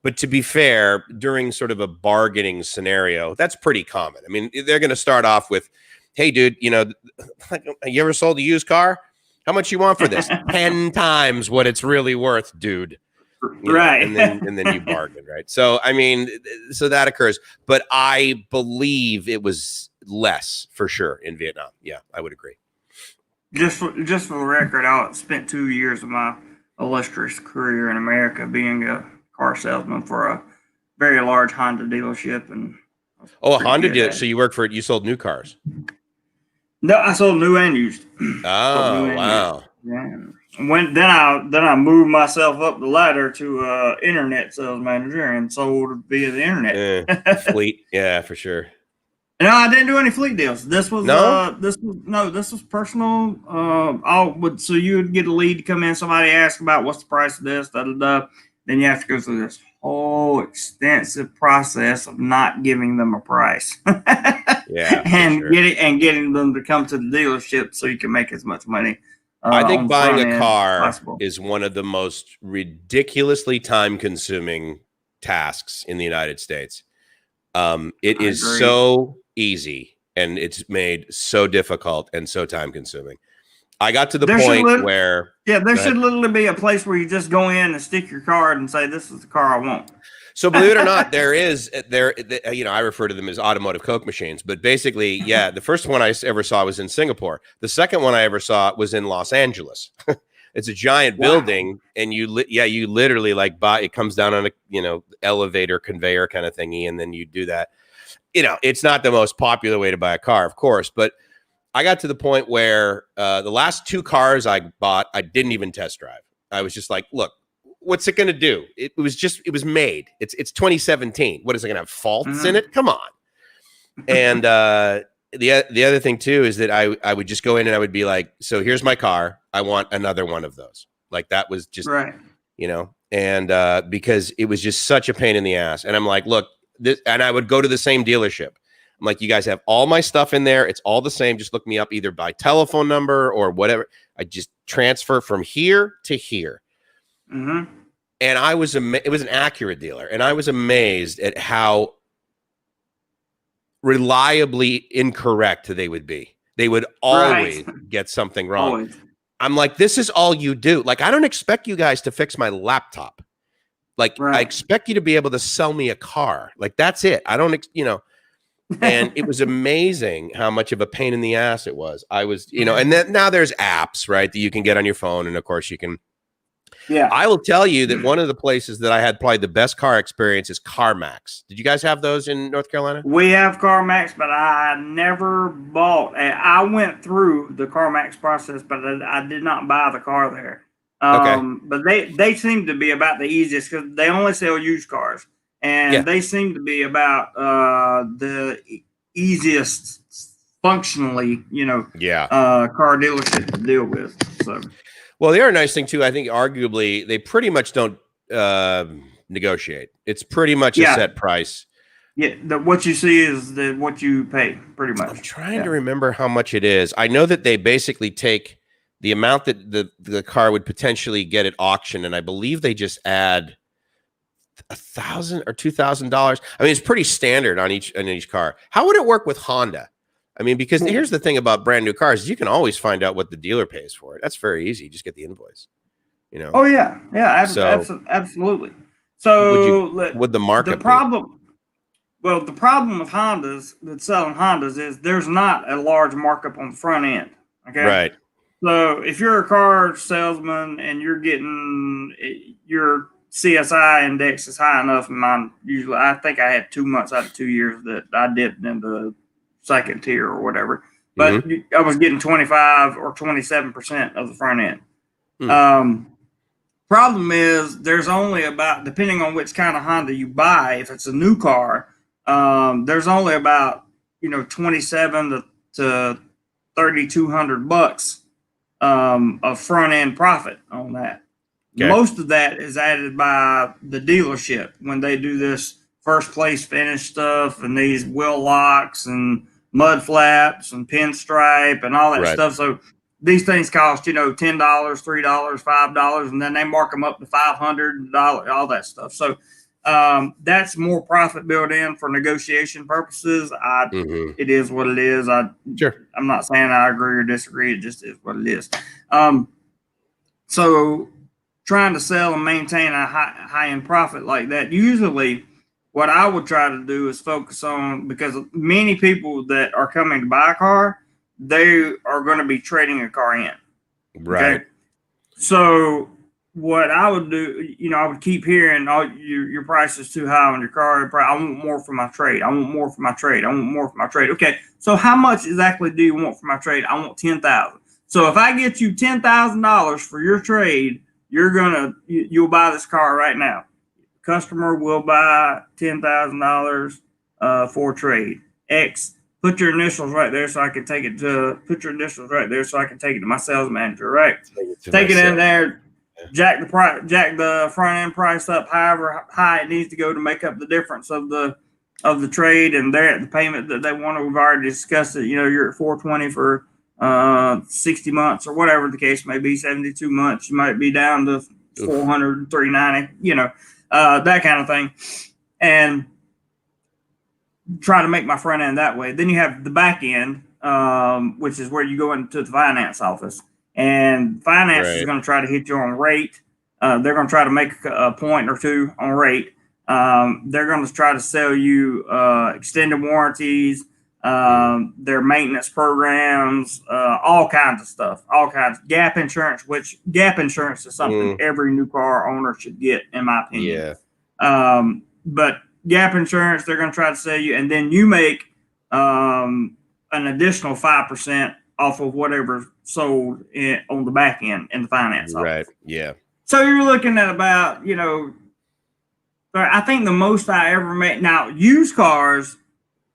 But to be fair, during sort of a bargaining scenario, that's pretty common. I mean, they're going to start off with, hey, dude, you ever sold a used car? How much you want for this? 10 times what it's really worth, dude. Right. And then you bargain, right? So, I mean, so that occurs. But I believe it was less for sure in Vietnam. Yeah, I would agree. Just for the record, I spent 2 years of my illustrious career in America being a car salesman for a very large Honda dealership. And a Honda dealership. So you sold new cars? No, I sold new and used. Oh, wow. Yeah. Then I moved myself up the ladder to internet sales manager and sold via the internet. Fleet, yeah, for sure. No, I didn't do any fleet deals. This was personal. So you would get a lead to come in. Somebody asked about what's the price of this, Then you have to go through this whole extensive process of not giving them a price. Yeah, and sure. getting them to come to the dealership so you can make as much money. I think buying a car is one of the most ridiculously time-consuming tasks in the United States. It is so easy, and it's made so difficult and so time-consuming. I got to the point where... Yeah, there should literally be a place where you just go in and stick your card and say, this is the car I want. So believe it or not, I refer to them as automotive Coke machines, but basically, yeah, the first one I ever saw was in Singapore. The second one I ever saw was in Los Angeles. It's a giant building, and you literally buy, it comes down on a, elevator conveyor kind of thingy. And then you do that. It's not the most popular way to buy a car, of course, but I got to the point where the last 2 cars I bought, I didn't even test drive. I was just like, look, what's it going to do? It was made. It's 2017. What is it going to have faults in it? Come on. And the other thing too is that I would just go in and I would be like, so here's my car. I want another one of those. Like that was just, right. And because it was just such a pain in the ass. And I'm like, look, and I would go to the same dealership. I'm like, you guys have all my stuff in there. It's all the same. Just look me up either by telephone number or whatever. I just transfer from here to here. Mm-hmm. And it was an Acura dealer. And I was amazed at how reliably incorrect they would be. They would always get something wrong. Always. I'm like, this is all you do. Like, I don't expect you guys to fix my laptop. Like, I expect you to be able to sell me a car. Like, that's it. I don't, and it was amazing how much of a pain in the ass it was. I was, and then now there's apps, right, that you can get on your phone. And of course you can. Yeah. I will tell you that one of the places that I had probably the best car experience is CarMax. Did you guys have those in North Carolina? We have CarMax, but I never bought. I went through the CarMax process, but I did not buy the car there. But they seem to be about the easiest because they only sell used cars, and they seem to be about the easiest functionally, car dealership to deal with. So. Well, the other nice thing too, I think arguably they pretty much don't negotiate. It's pretty much a set price. Yeah, what you see is what you pay, pretty much. I'm trying to remember how much it is. I know that they basically take the amount that the car would potentially get at auction, and I believe they just add $1,000 or $2,000. I mean, it's pretty standard on each car. How would it work with Honda? I mean, because here's the thing about brand new cars, you can always find out what the dealer pays for it. That's very easy. You just get the invoice, Oh yeah. Absolutely. So would the market the problem with Hondas that's selling Hondas is there's not a large markup on the front end. Okay. Right. So if you're a car salesman and you're getting your CSI index is high enough, mine usually, I think I had 2 months out of 2 years that I dipped into second tier or whatever, but I was getting 25 or 27% of the front end. Problem is there's only about, depending on which kind of Honda you buy, if it's a new car, there's only about, 27 to $3,200 of front end profit on that. Okay. Most of that is added by the dealership when they do this first place finish stuff and these wheel locks and mud flaps and pinstripe and all that stuff. So these things cost, $10, $3, $5, and then they mark them up to $500, all that stuff. So that's more profit built in for negotiation purposes. It is what it is. I'm not saying I agree or disagree. It just is what it is. So trying to sell and maintain a high-end profit like that, usually what I would try to do is focus on, because many people that are coming to buy a car, they are going to be trading a car in. Right. Okay? So what I would do, I would keep hearing, your price is too high on your car. I want more for my trade. I want more for my trade. I want more for my trade. Okay. So how much exactly do you want for my trade? I want $10,000. So if I get you $10,000 for your trade, you'll buy this car right now. Customer will buy $10,000 for trade. X, put your initials right there so I can take it to my sales manager, right? Take it in there, jack the front end price up however high it needs to go to make up the difference of the trade and the payment that they want to. We've already discussed it. You're at $420 for 60 months or whatever the case may be, 72 months. You might be down to $400, $390, that kind of thing, and try to make my front end that way. Then you have the back end, which is where you go into the finance office, and finance is going to try to hit you on rate. They're going to try to make a point or two on rate. They're going to try to sell you extended warranties, their maintenance programs, all kinds of stuff, gap insurance, which gap insurance is something every new car owner should get, in my opinion. Yeah. But gap insurance, they're going to try to sell you, and then you make an additional 5% off of whatever's sold on the back end in the finance office. Right. Yeah. So you're looking at about, I think the most I ever made. Now, used cars,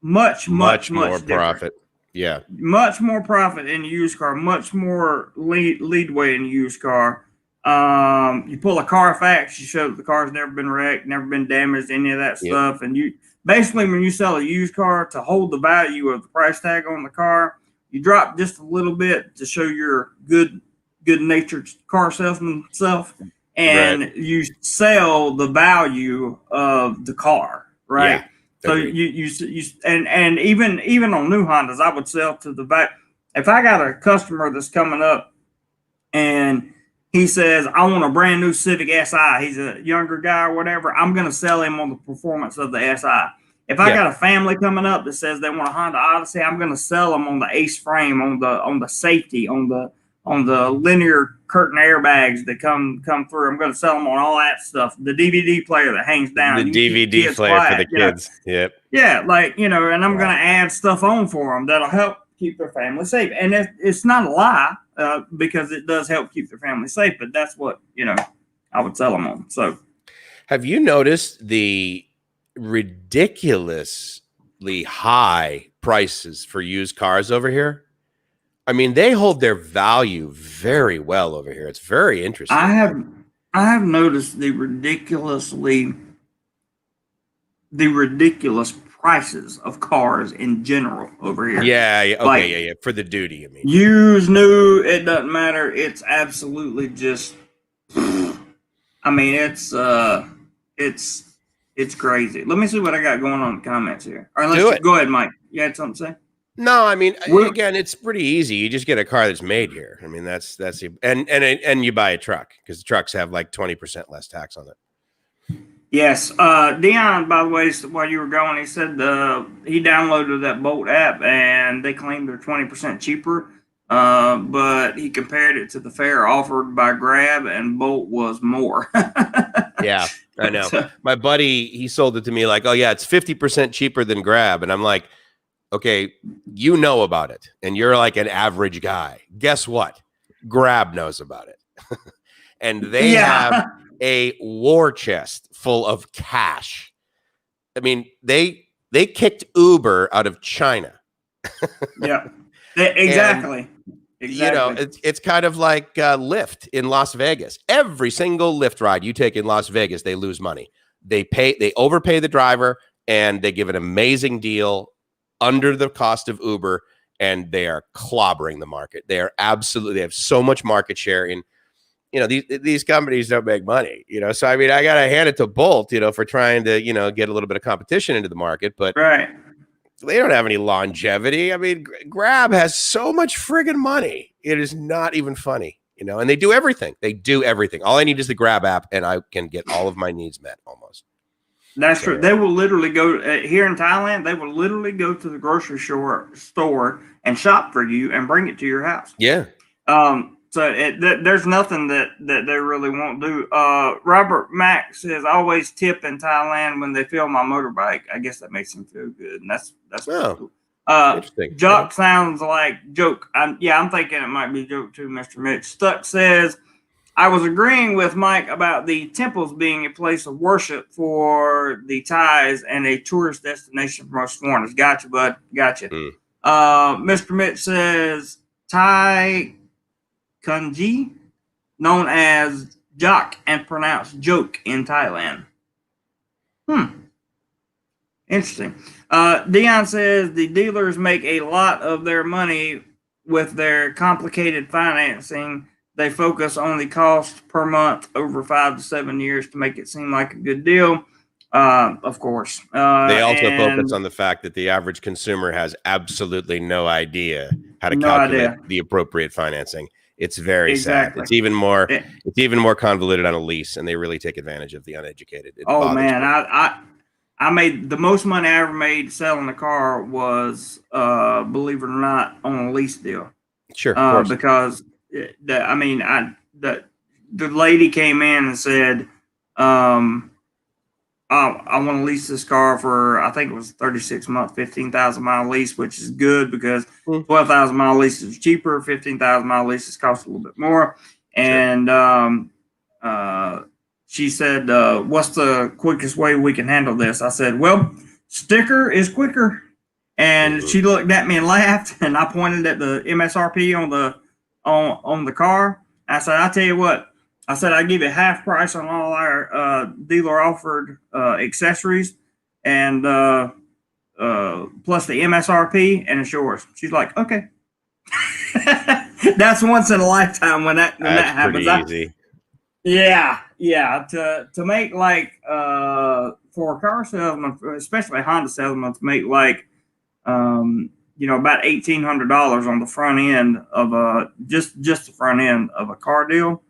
much more profit. Yeah. Much more profit in a used car, much more leadway in a used car. You pull a Carfax, you show that the car's never been wrecked, never been damaged, any of that stuff. And you basically, when you sell a used car, to hold the value of the price tag on the car, you drop just a little bit to show your good-natured car salesman self, and you sell the value of the car, right? Yeah. So you and even on new Hondas, I would sell to the back. If I got a customer that's coming up and he says, I want a brand new Civic Si, he's a younger guy or whatever, I'm going to sell him on the performance of the Si. If I got a family coming up that says they want a Honda Odyssey, I'm going to sell them on the Ace frame, on the safety, on the linear curtain airbags that come through. I'm going to sell them on all that stuff. The DVD player that hangs down. The DVD player for the kids. Yep. Yeah, like, and I'm going to add stuff on for them that'll help keep their family safe. And it's not a lie, because it does help keep their family safe, but that's what, I would sell them on. So have you noticed the ridiculously high prices for used cars over here? I mean, they hold their value very well over here. It's very interesting. I have noticed the ridiculous prices of cars in general over here. Yeah. Okay. Yeah. For the duty, I mean, used, new, it doesn't matter. It's absolutely just. I mean, it's crazy. Let me see what I got going on in the comments here. All right, go ahead, Mike. You had something to say? No, I mean, again, it's pretty easy. You just get a car that's made here. I mean, that's and you buy a truck, because the trucks have like 20% less tax on it. Yes. Dion, by the way, while you were going, he said he downloaded that Bolt app and they claimed they're 20% cheaper. But he compared it to the fare offered by Grab, and Bolt was more. Yeah, I know. My buddy, he sold it to me like, oh yeah, it's 50% cheaper than Grab. And I'm like, okay, you know about it, and you're like an average guy. Guess what? Grab knows about it. And they have a war chest full of cash. I mean, they kicked Uber out of China. Yeah, exactly. Exactly. It's kind of like Lyft in Las Vegas. Every single Lyft ride you take in Las Vegas, they lose money. They overpay the driver, and they give an amazing deal under the cost of Uber, and they are clobbering the market. They have so much market share in, these companies don't make money, So, I mean, I got to hand it to Bolt, for trying to, get a little bit of competition into the market, but they don't have any longevity. I mean, Grab has so much friggin' money. It is not even funny, and they do everything. All I need is the Grab app, and I can get all of my needs met almost. That's true. They will literally go here in Thailand. They will literally go to the grocery store and shop for you and bring it to your house. Yeah. So there's nothing that they really won't do. Robert Mack says, I always tip in Thailand when they fill my motorbike. I guess that makes them feel good, and that's cool. Interesting. Jock sounds like joke. I'm thinking it might be joke too, Mr. Mitch. Stuck says, I was agreeing with Mike about the temples being a place of worship for the Thais and a tourist destination for most foreigners. Gotcha, bud. Gotcha. Mr. Mitch says, Thai kanji, known as jock and pronounced joke in Thailand. Interesting. Dion says the dealers make a lot of their money with their complicated financing. They focus on the cost per month over 5 to 7 years to make it seem like a good deal. Of course. They also focus on the fact that the average consumer has absolutely no idea how to calculate the appropriate financing. It's very sad. It's even more convoluted on a lease, and they really take advantage of the uneducated. I made the most money I ever made selling a car was, believe it or not, on a lease deal. Sure, of course. Because the lady came in and said, I want to lease this car for, I think it was 36 months, 15,000 mile lease, which is good because 12,000 mile leases is cheaper, 15,000 mile leases cost a little bit more. And she said, what's the quickest way we can handle this? I said, well, sticker is quicker. And she looked at me and laughed, and I pointed at the MSRP on the car. I said, "I tell you what," I said, "I give you half price on all our dealer offered accessories, and plus the MSRP, and it's yours." She's like, "Okay." That's once in a lifetime when that happens. Pretty easy. Yeah. To make like for a car salesman, especially a Honda salesman, to make like about $1,800 on the front end of just the front end of a car deal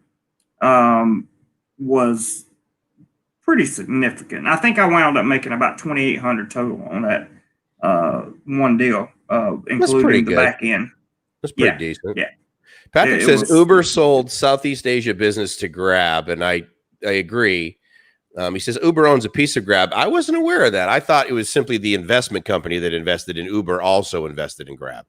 was pretty significant. I think I wound up making about $2,800 total on that one deal, including the back end. That's pretty decent. Yeah. Patrick says Uber sold Southeast Asia business to Grab, and I agree. He says Uber owns a piece of Grab. I wasn't aware of that. I thought it was simply the investment company that invested in Uber also invested in Grab.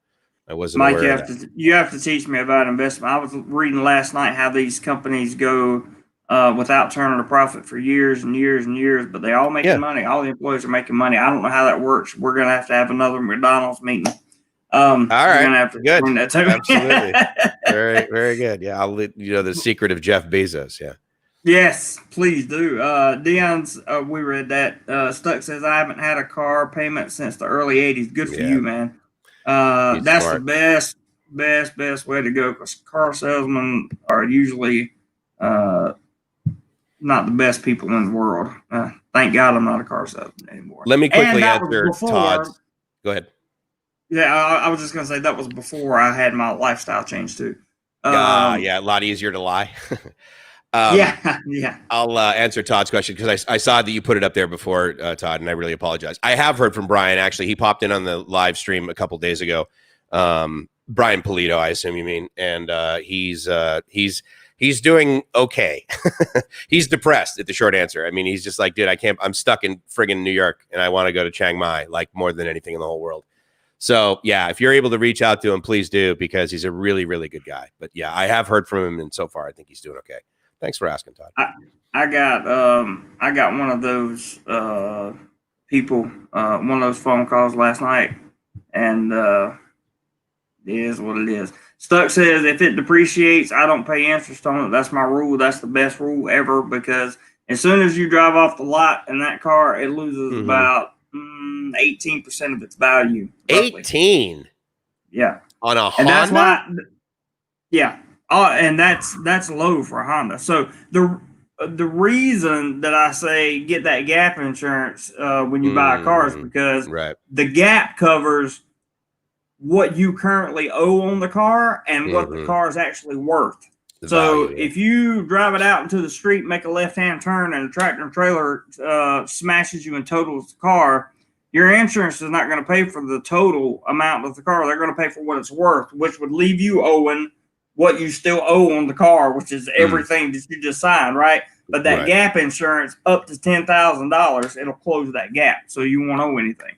I wasn't aware of that. You have to teach me about investment. I was reading last night how these companies go without turning a profit for years and years and years, but they all making money. All the employees are making money. I don't know how that works. We're going to have another McDonald's meeting. All right. Gonna have to good. That too. Absolutely. Very, very good. Yeah. I'll let you know the secret of Jeff Bezos. Yeah. Yes, please do. Dion's, we read that. Stuck says, "I haven't had a car payment since the early 80s. Good for you, man. That's smart. The best way to go, because car salesmen are usually not the best people in the world. Thank God I'm not a car salesman anymore." Let me quickly answer Todd's. Go ahead. Yeah, I was just going to say that was before I had my lifestyle change too. A lot easier to lie. Yeah. I'll answer Todd's question because I saw that you put it up there before, Todd, and I really apologize. I have heard from Brian. Actually, he popped in on the live stream a couple days ago. Brian Polito, I assume you mean, and he's doing okay. He's depressed. At the short answer. I mean, he's just like, dude, I'm stuck in friggin' New York, and I want to go to Chiang Mai like more than anything in the whole world. So yeah, if you're able to reach out to him, please do, because he's a really, really good guy. But yeah, I have heard from him, and so far I think he's doing okay. Thanks for asking, Todd. I got one of those people, one of those phone calls last night, and it is what it is. Stuck says, "If it depreciates, I don't pay interest on it. That's my rule. That's the best rule ever, because as soon as you drive off the lot in that car, it loses about 18% of its value. Roughly. 18? Yeah. On a Honda? And that's why, yeah. And that's low for a Honda. So the reason that I say get that gap insurance when you buy a car is because the gap covers what you currently owe on the car and what the car is actually worth. So if you drive it out into the street, make a left-hand turn, and a tractor and trailer smashes you and totals the car, your insurance is not going to pay for the total amount of the car. They're going to pay for what it's worth, which would leave you owing what you still owe on the car, which is everything that you just signed, right? But that gap insurance up to $10,000, it'll close that gap, so you won't owe anything.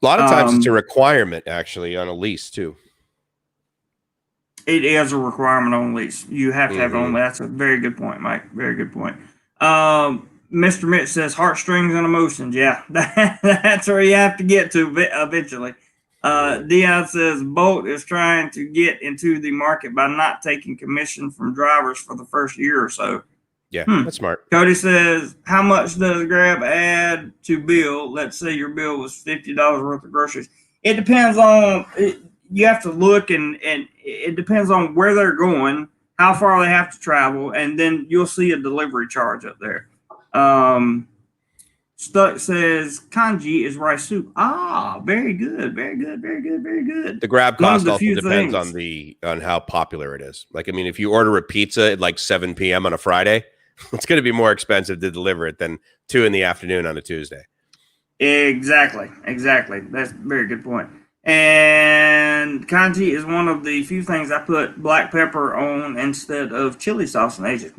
A lot of times it's a requirement, actually, on a lease too. It is a requirement on lease. You have to have it on. That's a very good point, Mike. Very good point. Mr. Mitch says heartstrings and emotions. Yeah, that's where you have to get to eventually. Dion says Bolt is trying to get into the market by not taking commission from drivers for the first year or so. Yeah, that's smart. Cody says, how much does Grab add to bill? Let's say your bill was $50 worth of groceries. It depends on, you have to look, and it depends on where they're going, how far they have to travel, and then you'll see a delivery charge up there. Stuck says kanji is rice soup. Ah, very good, very good, very good, very good. The Grab cost also depends on how popular it is. Like, I mean, if you order a pizza at like 7 p.m. on a Friday, it's going to be more expensive to deliver it than 2 p.m. on a Tuesday. Exactly. That's a very good point. And kanji is one of the few things I put black pepper on instead of chili sauce in Asia.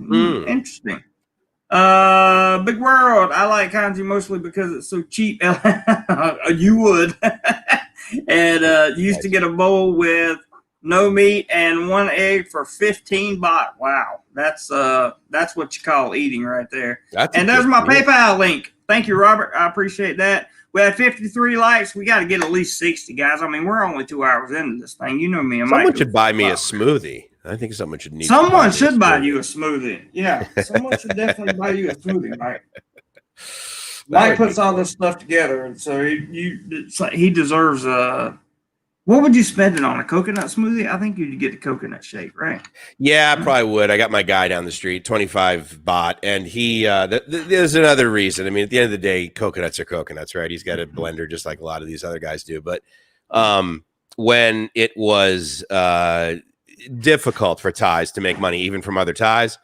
Interesting. Big World. I like kanji mostly because it's so cheap. You would. And used to get a bowl with no meat and 1 egg for 15 baht. Wow, that's what you call eating right there. And there's my PayPal link. Thank you, Robert. I appreciate that. We had 53 likes. We got to get at least 60, guys. I mean, we're only 2 hours into this thing. You know me. Someone should buy me a smoothie. I think someone should need. Someone should buy you a smoothie. Yeah, someone should definitely buy you a smoothie, Mike. Mike puts all this stuff together, and so he deserves a. What would you spend it on? A coconut smoothie? I think you'd get the coconut shake, right? Yeah, I probably would. I got my guy down the street, 25 baht, and he. There's another reason. I mean, at the end of the day, coconuts are coconuts, right? He's got a blender just like a lot of these other guys do. But when it was difficult for Thais to make money, even from other Thais,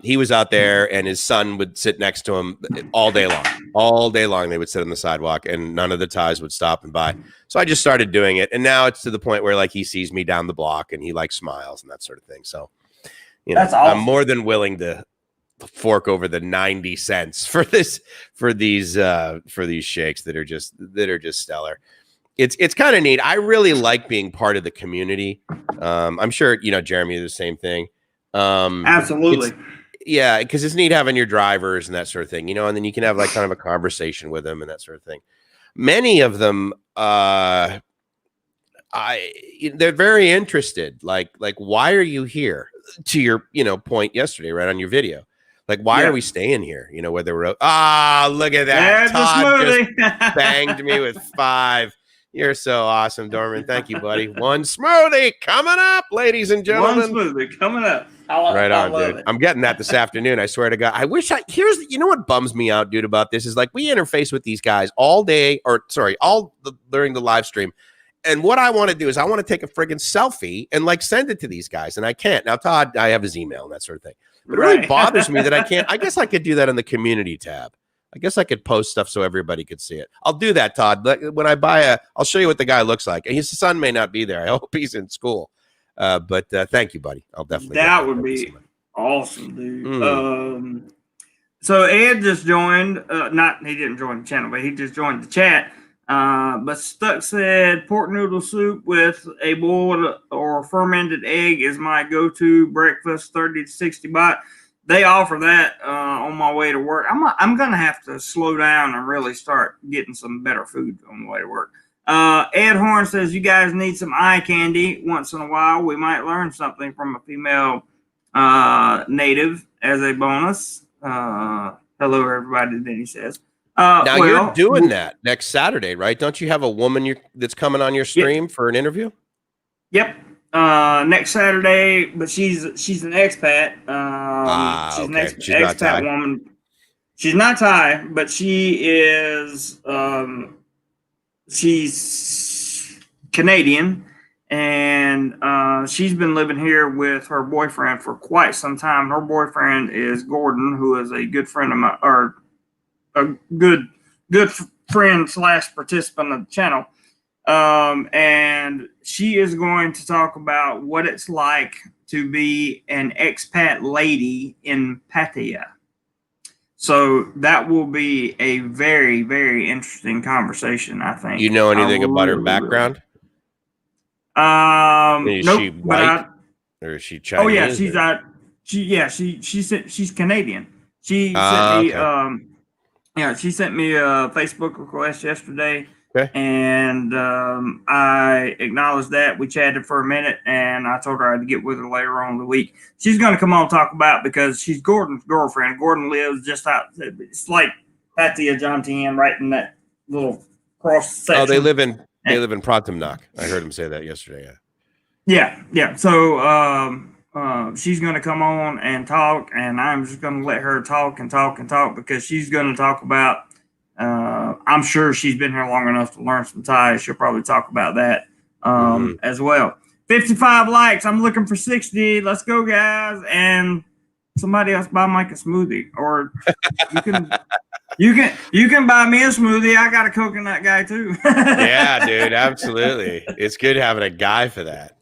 he was out there, and his son would sit next to him all day long. All day long, they would sit on the sidewalk, and none of the Thais would stop and buy. So I just started doing it, and now it's to the point where like he sees me down the block, and he like smiles and that sort of thing. So, you know, that's awesome. I'm more than willing to fork over the 90 cents for these shakes that are just stellar. It's kind of neat. I really like being part of the community. I'm sure Jeremy is the same thing. Absolutely. Yeah, because it's neat having your drivers and that sort of thing, and then you can have like kind of a conversation with them and that sort of thing. Many of them, they're very interested. Like, why are you here? To your, point yesterday, right on your video. Like, why are we staying here? Whether we're look at that. Todd just banged me with 5. You're so awesome, Dorman. Thank you, buddy. One smoothie coming up, ladies and gentlemen. One smoothie coming up. Right on, dude. I'm getting that this afternoon. I swear to God. I wish what bums me out, dude, about this is like we interface with these guys all day, during the live stream. And what I want to do is I want to take a friggin' selfie and like send it to these guys. And I can't. Now, Todd, I have his email and that sort of thing. But it really bothers me that I can't. I guess I could do that in the community tab. I guess I could post stuff so everybody could see it. I'll do that, Todd. When I I'll show you what the guy looks like. His son may not be there. I hope he's in school. But thank you, buddy. I'll definitely. That would be awesome, dude. So Ed just joined. He didn't join the channel, but he just joined the chat. But Stuck said pork noodle soup with a boiled or fermented egg is my go-to breakfast. 30 to 60 baht. They offer that on my way to work. I'm gonna have to slow down and really start getting some better food on the way to work. Ed Horn says you guys need some eye candy once in a while. We might learn something from a female native as a bonus. Hello, everybody. Then he says. Now you're doing that next Saturday, right? Don't you have a woman that's coming on your stream for an interview? Yep. Next Saturday, but she's an expat. She's an expat woman. She's not Thai, but she is. She's Canadian, and she's been living here with her boyfriend for quite some time. Her boyfriend is Gordon, who is a good friend of mine, or a good friend / participant of the channel. And she is going to talk about what it's like to be an expat lady in Pattaya. So that will be a very, very interesting conversation, I think. You know anything about her background? Is she white or is she Chinese? Oh yeah, she's Canadian. She sent me she sent me a Facebook request yesterday. Okay. And I acknowledged that. We chatted for a minute, and I told her I'd get with her later on in the week. She's going to come on and talk about, because she's Gordon's girlfriend. Gordon lives just out. It's like Pattaya, John Tien, right in that little cross section. Oh, they live in Pratumnak. I heard him say that yesterday. Yeah. So she's going to come on and talk, and I'm just going to let her talk because she's going to talk about. I'm sure she's been here long enough to learn some Thai. She'll probably talk about that as well. 55 likes. I'm looking for 60. Let's go, guys. And somebody else buy Mike a smoothie, or you can buy me a smoothie. I got a coconut guy too. Yeah, dude, absolutely. It's good having a guy for that.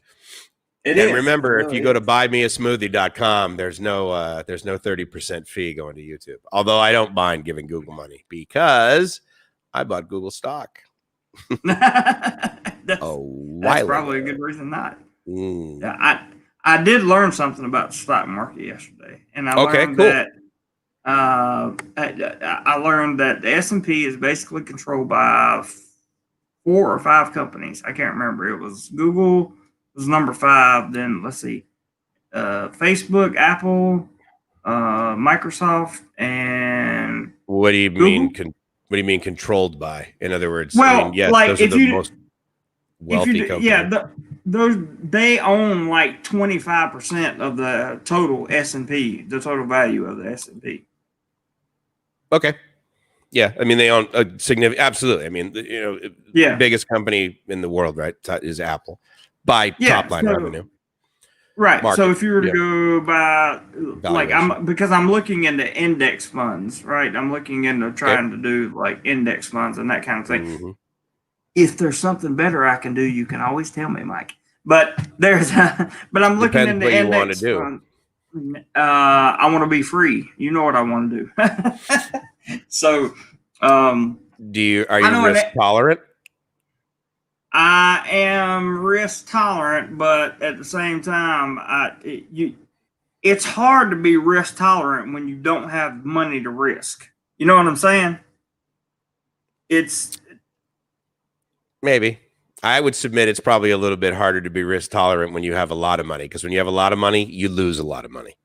And remember, if you go to buymeasmoothie.com, there's no 30% fee going to YouTube. Although I don't mind giving Google money because I bought Google stock. That's probably a good reason not. Yeah, I did learn something about the stock market yesterday, and I learned that I learned that the S&P is basically controlled by 4 or 5 companies. I can't remember. It was Google was number 5. Then let's see, Facebook, Apple, Microsoft, and What do you Google. mean? What do you mean controlled by? In other words, Well, I mean, yes, like those are if the you most wealthy companies. yeah, those they own like 25% of the total S&P, the total value of the S&P. Okay. Yeah, I mean they own a significant. Absolutely, I mean Yeah. biggest company in the world, right, is Apple by top line revenue. Right. Market, so if you were to go by like valuation. I'm looking into index funds, right? I'm looking into trying to do like index funds and that kind of thing. Mm-hmm. If there's something better I can do, you can always tell me, Mike. But but I'm looking Depends into what you want to index do. funds. I want to be free. You know what I want to do. So, are you risk tolerant? I am risk tolerant, but at the same time, it's hard to be risk tolerant when you don't have money to risk. You know what I'm saying? It's maybe. I would submit it's probably a little bit harder to be risk tolerant when you have a lot of money, because when you have a lot of money, you lose a lot of money.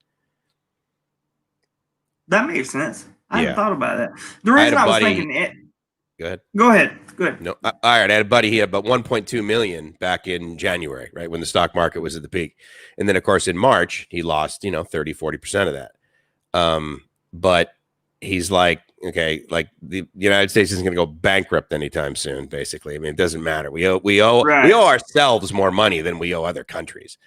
That makes sense. I hadn't thought about that. The reason I was thinking it. Go ahead. Go ahead. Good. No, all right. I had a buddy. He had about 1.2 million back in January, right, when the stock market was at the peak, and then of course in March he lost 30-40% of that. But he's like, okay, like the United States isn't going to go bankrupt anytime soon. Basically, I mean, it doesn't matter. We owe ourselves more money than we owe other countries.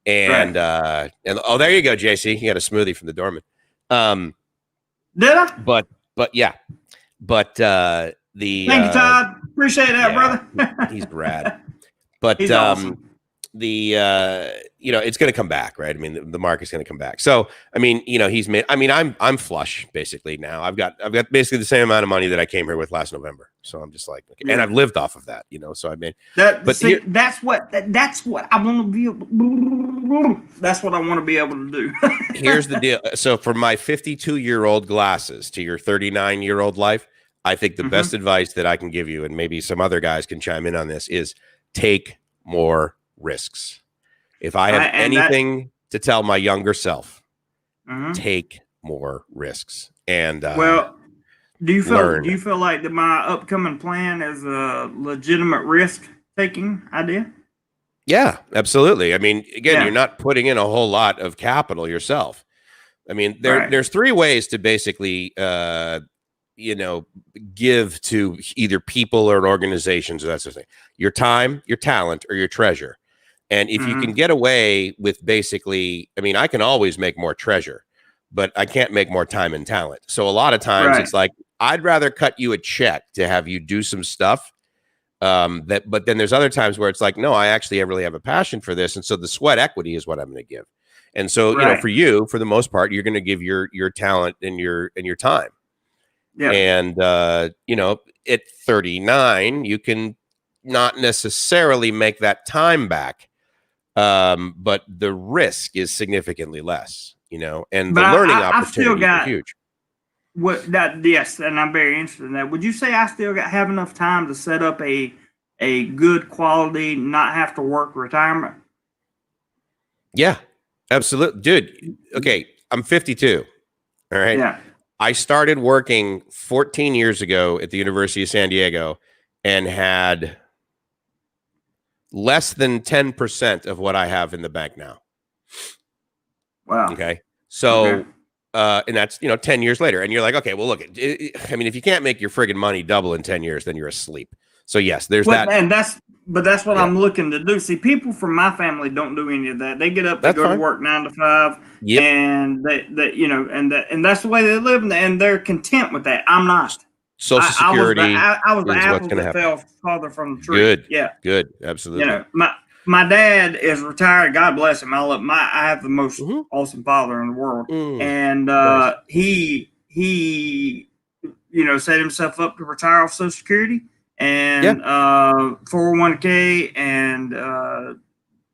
And oh, there you go, JC. You got a smoothie from the doorman. Did I? But yeah, but thank you, Todd. Appreciate that, brother. He's rad. But he's awesome. it's going to come back, right? I mean, the market's going to come back. So, I mean, he's made. I mean, I'm flush basically now. I've got basically the same amount of money that I came here with last November. So I'm just like, okay. And I've lived off of that, So I mean, that's what I want to be able. That's what I want to be able to do. Here's the deal. So for my 52-year-old glasses to your 39-year-old life, I think the best advice that I can give you, and maybe some other guys can chime in on this, is take more risks. If I have anything to tell my younger self, take more risks. And do you feel like that my upcoming plan is a legitimate risk taking idea? Yeah, absolutely. I mean, again, you're not putting in a whole lot of capital yourself. I mean, there's 3 ways to basically give to either people or organizations or that sort of thing: your time, your talent, or your treasure. And if you can get away with basically, I mean, I can always make more treasure, but I can't make more time and talent. So a lot of times it's like, I'd rather cut you a check to have you do some stuff. But then there's other times where it's like, no, I really have a passion for this. And so the sweat equity is what I'm going to give. And so, for you, for the most part, you're going to give your talent and your time. Yeah. And, at 39, you can not necessarily make that time back. But the risk is significantly less, and the learning opportunities are huge. Yes, and I'm very interested in that. Would you say I still have enough time to set up a good quality, not have to work retirement? Yeah, absolutely, dude. Okay, I'm 52. All right. Yeah. I started working 14 years ago at the University of San Diego and had less than 10% of what I have in the bank now. Wow. Okay. So, and that's, 10 years later. And you're like, okay, well, look, I mean, if you can't make your friggin' money double in 10 years, then you're asleep. So yes, there's that. And that's what I'm looking to do. See, people from my family don't do any of that. They get up, they go to work 9 to 5, and and that's the way they live, and they're content with that. I'm not. Social Security. I was the apple that fell farther from the tree. Good. Yeah. Good. Absolutely. My dad is retired. God bless him. I have the most awesome father in the world, and he set himself up to retire off Social Security and 401k, and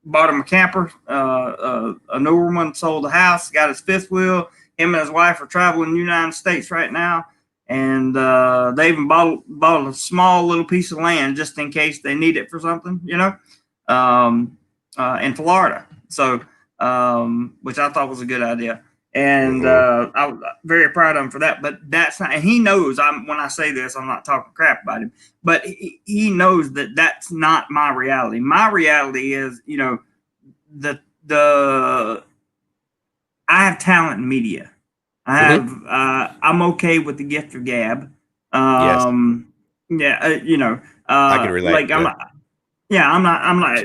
bought him a camper, a newer one, sold the house, got his 5th wheel, him and his wife are traveling the United States right now, and they even bought a small little piece of land just in case they need it for something, in Florida. So, which I thought was a good idea. And I was very proud of him for that. But that's not, and he knows when I say this, I'm not talking crap about him, but he knows that that's not my reality. My reality is, I have talent in media. I have, I'm okay with the gift of gab. Yes. Yeah, I can relate. Like I'm not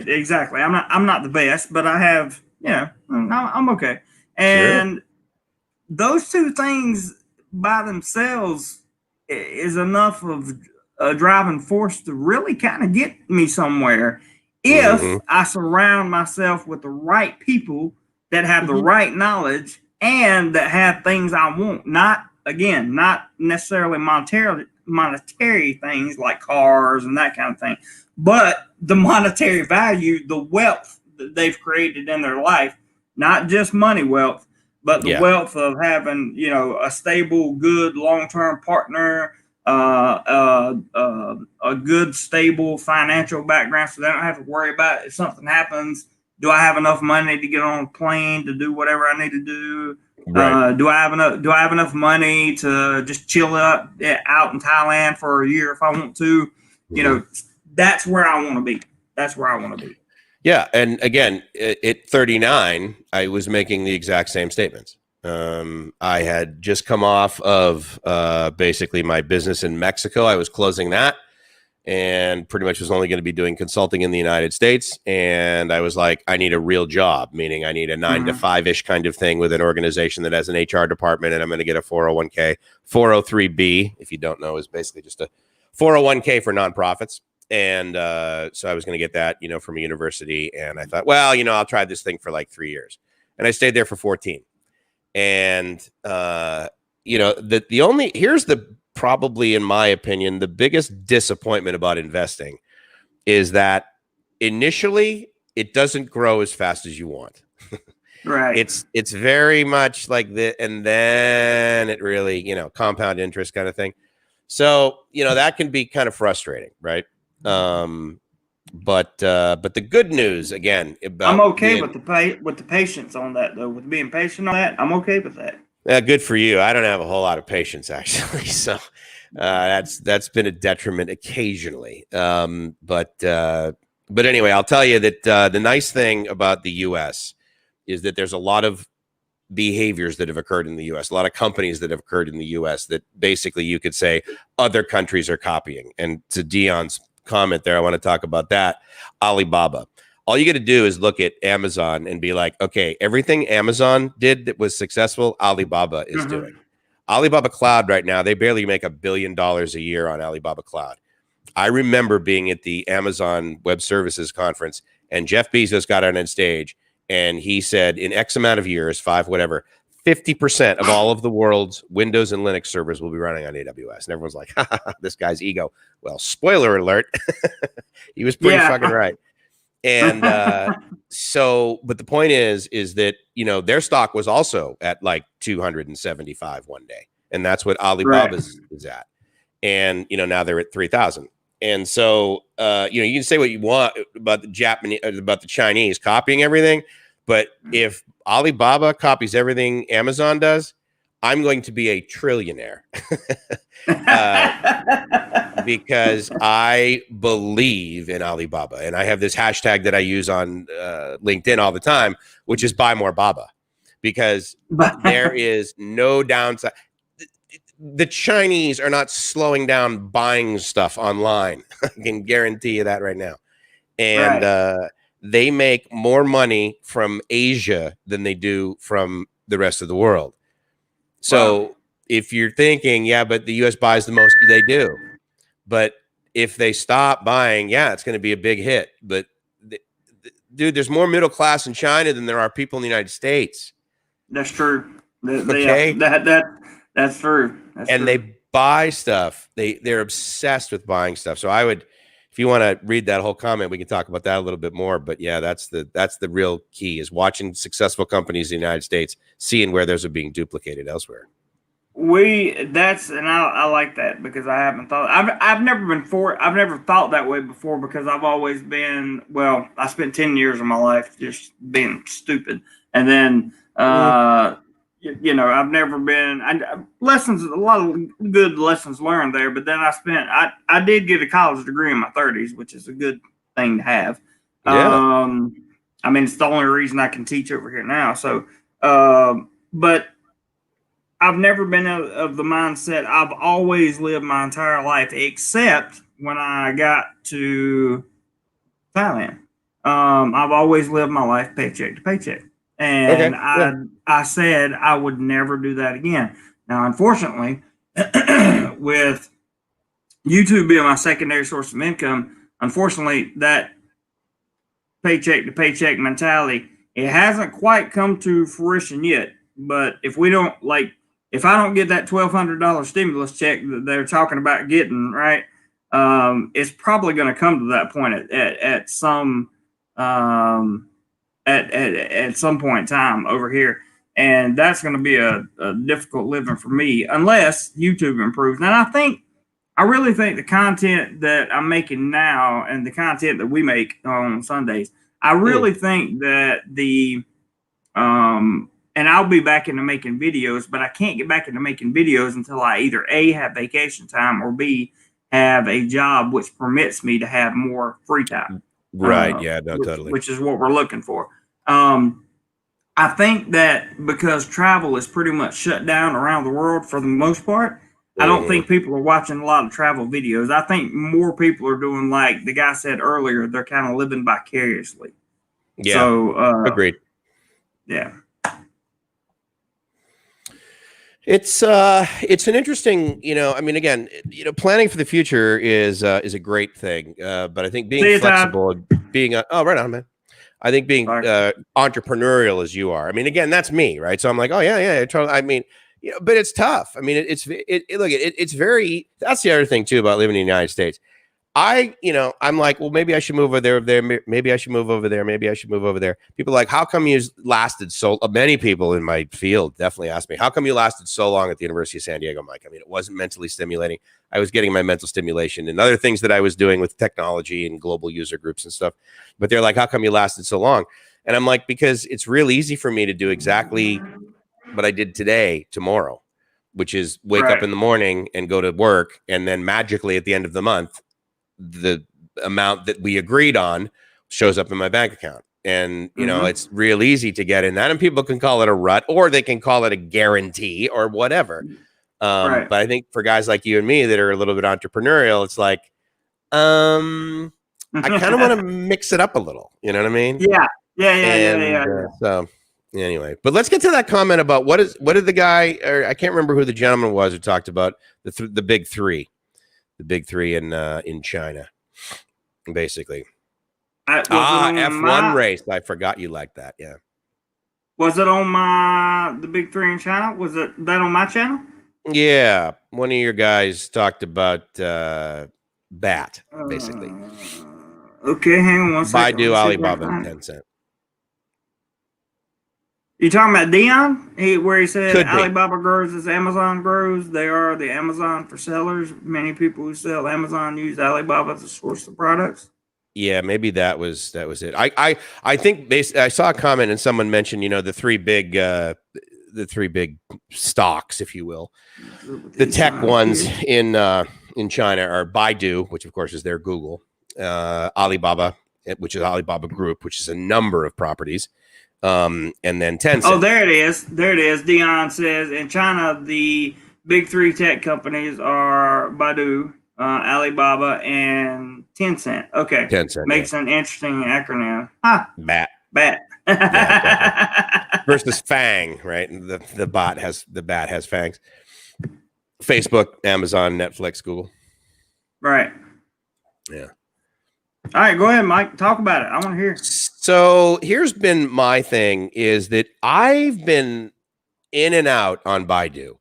exactly. I'm not the best, but I have, I'm okay. And those two things by themselves is enough of a driving force to really kind of get me somewhere if I surround myself with the right people that have the right knowledge and that have things I want. Not necessarily monetary things like cars and that kind of thing, but the monetary value, the wealth that they've created in their life, not just money wealth, but the wealth of having, a stable, good, long-term partner, a good, stable financial background, so they don't have to worry about if something happens. Do I have enough money to get on a plane to do whatever I need to do? Right. Do I have enough money to just chill out in Thailand for a year if I want to? That's where I want to be. That's where I want to be. Yeah. And again, at 39, I was making the exact same statements. I had just come off of basically my business in Mexico. I was closing that and pretty much was only going to be doing consulting in the United States. And I was like, I need a real job, meaning I need a 9 to 5-ish kind of thing with an organization that has an HR department, and I'm going to get a 401k. 403B, if you don't know, is basically just a 401k for nonprofits. And so I was going to get that, from a university. And I thought, well, I'll try this thing for like 3 years. And I stayed there for 14. And, here's the probably, in my opinion, the biggest disappointment about investing is that initially it doesn't grow as fast as you want. Right. It's very much like that. And then it really, compound interest kind of thing. So, that can be kind of frustrating, right? But the good news again about I'm okay with the patience on that though, with being patient on that. I'm okay with that. Good for you. I don't have a whole lot of patience actually, so that's been a detriment occasionally. But anyway, I'll tell you that the nice thing about the U.S. is that there's a lot of behaviors that have occurred in the U.S., a lot of companies that have occurred in the U.S. that basically you could say other countries are copying. And to Dion's comment there, I want to talk about that. Alibaba. All you got to do is look at Amazon and be like, okay, everything Amazon did that was successful, Alibaba is doing. Alibaba Cloud right now, they barely make $1 billion a year on Alibaba Cloud. I remember being at the Amazon Web Services conference, and Jeff Bezos got on stage, and he said in X amount of years, 50% of all of the world's Windows and Linux servers will be running on AWS. And everyone's like, this guy's ego. Well, spoiler alert. He was pretty fucking right. And but the point is that, their stock was also at like 275 one day. And that's what Alibaba's is at. And, now they're at 3,000. And so, you can say what you want about the Chinese copying everything. But if Alibaba copies everything Amazon does, I'm going to be a trillionaire because I believe in Alibaba. And I have this hashtag that I use on LinkedIn all the time, which is buy more Baba, because there is no downside. The Chinese are not slowing down buying stuff online. I can guarantee you that right now. And they make more money from Asia than they do from the rest of the world. So if you're thinking, but the U.S. buys the most, they do. But if they stop buying, it's going to be a big hit. But dude, there's more middle class in China than there are people in the United States. That's true. Okay, that's true. They buy stuff. They're obsessed with buying stuff. So I would, if you want to read that whole comment, we can talk about that a little bit more. But yeah, that's the real key, is watching successful companies in the United States, seeing where those are being duplicated elsewhere. I like that, because I haven't thought, I've never thought that way before, because I've always been, well, I spent 10 years of my life just being stupid. And then, I've never been, a lot of good lessons learned there, but then I did get a college degree in my 30s, which is a good thing to have. Yeah. I mean, it's the only reason I can teach over here now. So, but I've never been of the mindset. I've always lived my entire life, except when I got to Thailand. I've always lived my life paycheck to paycheck. And I said I would never do that again. Now, unfortunately, with YouTube being my secondary source of income, unfortunately, that paycheck to paycheck mentality, it hasn't quite come to fruition yet. But if I don't get that $1,200 stimulus check that they're talking about getting, right, it's probably going to come to that point at some at some point in time over here, and that's going to be a difficult living for me unless YouTube improves. And I really think the content that I'm making now and the content that we make on Sundays, I really think that and I'll be back into making videos, but I can't get back into making videos until I either A, have vacation time, or B, have a job which permits me to have more free time. Right. Yeah, no, totally. Which is what we're looking for. I think that because travel is pretty much shut down around the world for the most part, I don't think people are watching a lot of travel videos. I think more people are doing, like the guy said earlier, they're kind of living vicariously. Yeah. So, agreed. Yeah. It's an interesting, I mean, again, planning for the future is a great thing. But I think being flexible, right on, man. I think being entrepreneurial as you are. I mean, again, that's me, right? So I'm like, oh yeah. I mean, but it's tough. I mean, it's very. That's the other thing too about living in the United States. I'm like, well, maybe I should move over there. Maybe I should move over there. Maybe I should move over there. People are like, how come you lasted so? Many people in my field definitely ask me, how come you lasted so long at the University of San Diego? I'm like, I mean, it wasn't mentally stimulating. I was getting my mental stimulation and other things that I was doing with technology and global user groups and stuff. But they're like, how come you lasted so long? And I'm like, because it's real easy for me to do exactly what I did tomorrow, which is wake up in the morning and go to work, and then magically at the end of the month, the amount that we agreed on shows up in my bank account. And, it's real easy to get in that, and people can call it a rut, or they can call it a guarantee or whatever. But I think for guys like you and me that are a little bit entrepreneurial, it's like, I kind of want to mix it up a little. You know what I mean? Yeah. So anyway, but let's get to that comment about what did the guy, or I can't remember who the gentleman was who talked about the big three. The big three in China, basically. F1 race. I forgot you liked that. Yeah. Was it on the big three in China? Was that on my channel? Yeah. One of your guys talked about BAT, basically. Okay, hang on one second. Baidu, Alibaba, and Tencent. You talking about Dion? Where he said Alibaba grows as Amazon grows. They are the Amazon for sellers. Many people who sell Amazon use Alibaba to source the products. Yeah, maybe that was it. I think I saw a comment and someone mentioned, the three big stocks, if you will. The tech ones in China are Baidu, which of course is their Google, Alibaba, which is Alibaba Group, which is a number of properties. And then Tencent. Oh, there it is. Dion says in China, the big three tech companies are Baidu, Alibaba, and Tencent. Okay. Tencent makes an interesting acronym. BAT. Yeah, versus Fang, right? The BAT has fangs. Facebook, Amazon, Netflix, Google. Right. Yeah. All right, go ahead, Mike. Talk about it. I want to hear. So here's been my thing is that I've been in and out on Baidu.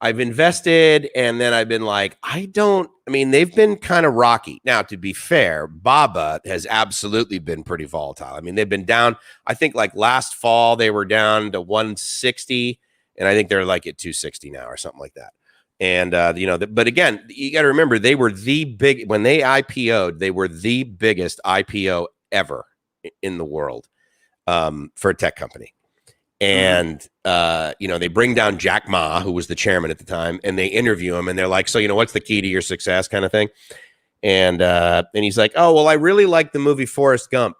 I've invested, and then I've been like, they've been kind of rocky. Now, to be fair, Baba has absolutely been pretty volatile. I mean, they've been down. I think like last fall they were down to 160, and I think they're like at 260 now or something like that. And but again, you got to remember, they were when they IPO'd, they were the biggest IPO ever in the world for a tech company. And, they bring down Jack Ma, who was the chairman at the time, and they interview him, and they're like, so, what's the key to your success kind of thing? And he's like, oh, well, I really like the movie Forrest Gump,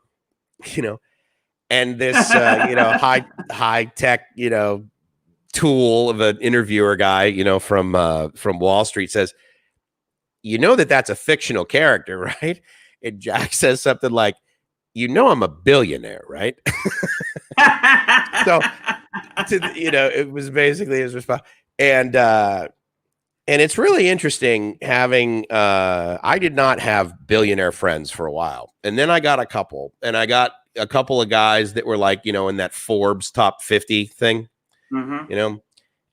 and this, high tech, tool of an interviewer guy, from Wall Street says, that's a fictional character, right? And Jack says something like, I'm a billionaire, right? So, it was basically his response. And it's really interesting having, I did not have billionaire friends for a while. And then I got a couple, and I got a couple of guys that were like, in that Forbes top 50 thing,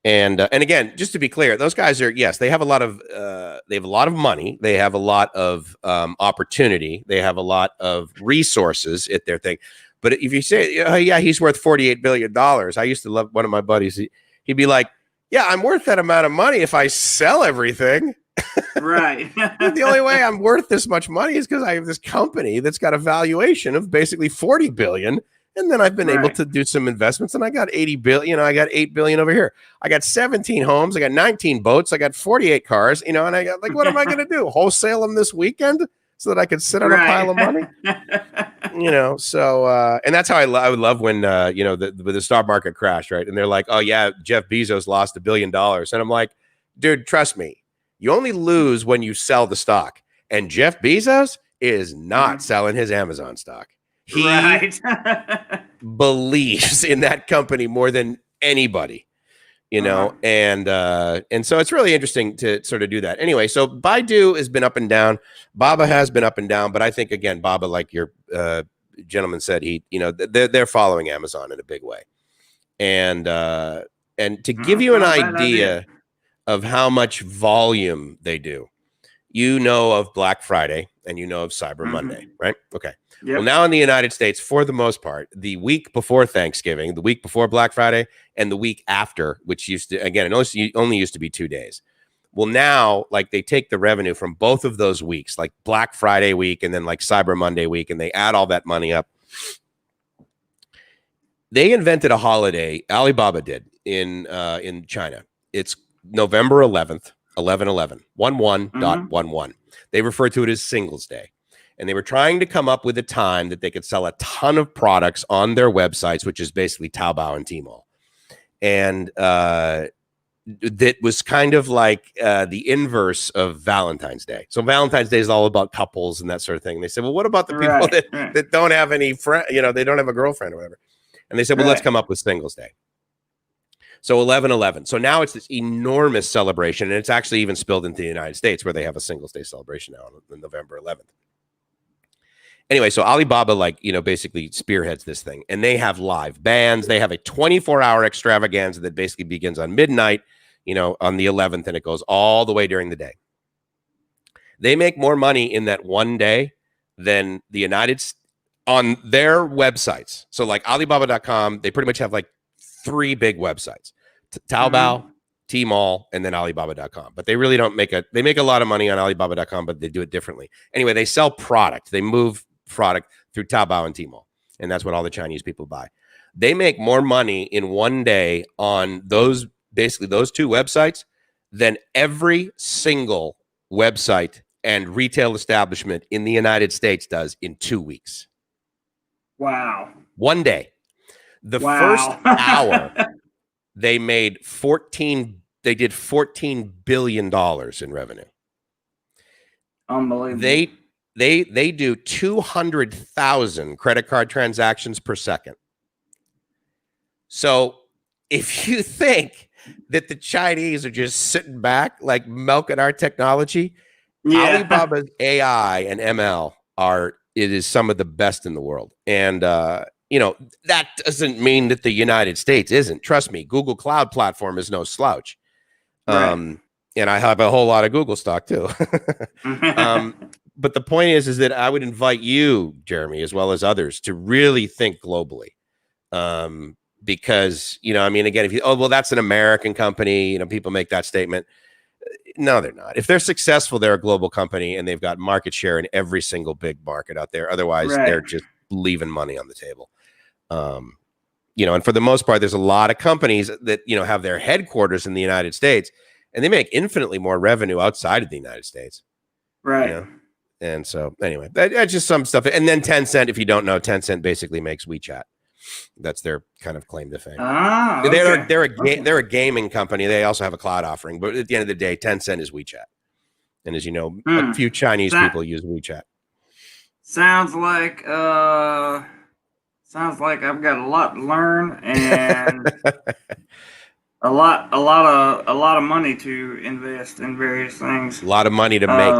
and again, just to be clear, those guys are, yes, they have a lot of money. They have a lot of opportunity. They have a lot of resources at their thing. But if you say, oh, yeah, he's worth $48 billion. I used to love one of my buddies. He'd be like, yeah, I'm worth that amount of money if I sell everything. Right. The only way I'm worth this much money is because I have this company that's got a valuation of basically 40 billion. And then I've been able to do some investments, and I got 80 billion. I got 8 billion over here. I got 17 homes. I got 19 boats. I got 48 cars, and I got like, what am I going to do? Wholesale them this weekend so that I could sit on a pile of money? So, and that's how I would love when, the stock market crashed, right? And they're like, oh yeah, Jeff Bezos lost $1 billion. And I'm like, dude, trust me, you only lose when you sell the stock. And Jeff Bezos is not selling his Amazon stock. He believes in that company more than anybody, and so it's really interesting to sort of do that. Anyway, so Baidu has been up and down. Baba has been up and down, but I think again, Baba, like your gentleman said, they're following Amazon in a big way, and to give you an idea of how much volume they do, of Black Friday and of Cyber Monday, right? Okay. Yep. Well, now in the United States, for the most part, the week before Thanksgiving, the week before Black Friday, and the week after, which it only used to be 2 days. Well, now, like, they take the revenue from both of those weeks, like Black Friday week and then like Cyber Monday week, and they add all that money up. They invented a holiday, Alibaba did, in China. It's November 11th, 11/11, 11.11. They refer to it as Singles Day. And they were trying to come up with a time that they could sell a ton of products on their websites, which is basically Taobao and Tmall. And that was kind of like the inverse of Valentine's Day. So Valentine's Day is all about couples and that sort of thing. And they said, well, what about the people that don't have any friend, they don't have a girlfriend or whatever. And they said, well, let's come up with Singles Day. So 11/11. So now it's this enormous celebration. And it's actually even spilled into the United States, where they have a Singles Day celebration now on November 11th. Anyway, so Alibaba, basically spearheads this thing, and they have live bands. They have a 24-hour extravaganza that basically begins on midnight, on the 11th, and it goes all the way during the day. They make more money in that one day than the United States on their websites. So like Alibaba.com, they pretty much have like 3 big websites: Taobao, Tmall, and then Alibaba.com. But they really don't they make a lot of money on Alibaba.com, but they do it differently. Anyway, they sell product. They move product through Taobao and Tmall, and that's what all the Chinese people buy. They make more money in one day on those 2 websites than every single website and retail establishment in the United States does in 2 weeks. Wow. One day. The first hour, they made $14 billion in revenue. Unbelievable. They do 200,000 credit card transactions per second. So if you think that the Chinese are just sitting back, like milking our technology, Alibaba's AI and ML it is some of the best in the world. And, that doesn't mean that the United States isn't. Trust me, Google Cloud Platform is no slouch. Right. And I have a whole lot of Google stock too. But the point is that I would invite you, Jeremy, as well as others, to really think globally. Because, I mean, again, if you, well, that's an American company, people make that statement. No, they're not. If they're successful, they're a global company and they've got market share in every single big market out there. Otherwise, they're just leaving money on the table. And for the most part, there's a lot of companies that, have their headquarters in the United States and they make infinitely more revenue outside of the United States. Right. And so anyway, that's just some stuff. And then Tencent, if you don't know, Tencent basically makes WeChat. That's their kind of claim to fame. Okay. They're a gaming company. They also have a cloud offering, but at the end of the day, Tencent is WeChat. And as you know, a few Chinese people use WeChat. Sounds like I've got a lot to learn and a lot of money to invest in various things. A lot of money to make.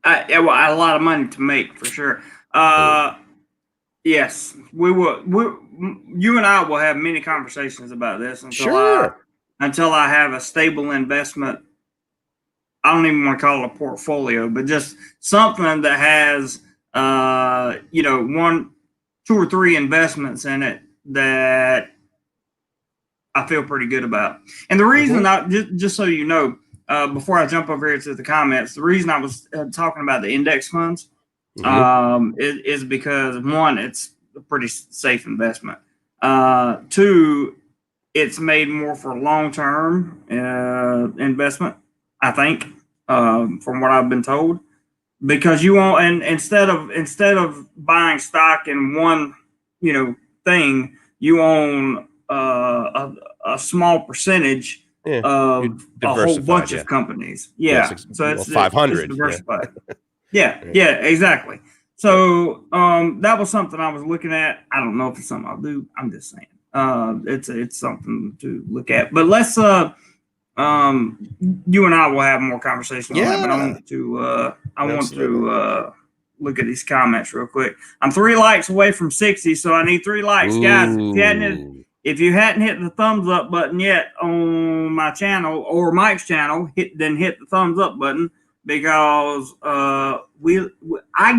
A lot of money to make for sure. Yes, we will. You and I will have many conversations about this until I have a stable investment. I don't even want to call it a portfolio, but just something that has, 1, 2 or 3 investments in it that I feel pretty good about. And the reason, just so you know, before I jump over here to the comments, the reason I was talking about the index funds is because 1, it's a pretty safe investment. 2, it's made more for long-term investment, I think, from what I've been told, because you won't, and instead of buying stock in one, thing, you own a small percentage of a whole bunch of companies. Yeah. So it's 500. It's diversified. Yeah, exactly. So that was something I was looking at. I don't know if it's something I'll do. I'm just saying. It's something to look at. But let's you and I will have more conversation on that. But I want to look at these comments real quick. I'm 3 likes away from 60, so I need 3 likes, guys. If you hadn't hit the thumbs up button yet on my channel or Mike's channel, hit the thumbs up button. Because I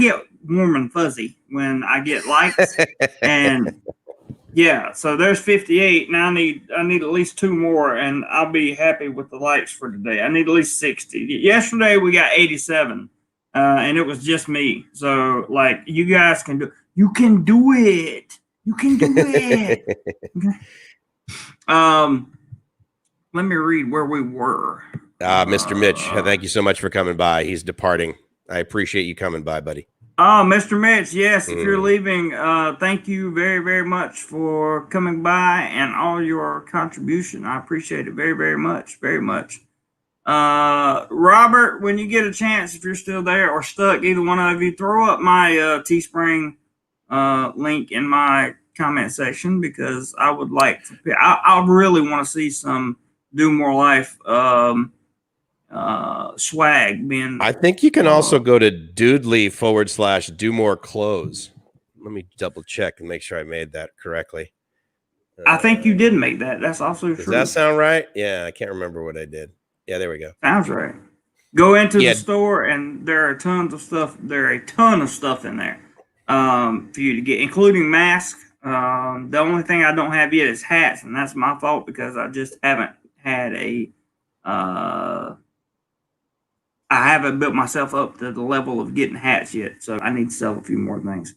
get warm and fuzzy when I get likes, and so there's 58. Now I need at least 2 more, and I'll be happy with the likes for today. I need at least 60. Yesterday we got 87, and it was just me. So you guys can do. You can do it. You can do it. Let me read where we were. Mr. Mitch, thank you so much for coming by. He's departing. I appreciate you coming by, buddy. Oh, Mr. Mitch, yes, if you're leaving, thank you very, very much for coming by and all your contribution. I appreciate it very, very much, very much. Robert, when you get a chance, if you're still there or stuck, either one of you, throw up my Teespring link in my comment section, because I would like to. I really want to see some Do More Life swag being. I think you can also go to Doodly/Do More Clothes. Let me double check and make sure I made that correctly. I think you did make that. That's also true. Does that sound right? Yeah, I can't remember what I did. Yeah, there we go. Sounds right. Go into the store and there are tons of stuff. There are a ton of stuff in there for you to get, including masks. The only thing I don't have yet is hats, and that's my fault because I just haven't had I haven't built myself up to the level of getting hats yet, so I need to sell a few more things.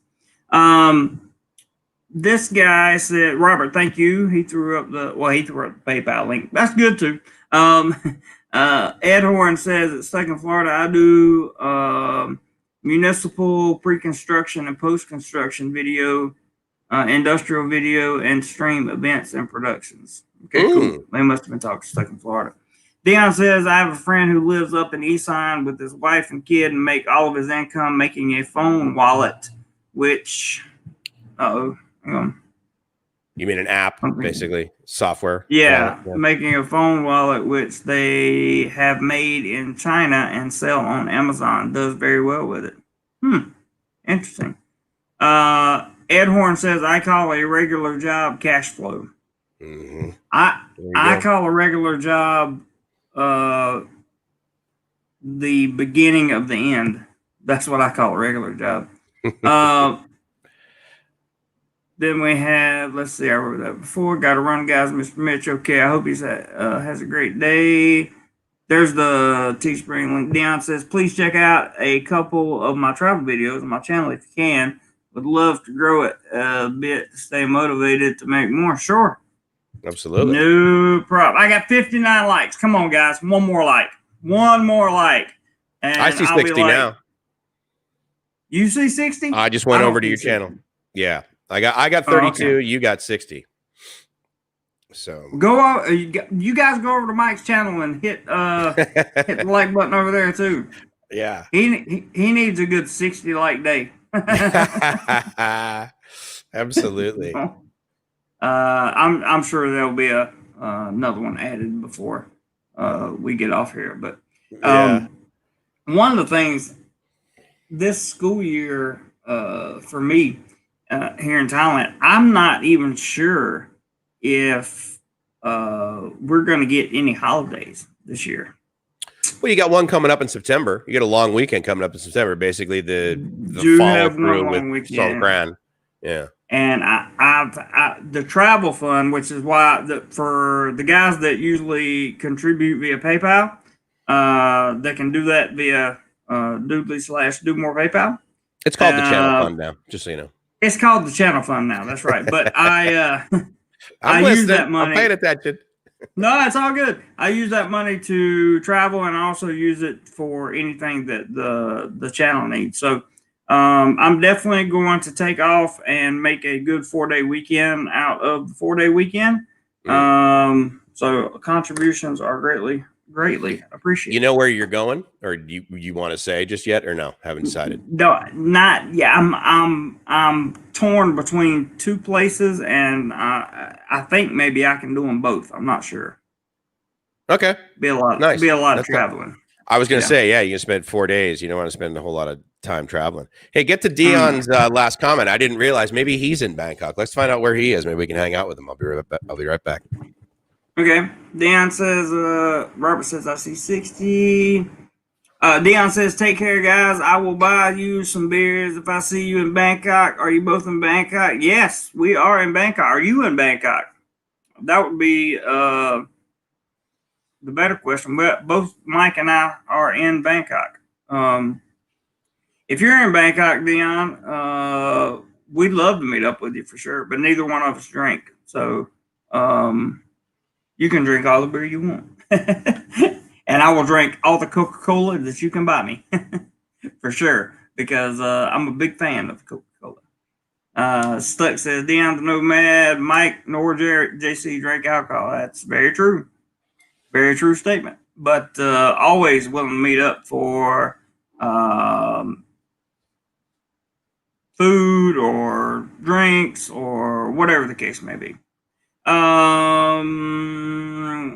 This guy said, Robert, thank you. He threw up the PayPal link. That's good too. Ed Horn says at Stuck in Florida, I do municipal pre-construction and post-construction video, industrial video, and stream events and productions. Okay, cool. They must have been talking Stuck in Florida. Dion says, I have a friend who lives up in Eastside with his wife and kid and make all of his income making a phone wallet, which, hang on. You mean an app, basically, software? Yeah, making a phone wallet, which they have made in China and sell on Amazon. Does very well with it. Interesting. Ed Horn says, I call a regular job cash flow. I call a regular job the beginning of the end. That's what I call a regular job. Then we have, let's see, I wrote that before. Got to run, guys. Mr. Mitch. Okay, I hope he has a great day. There's the Teespring link. Dion says, please check out a couple of my travel videos on my channel if you can. Would love to grow it a bit to stay motivated to make more. Sure. Absolutely. No problem. I got 59 likes. Come on, guys. One more like. One more like. And I see 60 now. You see 60? I just went over to your channel. Yeah. I got 32. Okay. You got 60. So go. You guys go over to Mike's channel and hit the like button over there too. Yeah. He needs a good 60 like day. Absolutely. I'm sure there'll be another one added before we get off here. But one of the things this school year for me here in Thailand, I'm not even sure if we're going to get any holidays this year. Well, you got one coming up in September. You get a long weekend coming up in September. Basically, the follow through with Songkran. Yeah. And I the travel fund, which is why for the guys that usually contribute via PayPal, they can do that via Doodly/Do More PayPal. It's called the channel fund now, just so you know. It's called the channel fund now. That's right. But I use that money. I'm paying attention. No, it's all good. I use that money to travel, and I also use it for anything that the channel needs. So I'm definitely going to take off and make a good 4-day weekend out of the 4-day weekend. So contributions are greatly appreciated. You know where you're going, or do you want to say just yet, or no? Haven't decided. No, not yet. I'm torn between two places, and I think maybe I can do them both. I'm not sure. Okay, be a lot. Nice. Be a lot of traveling. Cool. I was going to say, you can spend 4 days. You don't want to spend a whole lot of time traveling. Hey, get to Dion's last comment. I didn't realize maybe he's in Bangkok. Let's find out where he is. Maybe we can hang out with him. I'll be right back. Okay. Dion says, Robert says, I see 60. Dion says, take care, guys. I will buy you some beers if I see you in Bangkok. Are you both in Bangkok? Yes, we are in Bangkok. Are you in Bangkok? That would be the better question. But both Mike and I are in Bangkok. If you're in Bangkok, Dion, we'd love to meet up with you for sure. But neither one of us drink. So you can drink all the beer you want. And I will drink all the Coca-Cola that you can buy me. For sure. Because I'm a big fan of Coca-Cola. Stuck says, Dion the Nomad, Mike nor JC drink alcohol. That's very true. Very true statement. But always willing to meet up for food or drinks or whatever the case may be.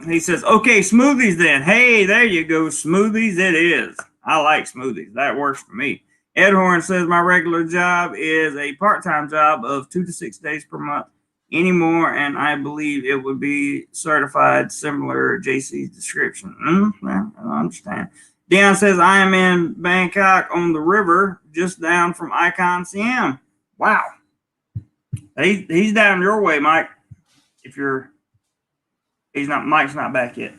He says, okay, smoothies then. Hey, there you go. Smoothies it is. I like smoothies. That works for me. Ed Horn says, my regular job is a part-time job of 2 to 6 days per month anymore, and I believe it would be certified similar JC's description. I understand. Dion says, I am in Bangkok on the river, just down from Icon Siam. Wow. He's down your way, Mike. If you're, Mike's not back yet.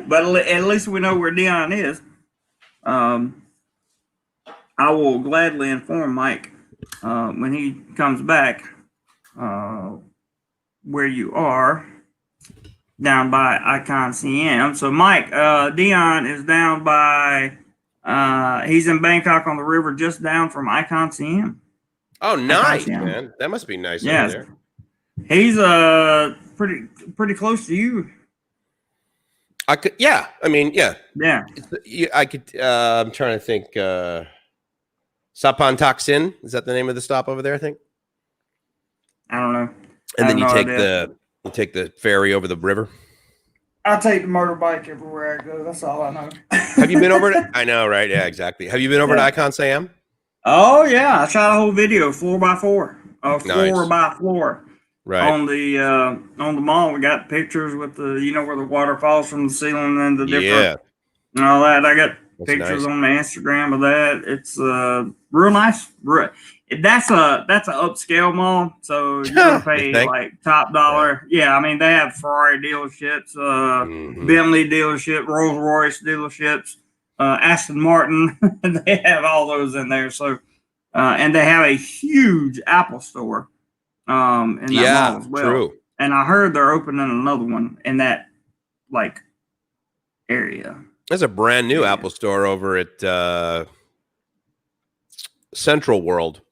But at least we know where Dion is. I will gladly inform Mike when he comes back where you are down by Icon CM. So Mike, Dion is down by, he's in Bangkok on the river just down from Icon CM. Oh, nice, man. That must be nice over there. He's pretty close to you. I could, yeah. I mean, yeah. Yeah. I could. I'm trying to think. Sapan Taksin, is that the name of the stop over there? I think. I don't know. And then you take the ferry over the river. I take the motorbike everywhere I go. That's all I know. Have you been over to? I know, right? Yeah, exactly. Have you been over to Icon Siam? Oh yeah, I shot a whole video 4x4. Nice. 4x4. Right. On the mall. We got pictures with the where the water falls from the ceiling and the different and all that. I got pictures on the Instagram of that. It's real nice. That's a upscale mall, so you're gonna pay like top dollar. Yeah, I mean they have Ferrari dealerships, Bentley dealership, Rolls Royce dealerships, Aston Martin. They have all those in there. So, and they have a huge Apple store in that mall as well. True. And I heard they're opening another one in that like area. There's a brand new Apple store over at Central World,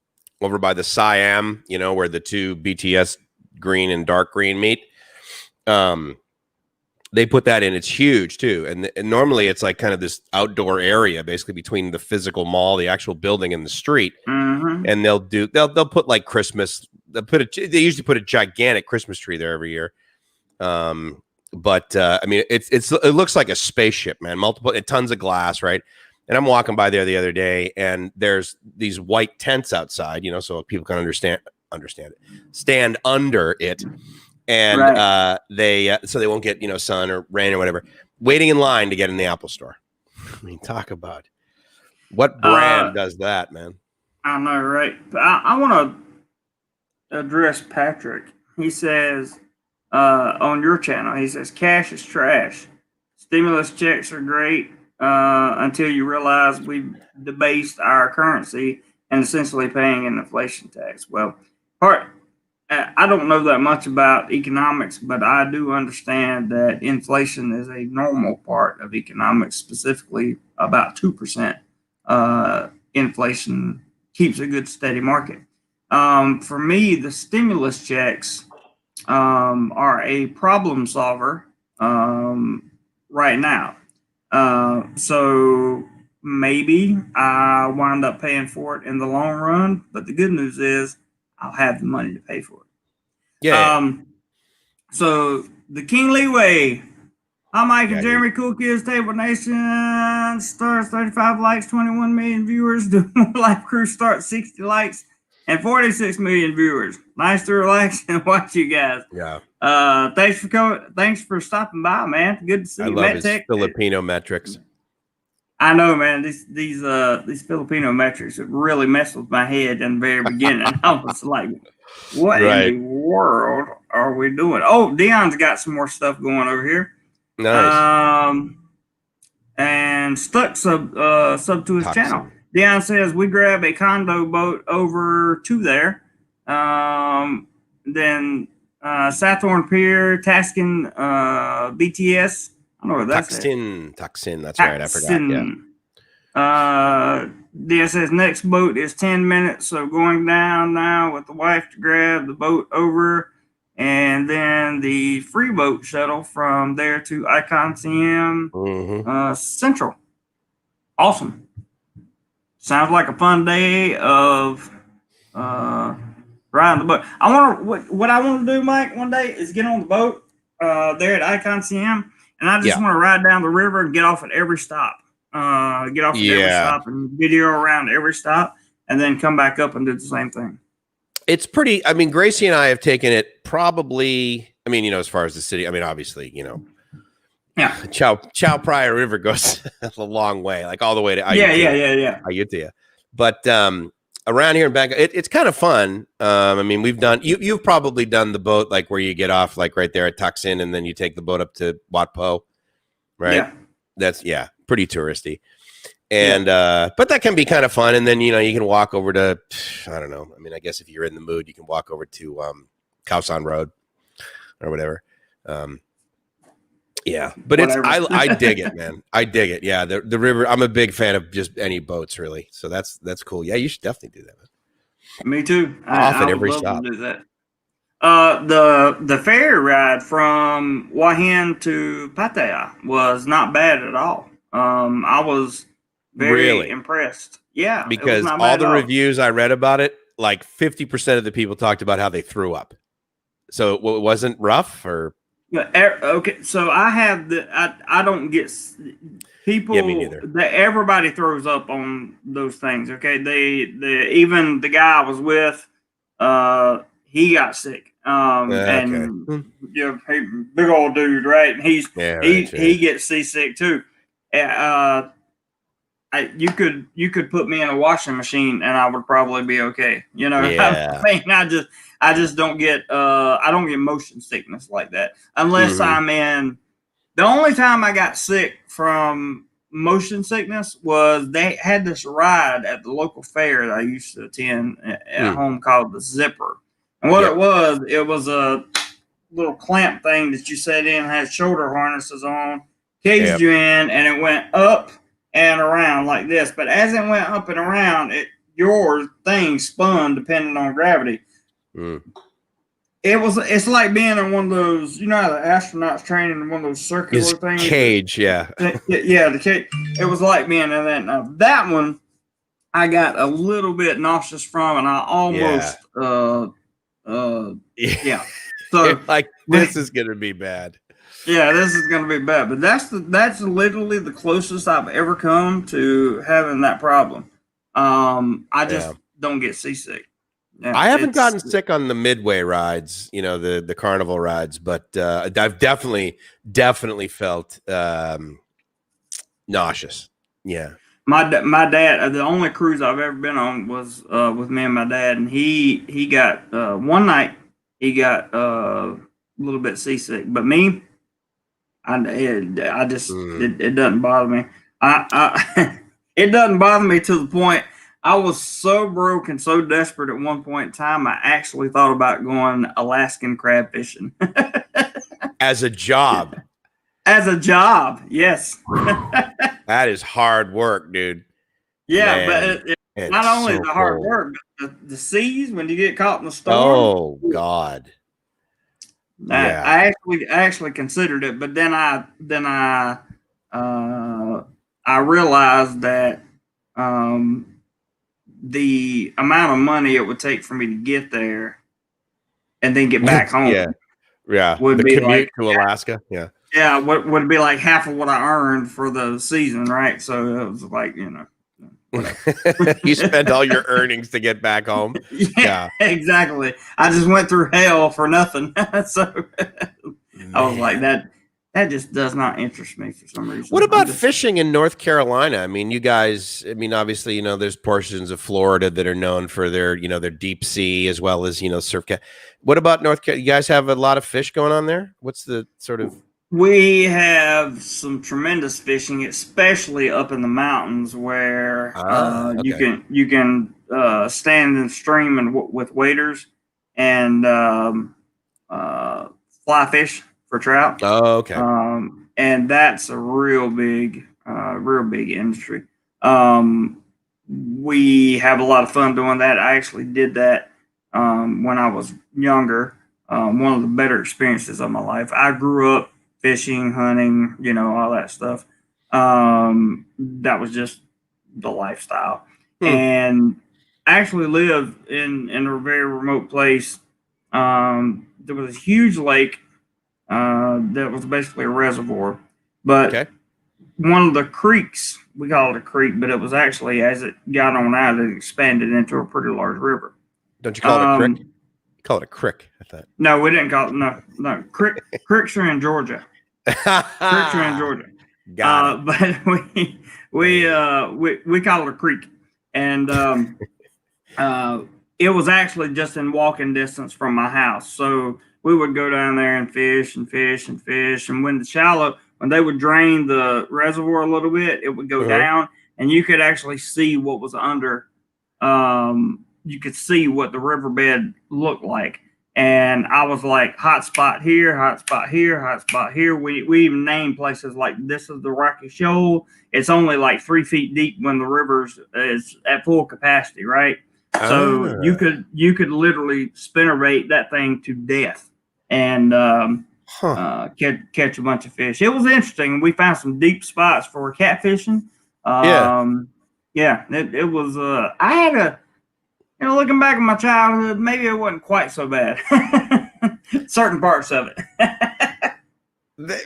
over by the Siam, where the two BTS green and dark green meet. They put that in. It's huge too. And normally it's like kind of this outdoor area, basically between the physical mall, the actual building, and the street. Mm-hmm. And they'll put like Christmas. They usually put a gigantic Christmas tree there every year. But I mean, it looks like a spaceship, man. Tons of glass, right? And I'm walking by there the other day, and there's these white tents outside, so people can understand it, stand under it, and so they won't get sun or rain or whatever. Waiting in line to get in the Apple store. I mean, talk about what brand does that, man? I know, right? But I want to address Patrick. He says on your channel, he says cash is trash. Stimulus checks are great until you realize we've debased our currency and essentially paying an inflation tax. Well, I don't know that much about economics, but I do understand that inflation is a normal part of economics, specifically about 2%. Inflation keeps a good steady market. For me, the stimulus checks are a problem solver right now. So maybe I wind up paying for it in the long run, but the good news is I'll have the money to pay for it. Yeah. So the King Leeway. Hi, Mike and Jeremy, Cool Kids, Table Nation, stars 35 likes, 21 million viewers. The Life Crew start 60 likes and 46 million viewers. Nice to relax and watch you guys. Yeah. Thanks for coming. Thanks for stopping by, man. Good to see you. I love his Filipino metrics. I know, man. These Filipino metrics have really messed with my head in the very beginning. I was like, what in the world are we doing? Oh, Dion's got some more stuff going over here. Nice. And Stuck sub to his channel. Dion says we grab a condo boat over to there. Then Sathorn Pier, Taskin, BTS. I don't know what that's. Tuxin. That's right. I forgot. Yeah. Dion says next boat is 10 minutes, so going down now with the wife to grab the boat over. And then the free boat shuttle from there to Icon CM Central. Awesome. Sounds like a fun day of riding the boat. What I want to do, Mike, one day is get on the boat there at Icon CM, and I just want to ride down the river and get off at every stop. Every stop and video around every stop, and then come back up and do the same thing. It's pretty. I mean, Gracie and I have taken it probably. I mean, as far as the city. I mean, obviously, Yeah. Chow Phraya River goes a long way, like all the way to Ayutthaya. But around here in Bangkok, it's kind of fun. I mean, you've probably done the boat like where you get off like right there at Tuxin, and then you take the boat up to Wat Po, right? Yeah. That's pretty touristy. And but that can be kind of fun. And then you can walk over to, I don't know. I mean, I guess if you're in the mood, you can walk over to Khao San Road or whatever. Yeah, but I dig it, man. I dig it. Yeah, the river. I'm a big fan of just any boats, really. So that's cool. Yeah, you should definitely do that, man. Me too. Off at every stop. To do that. The ferry ride from Hua Hin to Pattaya was not bad at all. I was very impressed. Yeah, because all the reviews I read about it, like 50% of the people talked about how they threw up. So it wasn't rough, or okay. So I have I don't get people. Yeah, me neither. Everybody throws up on those things. Okay, even the guy I was with, he got sick. And he, big old dude, right? And he gets seasick too. You could put me in a washing machine and I would probably be okay. You know, I mean, I just don't get I don't get motion sickness like that unless I'm in. The only time I got sick from motion sickness was they had this ride at the local fair that I used to attend at home called the Zipper. And what it was a little clamp thing that you sat in, had shoulder harnesses on, caged you in, and it went up and around like this. But as it went up and around, your thing spun depending on gravity. It's like being in one of those, you know how the astronauts train in one of those circular things? Cage, the cage. It was like being in that. Now, that one I got a little bit nauseous from, and I almost, So like, this is going to be bad. Yeah, this is going to be bad. But that's literally the closest I've ever come to having that problem. I just don't get seasick. Yeah, I haven't gotten sick on the midway rides, you know, the carnival rides, but I've definitely felt nauseous. Yeah. My dad, the only cruise I've ever been on was with me and my dad, and he got one night he got a little bit seasick, but me, I just it doesn't bother me. It doesn't bother me to the point. I was so broke and so desperate at one point in time, I actually thought about going Alaskan crab fishing. As a job. As a job, yes. That is hard work, dude. Yeah, man, but it's not only so the hard work, but the seas when you get caught in the storm. Oh God. I actually considered it, but then I realized that the amount of money it would take for me to get there and then get back home. Would be commute to Alaska. Would be like half of what I earned for the season, right? So it was like, you know, you spent all your earnings to get back home. Yeah, exactly. I just went through hell for nothing. So I was like, that just does not interest me for some reason. What about fishing in North Carolina? I mean, you guys, obviously, you know, there's portions of Florida that are known for their, you know, their deep sea as well as, you know, surf. What about North Carolina? You guys have a lot of fish going on there? What's the sort of... We have some tremendous fishing, especially up in the mountains where you can stand in the stream and with waders and fly fish for trout. Oh, okay. And that's a real big industry. We have a lot of fun doing that. I actually did that when I was younger. One of the better experiences of my life. I grew up fishing, hunting, you know, all that stuff. That was just the lifestyle. And I actually lived in a very remote place. There was a huge lake that was basically a reservoir. But one of the creeks, we call it a creek, but it was actually, as it got on out, it expanded into a pretty large river. Don't you call it a creek? You call it a crick, I thought. No, we didn't call it, no. Cricks are in Georgia. Cricks are in Georgia. Got it. But we call it a creek. And it was actually just in walking distance from my house. So we would go down there and fish and fish and fish. And when they would drain the reservoir a little bit, it would go down and you could actually see what was under. You could see what the riverbed looked like. And I was like, hot spot here, hot spot here, hot spot here. We even named places like, this is the Rocky Shoal. It's only like 3 feet deep when the river's is at full capacity, right? So you could literally spinnerbait that thing to death and catch a bunch of fish. It was interesting. We found some deep spots for catfishing. It was. I had a. You know, looking back at my childhood, maybe it wasn't quite so bad. Certain parts of it.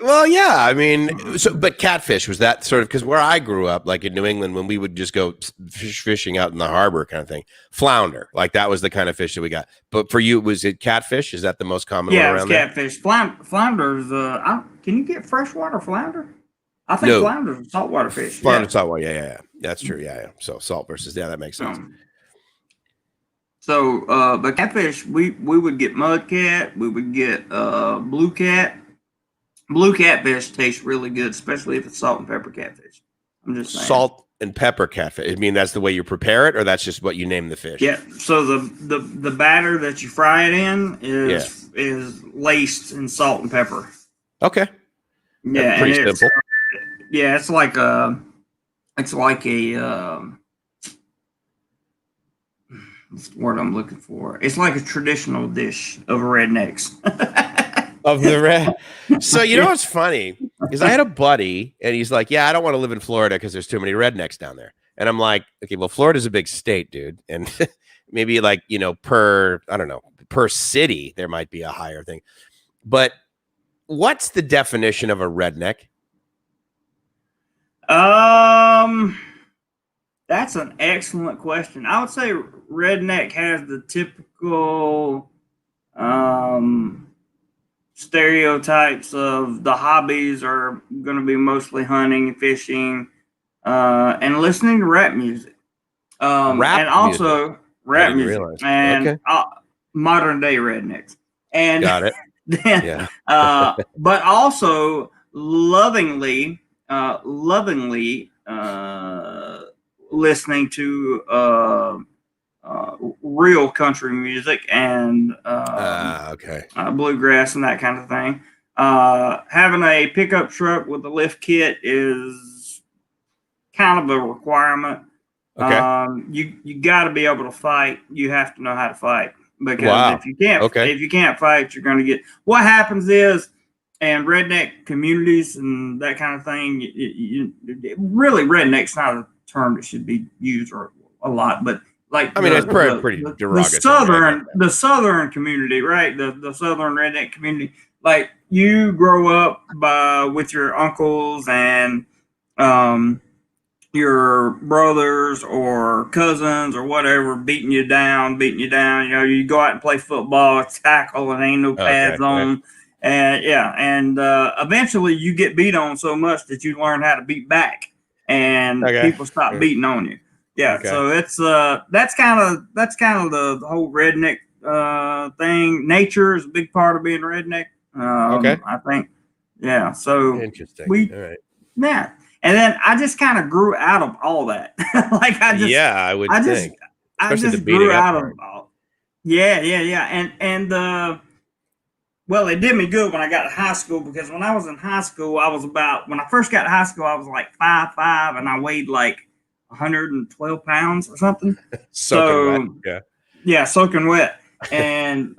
Well, yeah, I mean, but catfish, was that sort of, because where I grew up, like in New England, when we would just go fishing out in the harbor kind of thing, flounder, like that was the kind of fish that we got. But for you, was it catfish? Is that the most common one around there? Catfish. Flounders. Can you get freshwater flounder? I think No. flounders are saltwater fish. Flounder, saltwater. Yeah. That's true. Yeah. So salt versus, that makes sense. But catfish, we would get mudcat, we would get blue cat. Blue catfish tastes really good, especially if it's salt and pepper catfish. I'm just saying. Salt and pepper catfish. I mean, that's the way you prepare it, or that's just what you name the fish? Yeah. So the batter that you fry it in is laced in salt and pepper. Okay. Yeah. That's pretty simple. It's like a what's the word I'm looking for? It's like a traditional dish of rednecks. Of the red. So you know what's funny is I had a buddy and he's like, yeah, I don't want to live in Florida because there's too many rednecks down there. And I'm like, okay, well, Florida's a big state, dude. And maybe like, per city, there might be a higher thing. But what's the definition of a redneck? That's an excellent question. I would say redneck has the typical stereotypes of the hobbies are going to be mostly hunting and fishing and listening to rap music. Rap music and modern day rednecks. And got it. Then, but also lovingly listening to real country music and bluegrass and that kind of thing. Having a pickup truck with a lift kit is kind of a requirement. Okay. You got to be able to fight. You have to know how to fight, because if you can't fight, you're going to get. What happens is, and redneck communities and that kind of thing, really redneck's not a term that should be used a lot, but like it's pretty derogatory. The southern community, right? The southern redneck community, like you grow up with your uncles and your brothers or cousins or whatever beating you down. You go out and play football, tackle, and ain't no pads on. Right. And eventually you get beat on so much that you learn how to beat back, and people stop beating on you. Yeah, so it's that's kind of the whole redneck thing. Nature is a big part of being redneck. I think. Yeah. So interesting. All right. Yeah, and then I just kind of grew out of all that. I just grew out of all. Yeah. And well, it did me good when I got to high school, because when I was in high school, when I first got to high school, I was like 5'5", and I weighed like 112 pounds or something. Soaking wet. Yeah, soaking wet. And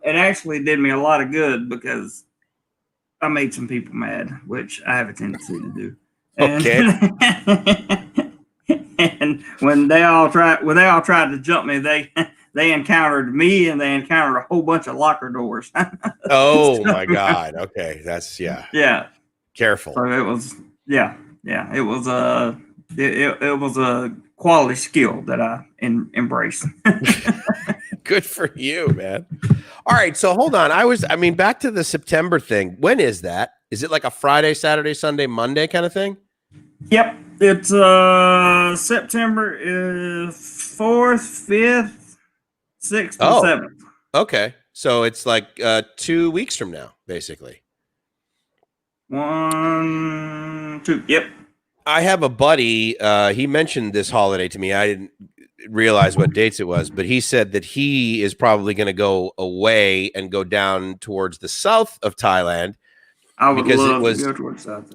it actually did me a lot of good, because I made some people mad, which I have a tendency to do. And when they all tried to jump me, they encountered me, and they encountered a whole bunch of locker doors. Oh my God. Okay. That's yeah. Careful. So it was, it was it was a quality skill that I embraced. Good for you, man. All right. So hold on. Back to the September thing. When is that? Is it like a Friday, Saturday, Sunday, Monday kind of thing? Yep. It's September 4th, 5th, 6th, and 7th. Okay. So it's like 2 weeks from now, basically. 1, 2. Yep. I have a buddy. He mentioned this holiday to me. I didn't realize what dates it was, but he said that he is probably going to go away and go down towards the south of Thailand. I would love to go towards south.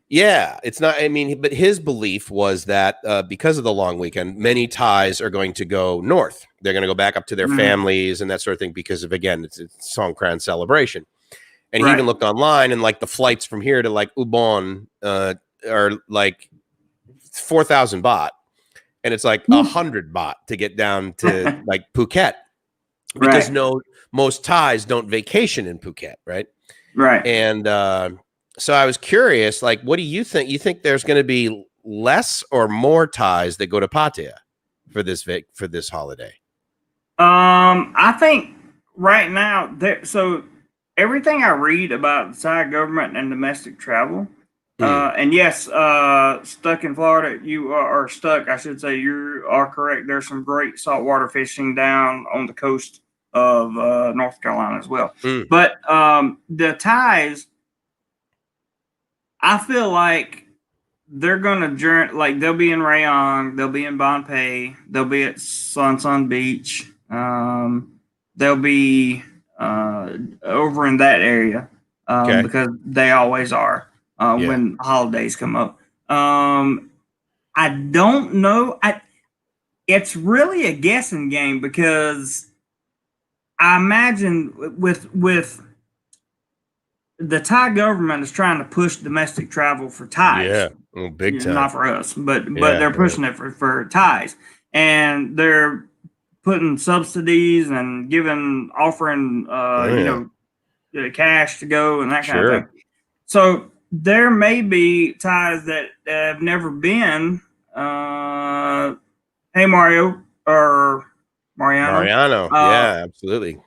Yeah, it's not. But his belief was that because of the long weekend, many Thais are going to go north. They're going to go back up to their families and that sort of thing, because of, again, it's a Songkran celebration. And he even looked online, and like the flights from here to like Ubon are like 4,000 baht, and it's like 100 baht to get down to like Phuket, because most Thais don't vacation in Phuket, right? Right. And So I was curious, like, what do you think? You think there's going to be less or more Thais that go to Pattaya for this holiday? I think right now so everything I read about the Thai government and domestic travel, and yes, stuck in Florida, you are stuck. I should say you are correct. There's some great saltwater fishing down on the coast of North Carolina as well. But the Thais, I feel like they're gonna journey. Like they'll be in Rayong, they'll be in Bonpei, they'll be at Sun Beach. They'll be over in that area because they always are when holidays come up. I don't know. It's really a guessing game because I imagine with the Thai government is trying to push domestic travel for Thais. Yeah, big time. Not for us, but they're pushing it for Thais, and they're putting subsidies and offering cash to go and that kind of thing. So there may be Thais that have never been. Hey Mario or Mariano. Yeah, absolutely.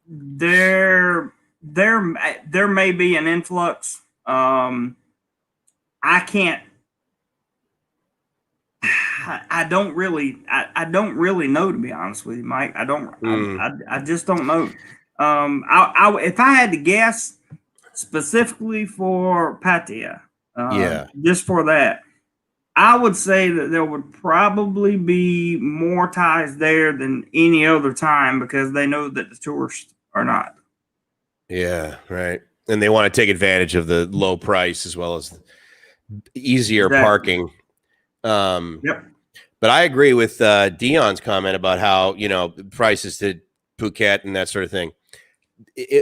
There may be an influx. I don't really know, to be honest with you, Mike. I just don't know. If I had to guess specifically for Pattaya, just for that, I would say that there would probably be more Thais there than any other time because they know that the tourists are not. Yeah, right. And they want to take advantage of the low price as well as easier parking. Yep. But I agree with Dion's comment about how, prices to Phuket and that sort of thing.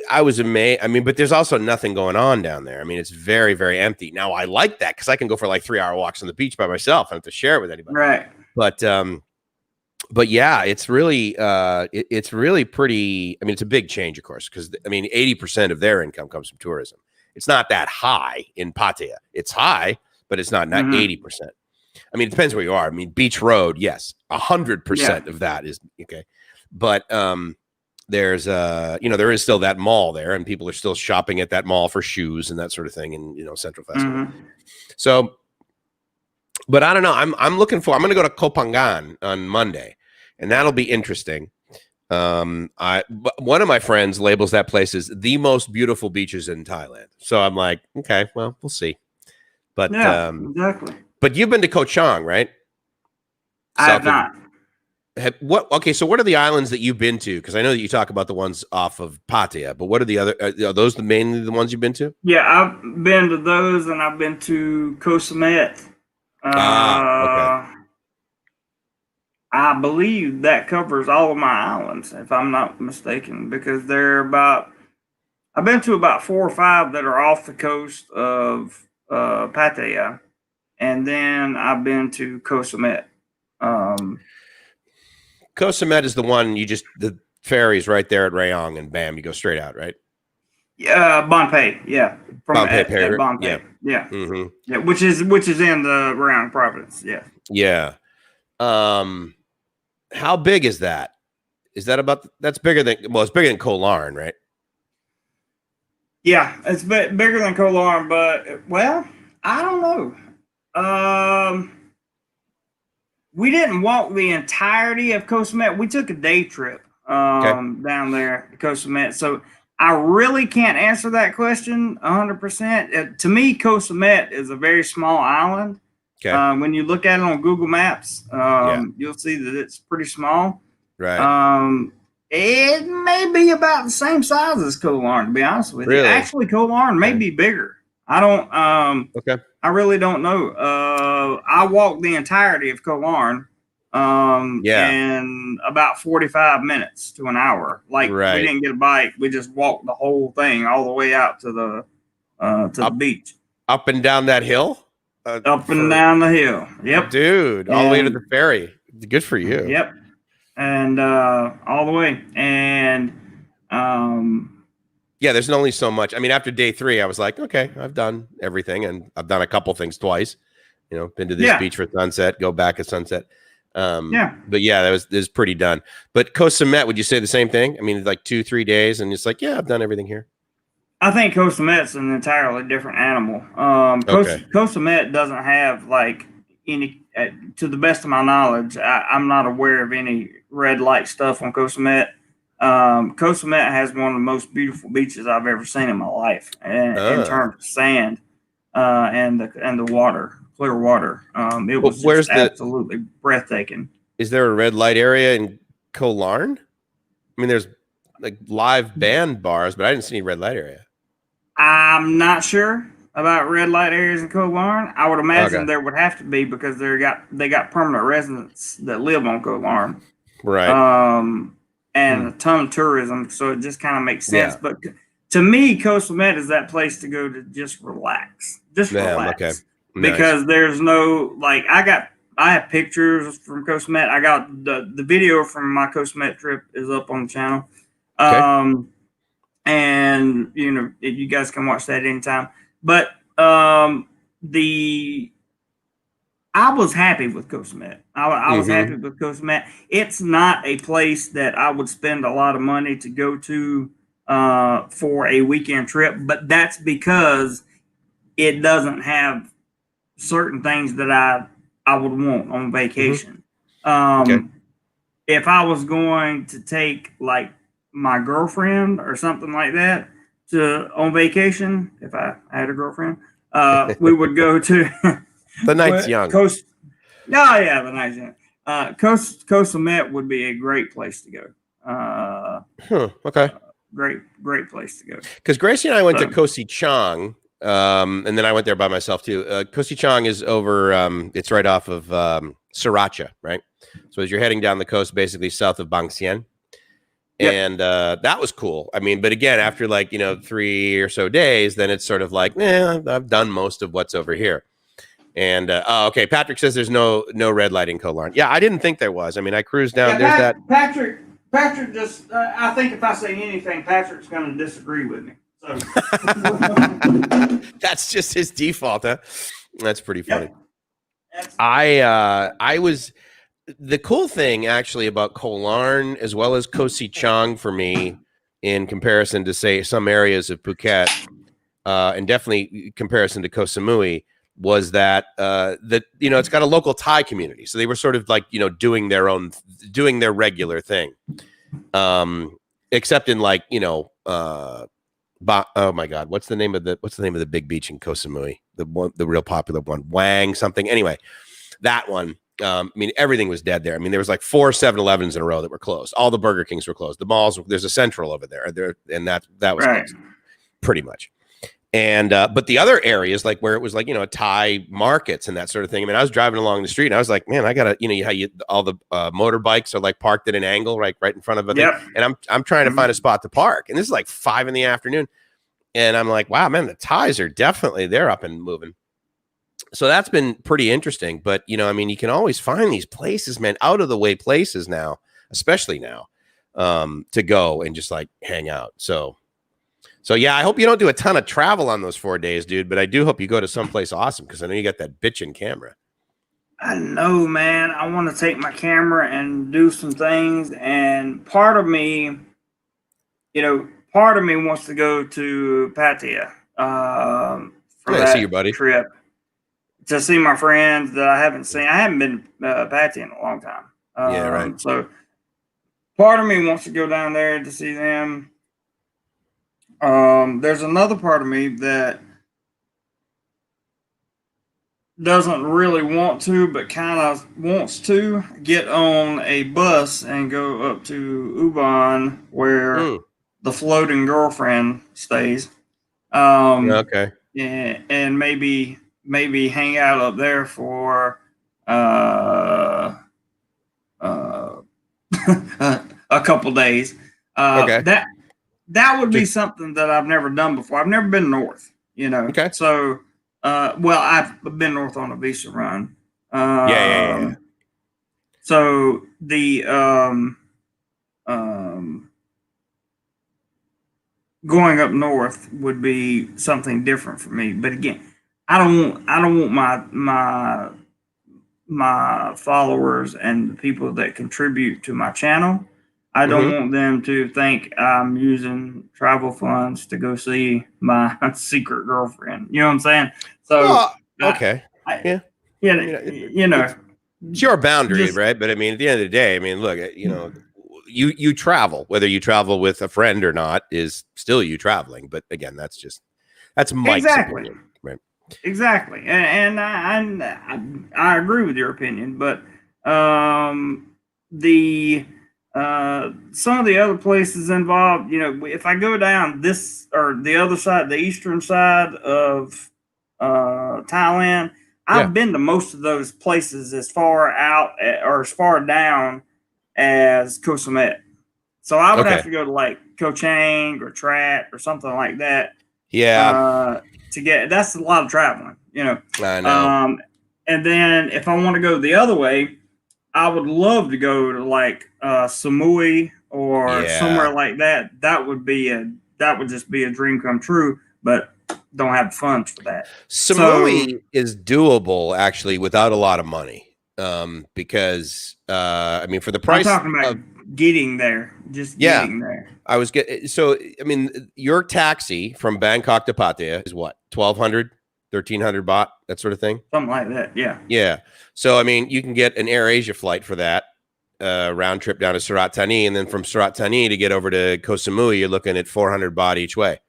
I was amazed. I mean, but there's also nothing going on down there. I mean, it's very, very empty. Now, I like that because I can go for like 3-hour walks on the beach by myself. I don't have to share it with anybody. Right. But yeah, it's really pretty. I mean, it's a big change, of course, because 80% of their income comes from tourism. It's not that high in Pattaya. It's high, but it's not 80%. I mean, it depends where you are. I mean, Beach Road, yes, 100% of that is okay. But there's there is still that mall there, and people are still shopping at that mall for shoes and that sort of thing in Central Festival. So, but I don't know. I'm going to go to Koh Phangan on Monday, and that'll be interesting. One of my friends labels that place as the most beautiful beaches in Thailand. So I'm like, okay, well, we'll see. But exactly. But you've been to Koh Chang, right? I have not. Okay, so what are the islands that you've been to? Because I know that you talk about the ones off of Pattaya, but what are the other? Are those mainly the ones you've been to? Yeah, I've been to those, and I've been to Koh Samet. Okay. I believe that covers all of my islands, if I'm not mistaken, because I've been to about 4 or 5 that are off the coast of Pattaya, and then I've been to Koh Samet. Koh Samet is the one the ferry's right there at Rayong, and bam, you go straight out, right? Yeah, Bonpei, yeah. Bonpei, Bonpei, yeah. Yeah, which is in the Rayong province, yeah. Yeah. How big is that? Is that that's bigger than, it's bigger than Koh Larn, right? Yeah, it's bigger than Koh Larn, but, well, I don't know. We didn't walk the entirety of Koh Samet. We took a day trip down there to Koh Samet. So I really can't answer that question 100%. To me, Koh Samet is a very small island. Okay. When you look at it on Google Maps, you'll see that it's pretty small. Right. It may be about the same size as Koh Larn, to be honest with you. Actually, Koh Larn may be bigger. I don't. Okay. I really don't know. I walked the entirety of Koh Larn in about 45 minutes to an hour. Like we didn't get a bike; we just walked the whole thing all the way out to the beach. Up and down that hill. Up and down the hill. Yep, dude, all the way to the ferry. Good for you. Yep, and all the way, and Yeah, there's only so much. I mean, after day 3, I was like, okay, I've done everything, and I've done a couple things twice. You know, been to this beach for sunset, go back at sunset. But yeah, that was pretty done. But Koh Samet, would you say the same thing? I mean, like 2-3 days, and it's like, yeah, I've done everything here. I think Koh Samet's an entirely different animal. Okay. Koh Samet doesn't have like any, to the best of my knowledge, I'm not aware of any red light stuff on Koh Samet. Koh Samet has one of the most beautiful beaches I've ever seen in my life, in terms of sand and the water, clear water. It was just absolutely breathtaking. Is there a red light area in Koh Larn? I mean, there's like live band bars, but I didn't see any red light area. I'm not sure about red light areas in Koh Larn. I would imagine there would have to be, because they got permanent residents that live on Koh Larn. Right. And a ton of tourism, so it just kind of makes sense. Yeah. But to me, Koh Samet is that place to go to just relax. Relax. Okay. Because there's no, like, I have pictures from Koh Samet. I got the video from my Koh Samet trip is up on the channel. Okay. And you know, you guys can watch that anytime. But I was happy with Koh Samet. I was happy with Koh Samet. It's not a place that I would spend a lot of money to go to for a weekend trip, but that's because it doesn't have certain things that I would want on vacation. If I was going to take like my girlfriend or something like that on vacation, if I had a girlfriend, we would go to the night's young. The night's young. Koh Samet would be a great place to go. Okay. Great place to go. Because Gracie and I went to Koh Si Chang, and then I went there by myself too. Koh Si Chang is over. It's right off of Sriracha, right? So as you're heading down the coast, basically south of Bang Sien. And that was cool. I mean, but again, after like, 3 or so days, then it's sort of like, I've done most of what's over here. And okay, Patrick says there's no red light in Koh Larn. Yeah, I didn't think there was. I mean, I cruised down. There's that. Patrick just. I think if I say anything, Patrick's going to disagree with me. So that's just his default, huh? That's pretty funny. I was. The cool thing actually about Koh Larn as well as Koh Si Chang for me, in comparison to say some areas of Phuket, and definitely comparison to Koh Samui, was that it's got a local Thai community, so they were sort of like doing their regular thing, except in like oh my God, what's the name of the big beach in Koh Samui, the real popular one, Wang something, anyway, that one. I mean, everything was dead there. I mean, there was like 4 7-Elevens in a row that were closed. All the Burger Kings were closed. The malls, there's a Central over there, and that was closed, pretty much. And but the other areas, like where it was like Thai markets and that sort of thing. I mean, I was driving along the street and I was like, man, I gotta how all the motorbikes are like parked at an angle right in front of a thing, and I'm trying to find a spot to park, and this is like 5 PM, and I'm like, wow, man, the Thais are definitely they're up and moving. So that's been pretty interesting. But, I mean, you can always find these places, man, out of the way places now, especially now, to go and just like hang out. So yeah, I hope you don't do a ton of travel on those 4 days, dude. But I do hope you go to someplace awesome, because I know you got that bitchin' camera. I know, man. I want to take my camera and do some things. And part of me wants to go to Pattaya for that see your buddy. Trip. To see my friends that I haven't seen. I haven't been to Pattaya in a long time. Yeah, right. So part of me wants to go down there to see them. There's another part of me that doesn't really want to, but kind of wants to get on a bus and go up to Ubon, where the floating girlfriend stays. Okay. Yeah, and maybe hang out up there for a couple days. Okay. That would be something that I've never done before. I've never been north, Okay. So, I've been north on a visa run. Yeah. So going up north would be something different for me. But again, I don't want my followers and the people that contribute to my channel. I don't want them to think I'm using travel funds to go see my secret girlfriend. You know what I'm saying? So, okay. Yeah, it's your boundary, right? But I mean, at the end of the day, I mean, look, you travel, whether you travel with a friend or not is still you traveling. But again, that's Mike's opinion, right? Exactly. And I agree with your opinion, but the some of the other places involved, if I go down this or the other side, the eastern side of Thailand, I've been to most of those places as far out or as far down as Koh Samet. So I would have to go to like Koh Chang or Trat or something like that. Yeah. To get, that's a lot of traveling, I know. And then if I want to go the other way, I would love to go to like Samui or somewhere like that. That would just be a dream come true, but don't have funds for that. Samui is doable actually without a lot of money. Because I mean, for the price, I'm talking about getting there, getting there. I mean, your taxi from Bangkok to Pattaya is what, 1,200, 1,300 baht, that sort of thing? Something like that, yeah. Yeah. So, I mean, you can get an Air Asia flight for that, round trip down to Surat Thani, and then from Surat Thani to get over to Koh Samui, you're looking at 400 baht each way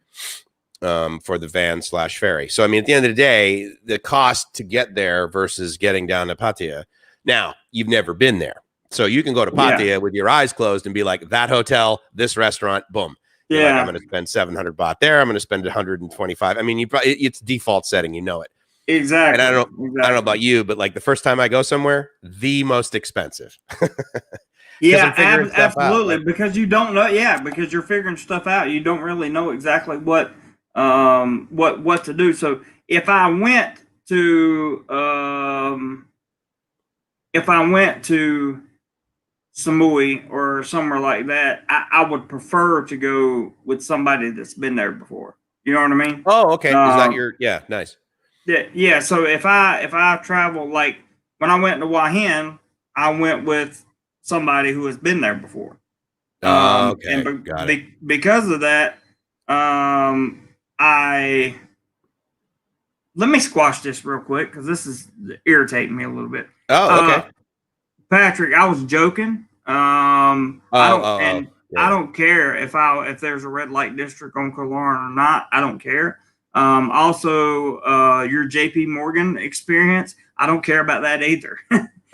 for the van/ferry. So, I mean, at the end of the day, the cost to get there versus getting down to Pattaya. Now, you've never been there. So you can go to Pattaya with your eyes closed and be like, that hotel, this restaurant, boom. You're like, I'm going to spend 700 baht there. I'm going to spend 125. I mean, it's default setting. You know it. Exactly. And I don't know about you, but like the first time I go somewhere, the most expensive. Yeah, absolutely. Because you don't know. Yeah, because you're figuring stuff out. You don't really know exactly what to do. So if I went to Samui or somewhere like that, I would prefer to go with somebody that's been there before. You know what I mean? Oh, okay. Is that nice. Yeah. So if I travel, like when I went to Hua Hin, I went with somebody who has been there before. Okay. And got it. because of that, let me squash this real quick because this is irritating me a little bit. Oh, okay. Patrick, I was joking. I don't care if there's a red light district on Kowloon or not. I don't care. Also, your JP Morgan experience, I don't care about that either.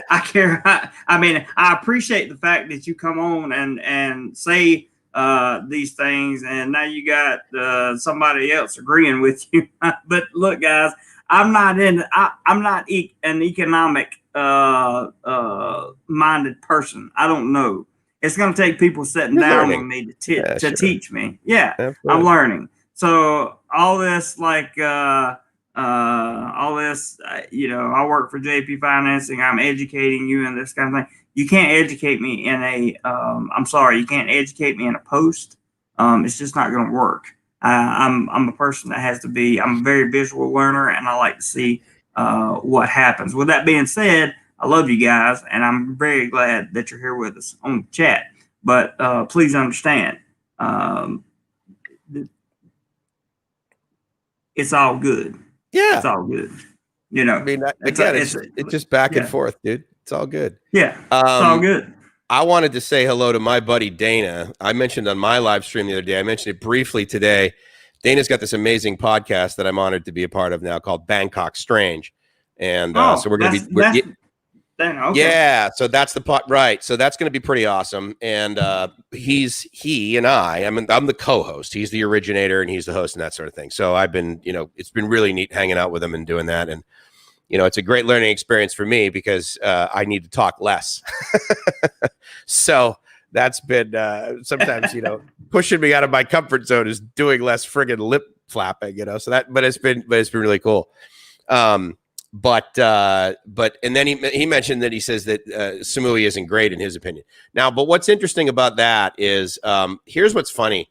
I care. I mean, I appreciate the fact that you come on and say these things, and now you got somebody else agreeing with you. But look, guys, I'm not an economic minded person. I don't know. It's going to take people sitting down with me to teach me. Yeah, absolutely. I'm learning. So all this, I work for JP Financing. I'm educating you and this kind of thing. You can't educate me in I'm sorry, you can't educate me in a post. It's just not going to work. I'm a person that has to be. I'm a very visual learner, and I like to see what happens. With that being said, I love you guys, and I'm very glad that you're here with us on the chat. But please understand, it's all good. Yeah, it's all good. I mean, it's just back and forth, dude. It's all good. Yeah, it's all good. I wanted to say hello to my buddy Dana. I mentioned on my live stream the other day. I mentioned it briefly today. Dana's got this amazing podcast that I'm honored to be a part of now called Bangkok Strange. And so we're going to be yeah, so that's the part, right? So that's going to be pretty awesome. And I'm the co-host. He's the originator and he's the host and that sort of thing. So I've been, it's been really neat hanging out with him and doing that. And it's a great learning experience for me because I need to talk less. So that's been sometimes, pushing me out of my comfort zone is doing less friggin' lip flapping, but it's been really cool. But and then he mentioned that he says that Samui isn't great in his opinion. Now, but what's interesting about that is here's what's funny.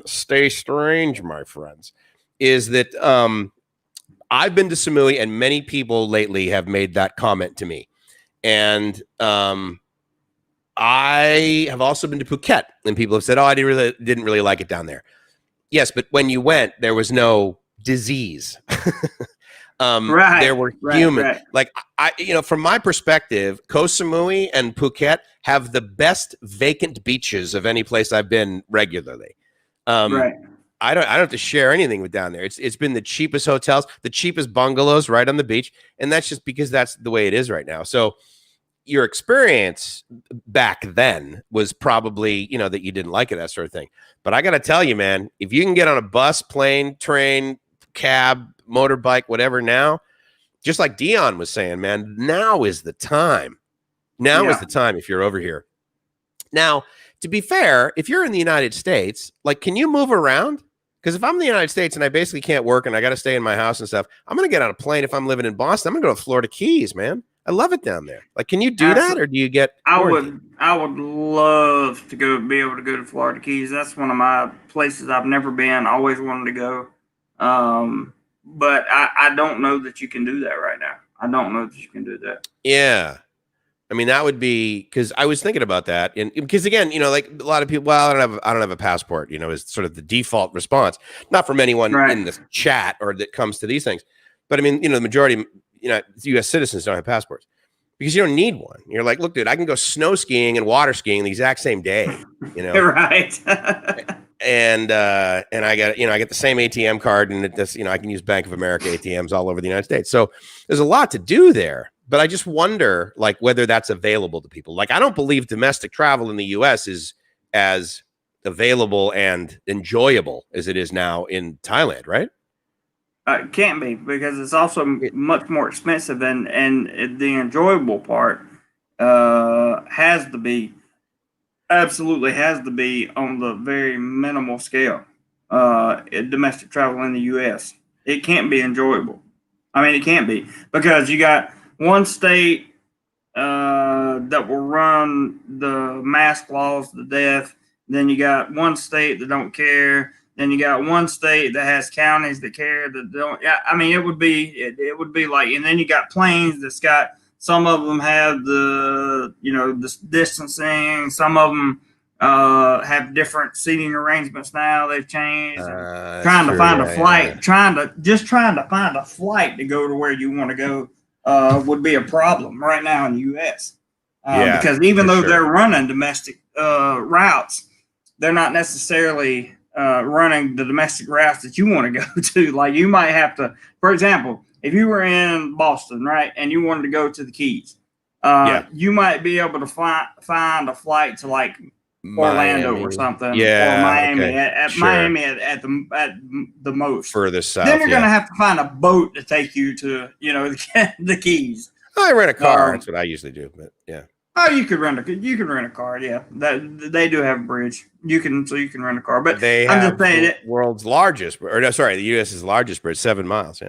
stay strange, my friends, is that I've been to Samui, and many people lately have made that comment to me. And I have also been to Phuket, and people have said, "Oh, I didn't really like it down there." Yes, but when you went, there was no disease. There were humans. Right. Like from my perspective, Koh Samui and Phuket have the best vacant beaches of any place I've been regularly. Right. I don't have to share anything with down there. It's been the cheapest hotels, the cheapest bungalows right on the beach, and that's just because that's the way it is right now. So your experience back then was probably, that you didn't like it, that sort of thing. But I got to tell you, man, if you can get on a bus, plane, train, cab, motorbike, whatever now, just like Dion was saying, man, now is the time. Now is the time if you're over here. Now, to be fair, if you're in the United States, like, can you move around? Because if I'm in the United States and I basically can't work and I got to stay in my house and stuff, I'm going to get on a plane. If I'm living in Boston, I'm going to go to Florida Keys, man. I love it down there. Like, can you do that, or do you get? I would love to be able to go to Florida Keys. That's one of my places I've never been. Always wanted to go, but I don't know that you can do that right now. I don't know that you can do that. Yeah, I mean, that would be, because I was thinking about that, and because again, like a lot of people, well, I don't have a passport. Is sort of the default response, not from anyone in the chat or that comes to these things, but I mean, the majority. U.S. citizens don't have passports because you don't need one. You're like, look, dude, I can go snow skiing and water skiing the exact same day, Right. and I get the same ATM card, and I can use Bank of America ATMs all over the United States. So there's a lot to do there, but I just wonder, like, whether that's available to people. Like, I don't believe domestic travel in the U.S. is as available and enjoyable as it is now in Thailand, right? It can't be, because it's also much more expensive, and the enjoyable part has to be on the very minimal scale. Domestic travel in the U.S. It can't be enjoyable. I mean, it can't be, because you got one state that will run the mask laws to death. Then you got one state that don't care. Then you got one state that has counties that care, that don't. Yeah, I mean, it would be like, and then you got planes that's got, some of them have the distancing. Some of them have different seating arrangements now. They've changed. Trying to find a flight to go to where you want to go would be a problem right now in the U.S. Because even though they're running domestic routes, they're not necessarily running the domestic routes that you want to go to. Like, you might have to, for example, if you were in Boston, right, and you wanted to go to the Keys, you might be able to find a flight to like Orlando or something, or Miami. Miami at the most furthest south. Then you're going to have to find a boat to take you to the Keys. I rent a car. That's what I usually do. But yeah. Oh, you could rent a car. Yeah, they do have a bridge. You can rent a car, but I'm just saying the world's largest, the U.S.'s largest bridge, 7 miles.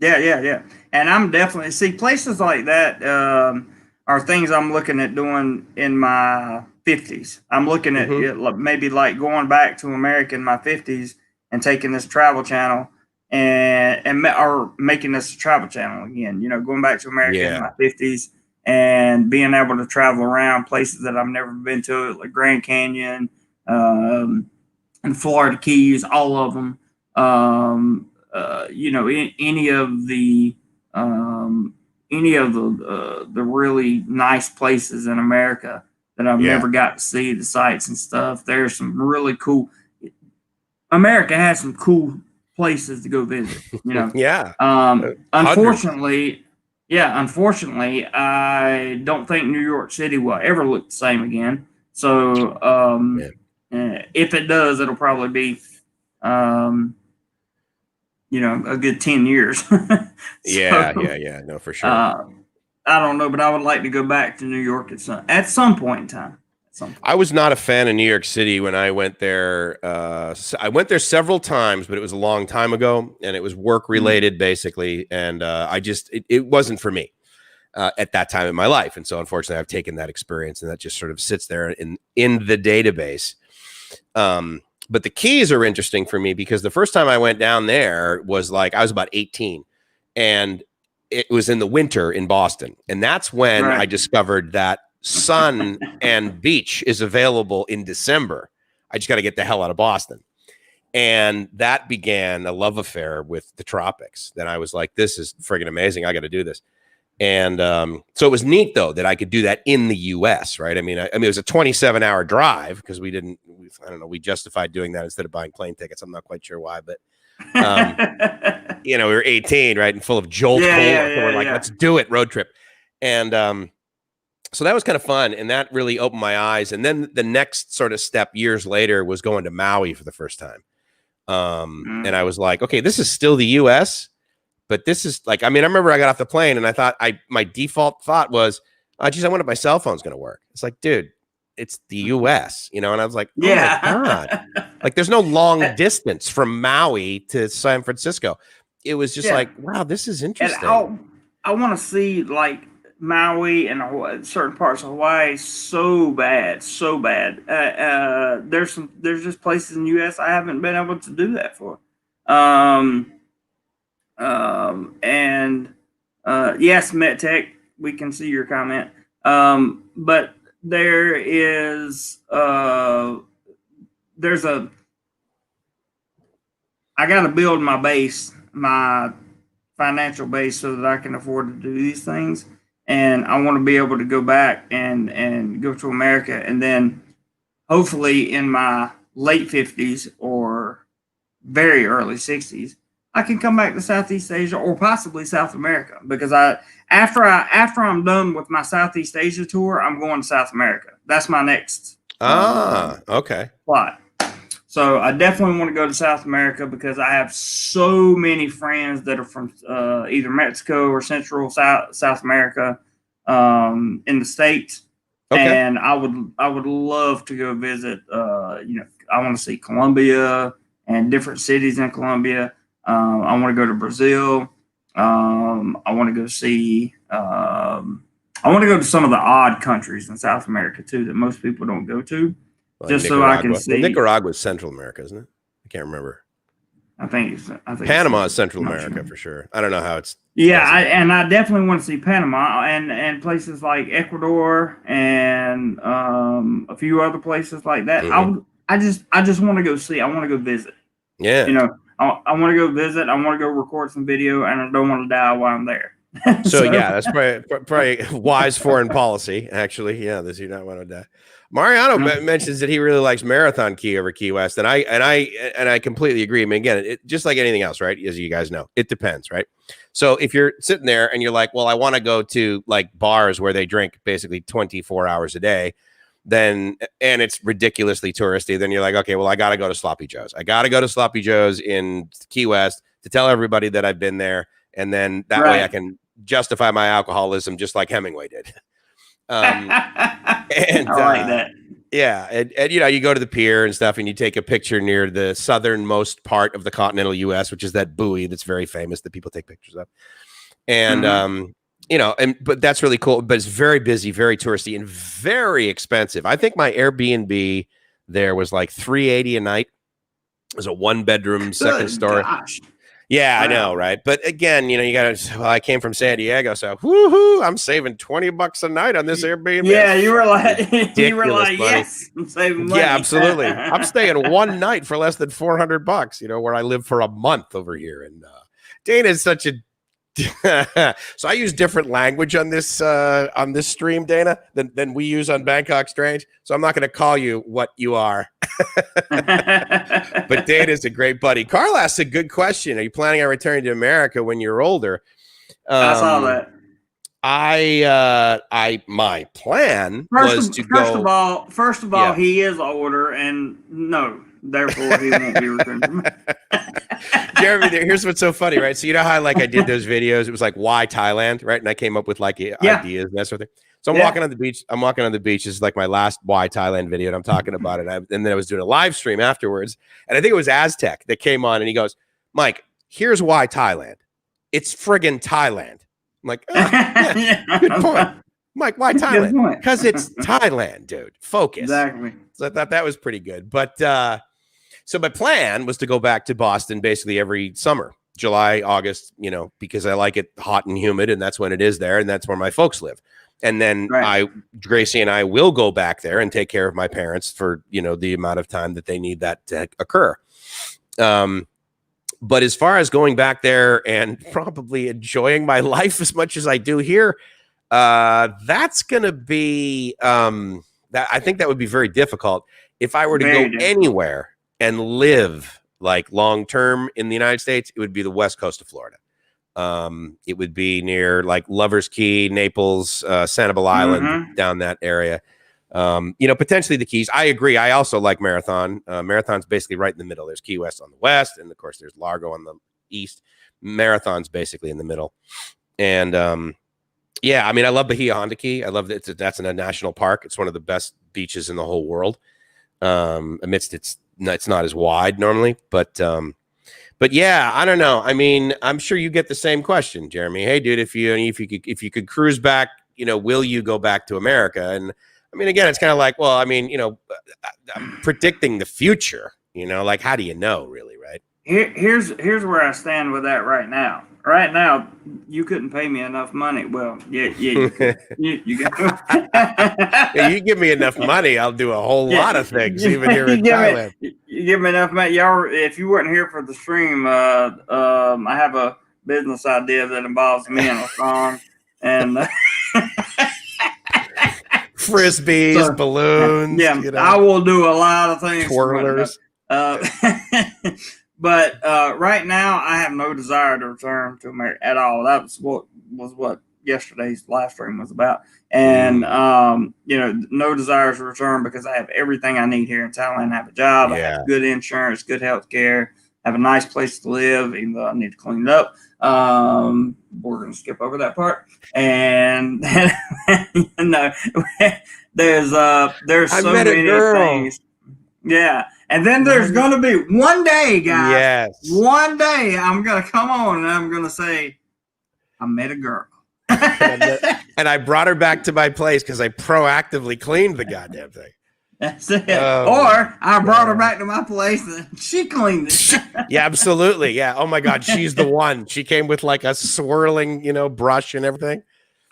Yeah. And I'm definitely places like that are things I'm looking at doing in my 50s. I'm looking at maybe like going back to America in my 50s and taking this travel channel or making this a travel channel again. Going back to America in my 50s. And being able to travel around places that I've never been to, like Grand Canyon, and Florida Keys, all of them. Any of the really nice places in America that I've never got to see, the sights and stuff. There's some really cool. America has some cool places to go visit. Unfortunately, I don't think New York City will ever look the same again. So if it does, it'll probably be, a good 10 years. No, for sure. I don't know, but I would like to go back to New York at some point in time. I was not a fan of New York City when I went there. I went there several times, but it was a long time ago, and it was work related basically. And it wasn't for me at that time in my life. And so unfortunately I've taken that experience, and that just sort of sits there in the database. But the Keys are interesting for me because the first time I went down there was like, I was about 18, and it was in the winter in Boston. And that's when I discovered that sun and beach is available in December. I just got to get the hell out of Boston. And that began a love affair with the tropics. Then I was like, this is friggin' amazing. I got to do this. And so it was neat, though, that I could do that in the U.S., right? I mean, it was a 27-hour drive because we justified doing that instead of buying plane tickets. I'm not quite sure why, but, we were 18, right? And full of jolt. So we're like, let's do it, road trip. And so that was kind of fun. And that really opened my eyes. And then the next sort of step years later was going to Maui for the first time. And I was like, okay, this is still the U.S., but this is like, I mean, I remember I got off the plane and I thought my default thought was, geez, I wonder if my cell phone's going to work. It's like, dude, it's the US, and I was like, oh my God, like there's no long distance from Maui to San Francisco. It was just like, wow, this is interesting. And I want to see like Maui and certain parts of Hawaii so bad. There's just places in the US I haven't been able to do that for. Yes, MetTech, we can see your comment. But there is, I got to build my base, my financial base so that I can afford to do these things. And I want to be able to go back and go to America. And then hopefully in my late 50s or very early 60s, I can come back to Southeast Asia or possibly South America, because after I'm done with my Southeast Asia tour, I'm going to South America. That's my next okay plot. So I definitely want to go to South America because I have so many friends that are from either Mexico or Central South America in the States. Okay. And I would love to go visit. I want to see Colombia and different cities in Colombia. I want to go to Brazil. I want to go see. I want to go to some of the odd countries in South America too that most people don't go to, just so I can see. Nicaragua is Central America, isn't it? I can't remember. I think Panama is Central America for sure. I don't know how it's. Yeah, I definitely want to see Panama and places like Ecuador and a few other places like that. Mm-hmm. I just want to go see. I want to go visit. Yeah. I want to go visit. I want to go record some video, and I don't want to die while I'm there. So yeah, that's probably wise foreign policy. Actually, yeah, you don't want to die. Mariano mentions that he really likes Marathon Key over Key West, and I completely agree. I mean, again, just like anything else, right? As you guys know, it depends, right? So if you're sitting there and you're like, well, I want to go to like bars where they drink basically 24 hours a day, and it's ridiculously touristy, then you're like, okay, well, I got to go to Sloppy Joe's. I got to go to Sloppy Joe's in Key West to tell everybody that I've been there. And then that way I can justify my alcoholism just like Hemingway did. And I like that. Yeah. And you go to the pier and stuff and you take a picture near the southernmost part of the continental US, which is that buoy that's very famous that people take pictures of. And, but that's really cool, but it's very busy, very touristy, and very expensive. I think my Airbnb there was like $380 a night. It was a 1-bedroom, second story. Gosh. Yeah, wow. I know, right? But again, you got I came from San Diego, so woohoo, I'm saving $20 a night on this Airbnb. Yeah, you were like, yes, I'm saving money. Yeah, absolutely. I'm staying one night for less than $400, where I live for a month over here. And Dana is such a so I use different language on this stream, Dana, than we use on Bangkok Strange. So I'm not going to call you what you are. But Dana's a great buddy. Carl asked a good question. Are you planning on returning to America when you're older? I saw that. My plan was to go. First of all, he is older, and therefore he won't be returning. Jeremy, here's what's so funny, right? So you know how I did those videos? It was like, why Thailand, right? And I came up with ideas and that sort of thing. So I'm walking on the beach. This is like my last why Thailand video, and I'm talking about it. And then I was doing a live stream afterwards, and I think it was Aztec that came on, and he goes, Mike, here's why Thailand. It's friggin' Thailand. I'm like, good point. Mike, why Thailand? Because it's Thailand, dude. Focus. Exactly. So I thought that was pretty good. But So my plan was to go back to Boston basically every summer, July, August, because I like it hot and humid, and that's when it is there, and that's where my folks live. And then Gracie and I will go back there and take care of my parents for, the amount of time that they need that to occur. But as far as going back there and probably enjoying my life as much as I do here, that's going to be, I think that would be very difficult. If I were to go anywhere and live like long-term in the United States, it would be the West Coast of Florida. It would be near like Lover's Key, Naples, Sanibel Island, down that area. Potentially the Keys. I agree. I also like Marathon. Marathon's basically right in the middle. There's Key West on the west, and of course there's Largo on the east. Marathon's basically in the middle. And I love Bahia Honda Key. I love that that's in a national park. It's one of the best beaches in the whole world. Amidst it's not as wide normally, but yeah, I don't know. I mean, I'm sure you get the same question, Jeremy. Hey, dude, if you could cruise back, will you go back to America? And I mean, again, it's kind of like, well, I mean, I'm predicting the future. Like, how do you know, really, right? Here's where I stand with that right now. Right now, you couldn't pay me enough money. Well, yeah, you could. Yeah, you give me enough money, I'll do a whole lot of things, even here in Thailand. You give me enough money, y'all. If you weren't here for the stream, I have a business idea that involves me and a song, and frisbees, balloons. Yeah, I will do a lot of things. Twirlers. But right now, I have no desire to return to America at all. That was what yesterday's live stream was about. And, no desire to return because I have everything I need here in Thailand. I have a job, I have good insurance, good health care, have a nice place to live, even though I need to clean it up. We're going to skip over that part. And, there's so many things. Yeah. And then there's going to be one day, guys. Yes. One day I'm going to come on and I'm going to say, I met a girl. And I brought her back to my place because I proactively cleaned the goddamn thing. That's it. Or I brought her back to my place and she cleaned it. Yeah, absolutely. Yeah. Oh my God. She's the one. She came with like a swirling, brush and everything.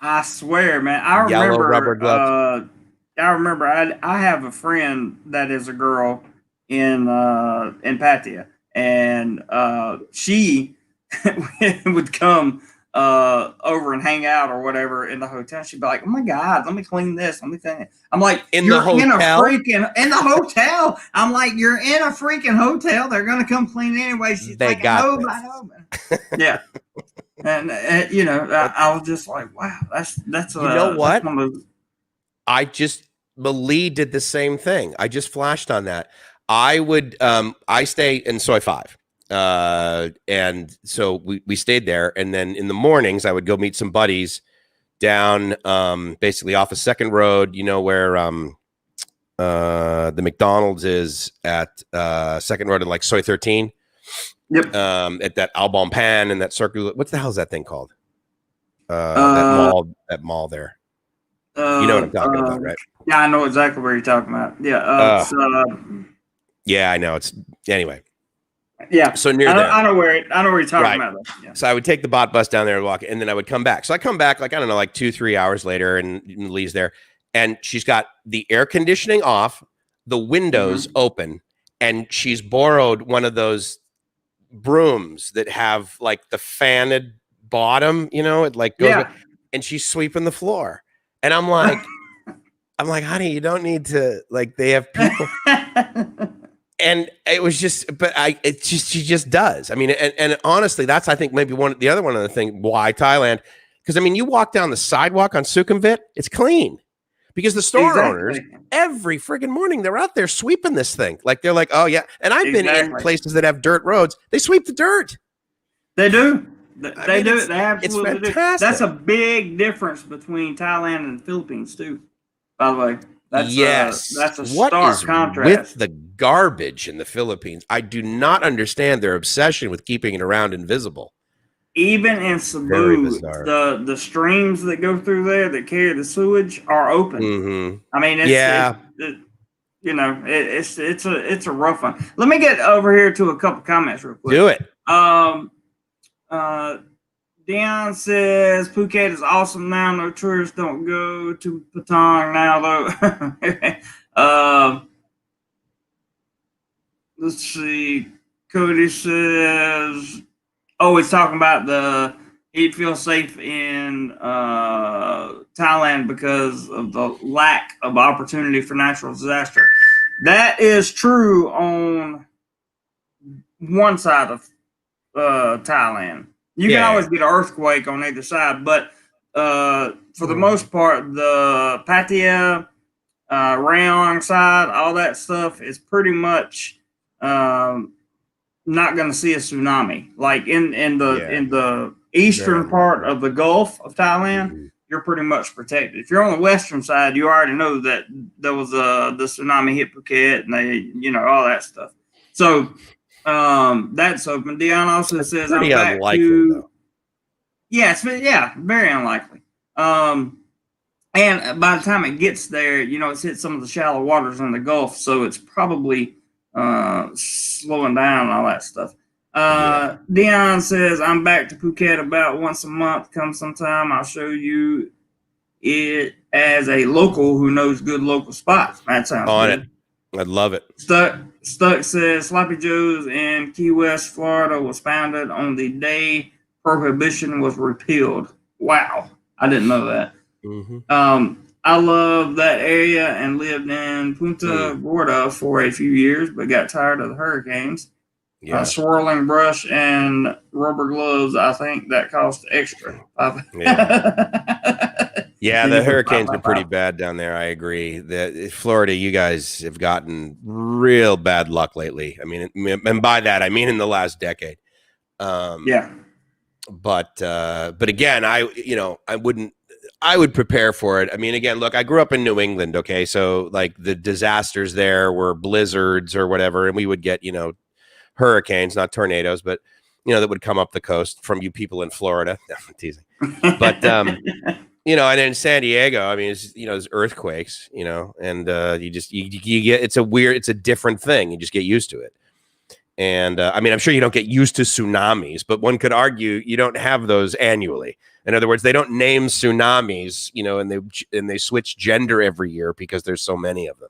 I swear, man. I remember yellow rubber gloves. I have a friend that is a girl in Pattaya, and she would come over and hang out or whatever in the hotel. She'd be like, "Oh my God, let me clean this. Let me clean it." I'm like, in the hotel. In the hotel. I'm like, you're in a freaking hotel. They're gonna come clean anyway. She's they like, got yeah. And I was just like, wow, that's you know what? Malie did the same thing. I just flashed on that. I stay in Soi 5. And so we stayed there. And then in the mornings, I would go meet some buddies down basically off of Second Road, where the McDonald's is at Second Road and like Soi 13. Yep. At that Albon Pan and that circle. What the hell is that thing called? That mall there. You know what I'm talking about, right? Yeah, I know exactly what you're talking about. Yeah. Yeah, I know. It's anyway. Yeah. So near there. I know where you're talking about. Yeah. So I would take the bot bus down there and walk, and then I would come back. So I come back like, I don't know, like 2-3 hours later, and Lee's there, and she's got the air conditioning off, the windows open, and she's borrowed one of those brooms that have like the fanned bottom, it like goes, and she's sweeping the floor. And I'm like, honey, you don't need to, like, they have people. And it was just, she just does. I mean, and honestly, that's, I think, maybe one of the things why Thailand, because I mean, you walk down the sidewalk on Sukhumvit, it's clean because the store owners every friggin' morning, they're out there sweeping this thing. Like, they're like, oh yeah. And I've been in places that have dirt roads. They sweep the dirt. They do. They do it. They absolutely do. That's a big difference between Thailand and the Philippines too. By the way, that's a stark contrast with the garbage in the Philippines. I do not understand their obsession with keeping it around invisible. Even in Cebu, the streams that go through there that carry the sewage are open. Mm-hmm. I mean, it's a rough one. Let me get over here to a couple comments real quick. Do it. Dion says Phuket is awesome now. No tourists don't go to Patong now though. Let's see. Cody says, "Oh, he's talking about he'd feel safe in Thailand because of the lack of opportunity for natural disaster." That is true on one side of Thailand. You can always get an earthquake on either side, but for the most part, the Pattaya, Rayong side, all that stuff is pretty much not going to see a tsunami. Like in the eastern part of the Gulf of Thailand, you're pretty much protected. If you're on the western side, you already know that there was the tsunami hit Phuket and all that stuff. So that's open. Dion also says I'm back to though. Very unlikely. And by the time it gets there, it's hit some of the shallow waters in the Gulf, so it's probably slowing down and all that stuff. Dion says I'm back to Phuket about once a month. Come sometime, I'll show you it as a local who knows good local spots. That sounds good. I'd love it. Stuck says Sloppy Joe's in Key West, Florida was founded on the day prohibition was repealed. Wow, I didn't know that. I love that area and lived in Punta Gorda for a few years, but got tired of the hurricanes. Swirling brush and rubber gloves, I think that cost extra. The hurricanes are pretty bad down there. I agree. Florida, you guys have gotten real bad luck lately. I mean, and by that I mean in the last decade. But again, I would prepare for it. I mean, again, look, I grew up in New England. Okay, so like the disasters there were blizzards or whatever, and we would get hurricanes, not tornadoes, but that would come up the coast from you people in Florida. I'm teasing, but and in San Diego, I mean, it's there's earthquakes, and you get it's a different thing. You just get used to it. And I mean, I'm sure you don't get used to tsunamis, but one could argue you don't have those annually. In other words, they don't name tsunamis, and they switch gender every year because there's so many of them.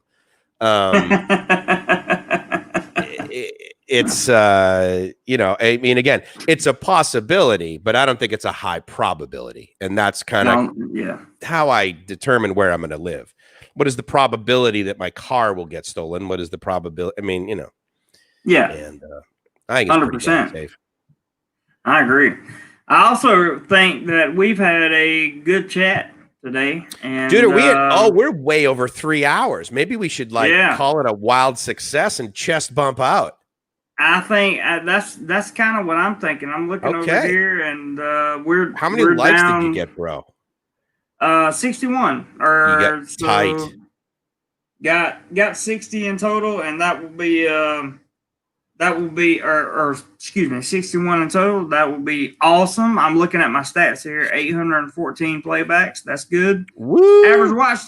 It's I mean, again, it's a possibility, but I don't think it's a high probability. And that's kind of how I determine where I'm going to live. What is the probability that my car will get stolen? What is the probability? I mean, and I think it's 100% safe. I agree. I also think that we've had a good chat today. And dude, we're way over 3 hours. Maybe we should call it a wild success and chest bump out. I think that's kind of what I'm thinking. I'm looking over here, and we're how many likes did you get, bro? 61. Or you got tight. Got 60 in total, and that will be excuse me, 61 in total. That would be awesome. I'm looking at my stats here. 814 playbacks. That's good. Woo! Average watch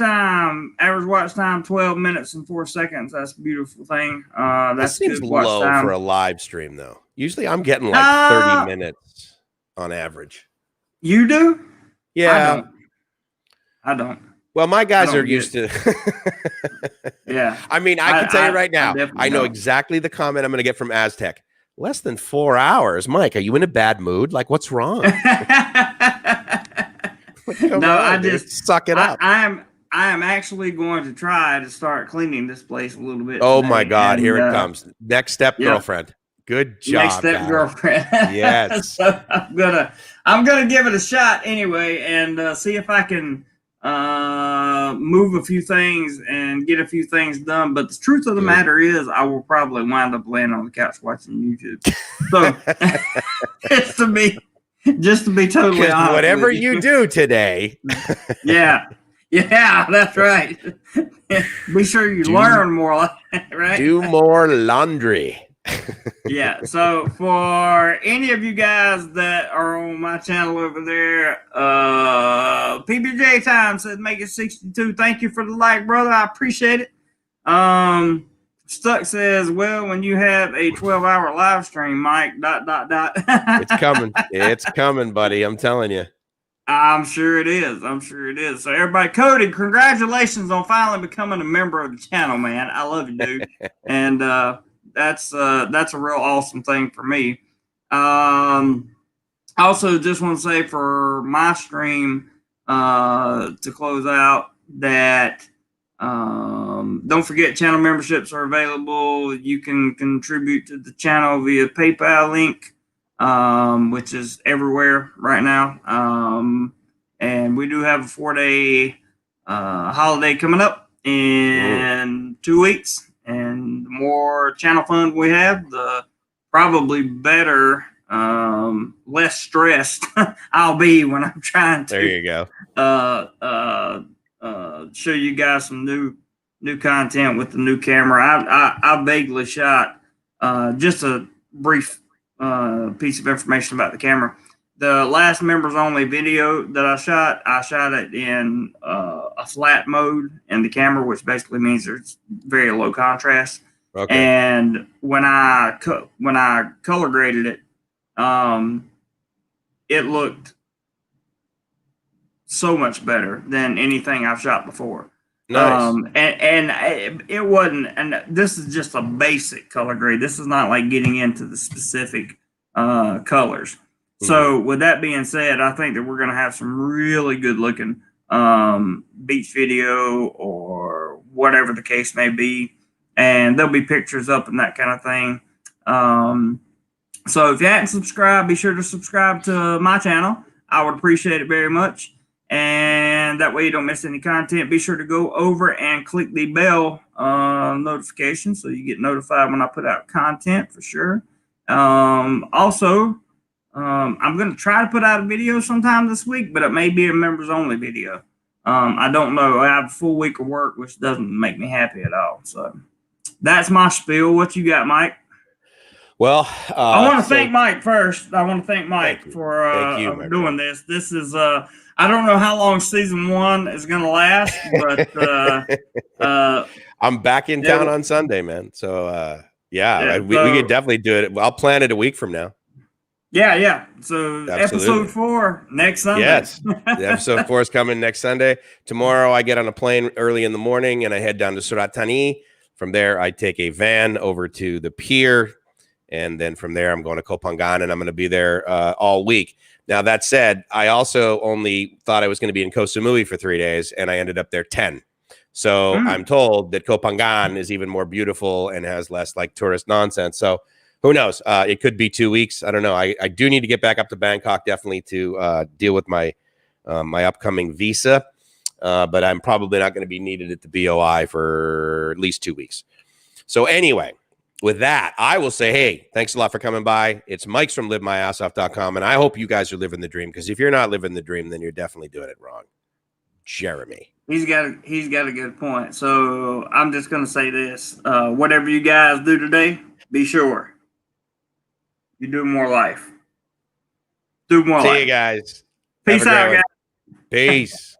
time 12 minutes and 4 seconds. That's a beautiful thing. That seems low for a live stream, though. Usually I'm getting like 30 minutes on average. You do? Yeah. I don't. Well, my guys are used to. Yeah. I mean, I can tell you right now, I know exactly the comment I'm going to get from Aztec. Less than 4 hours. Mike, are you in a bad mood? Like, what's wrong? Just suck it up. I am actually going to try to start cleaning this place a little bit. Oh, my God. Here it comes. Next step, girlfriend. Good job. Next step, girlfriend. Yes. So I'm gonna give it a shot anyway, and see if I can move a few things and get a few things done. But the truth of the matter is, I will probably wind up laying on the couch watching YouTube. So just to be totally honest, whatever you do today. Yeah, that's right. Be sure you learn more, right? Do more laundry. Yeah, so for any of you guys that are on my channel over there, PBJ Time says make it 62. Thank you for the like, brother. I appreciate it. Stuck says, well, when you have a 12-hour live stream, Mike, ... It's coming. It's coming, buddy. I'm telling you. I'm sure it is. I'm sure it is. So everybody, Cody, congratulations on finally becoming a member of the channel, man. I love you, dude. And that's a real awesome thing for me. Also, just want to say for my stream to close out that don't forget channel memberships are available. You can contribute to the channel via PayPal link, which is everywhere right now. And we do have a 4-day holiday coming up in 2 weeks. And the more channel fund we have, the probably better, less stressed I'll be when I'm trying to. There you go. Show you guys some new content with the new camera. I vaguely shot just a brief piece of information about the camera. The last members only video that I shot it in a flat mode in the camera, which basically means there's very low contrast. Okay. And when I color graded it, it looked so much better than anything I've shot before. Nice. And it wasn't, and this is just a basic color grade. This is not like getting into the specific colors. So with that being said, I think that we're going to have some really good looking beach video or whatever the case may be. And there'll be pictures up and that kind of thing. So if you haven't subscribed, be sure to subscribe to my channel. I would appreciate it very much. And that way you don't miss any content. Be sure to go over and click the bell notification so you get notified when I put out content for sure. Also, I'm going to try to put out a video sometime this week, but it may be a members only video. I don't know. I have a full week of work, which doesn't make me happy at all. So that's my spiel. What you got, Mike? Well, I want to thank Mike first. I want to thank Mike for doing this. This is, I don't know how long season 1 is going to last, but I'm back in town on Sunday, man. So, we could definitely do it. I'll plan it a week from now. Yeah. So episode 4 next Sunday. Yes, the episode 4 is coming next Sunday. Tomorrow I get on a plane early in the morning and I head down to Surat Thani. From there, I take a van over to the pier. And then from there, I'm going to Koh Phangan, and I'm going to be there all week. Now, that said, I also only thought I was going to be in Koh Samui for 3 days, and I ended up there 10. So I'm told that Koh Phangan is even more beautiful and has less like tourist nonsense. So who knows? It could be 2 weeks. I don't know. I do need to get back up to Bangkok definitely to deal with my my upcoming visa, but I'm probably not going to be needed at the BOI for at least 2 weeks. So anyway. With that, I will say, hey, thanks a lot for coming by. It's Mike's from livemyassoff.com, and I hope you guys are living the dream, because if you're not living the dream, then you're definitely doing it wrong. Jeremy. He's got a good point. So I'm just going to say this. Whatever you guys do today, be sure you do more life. Do more life. See you guys. Peace out, guys. Peace.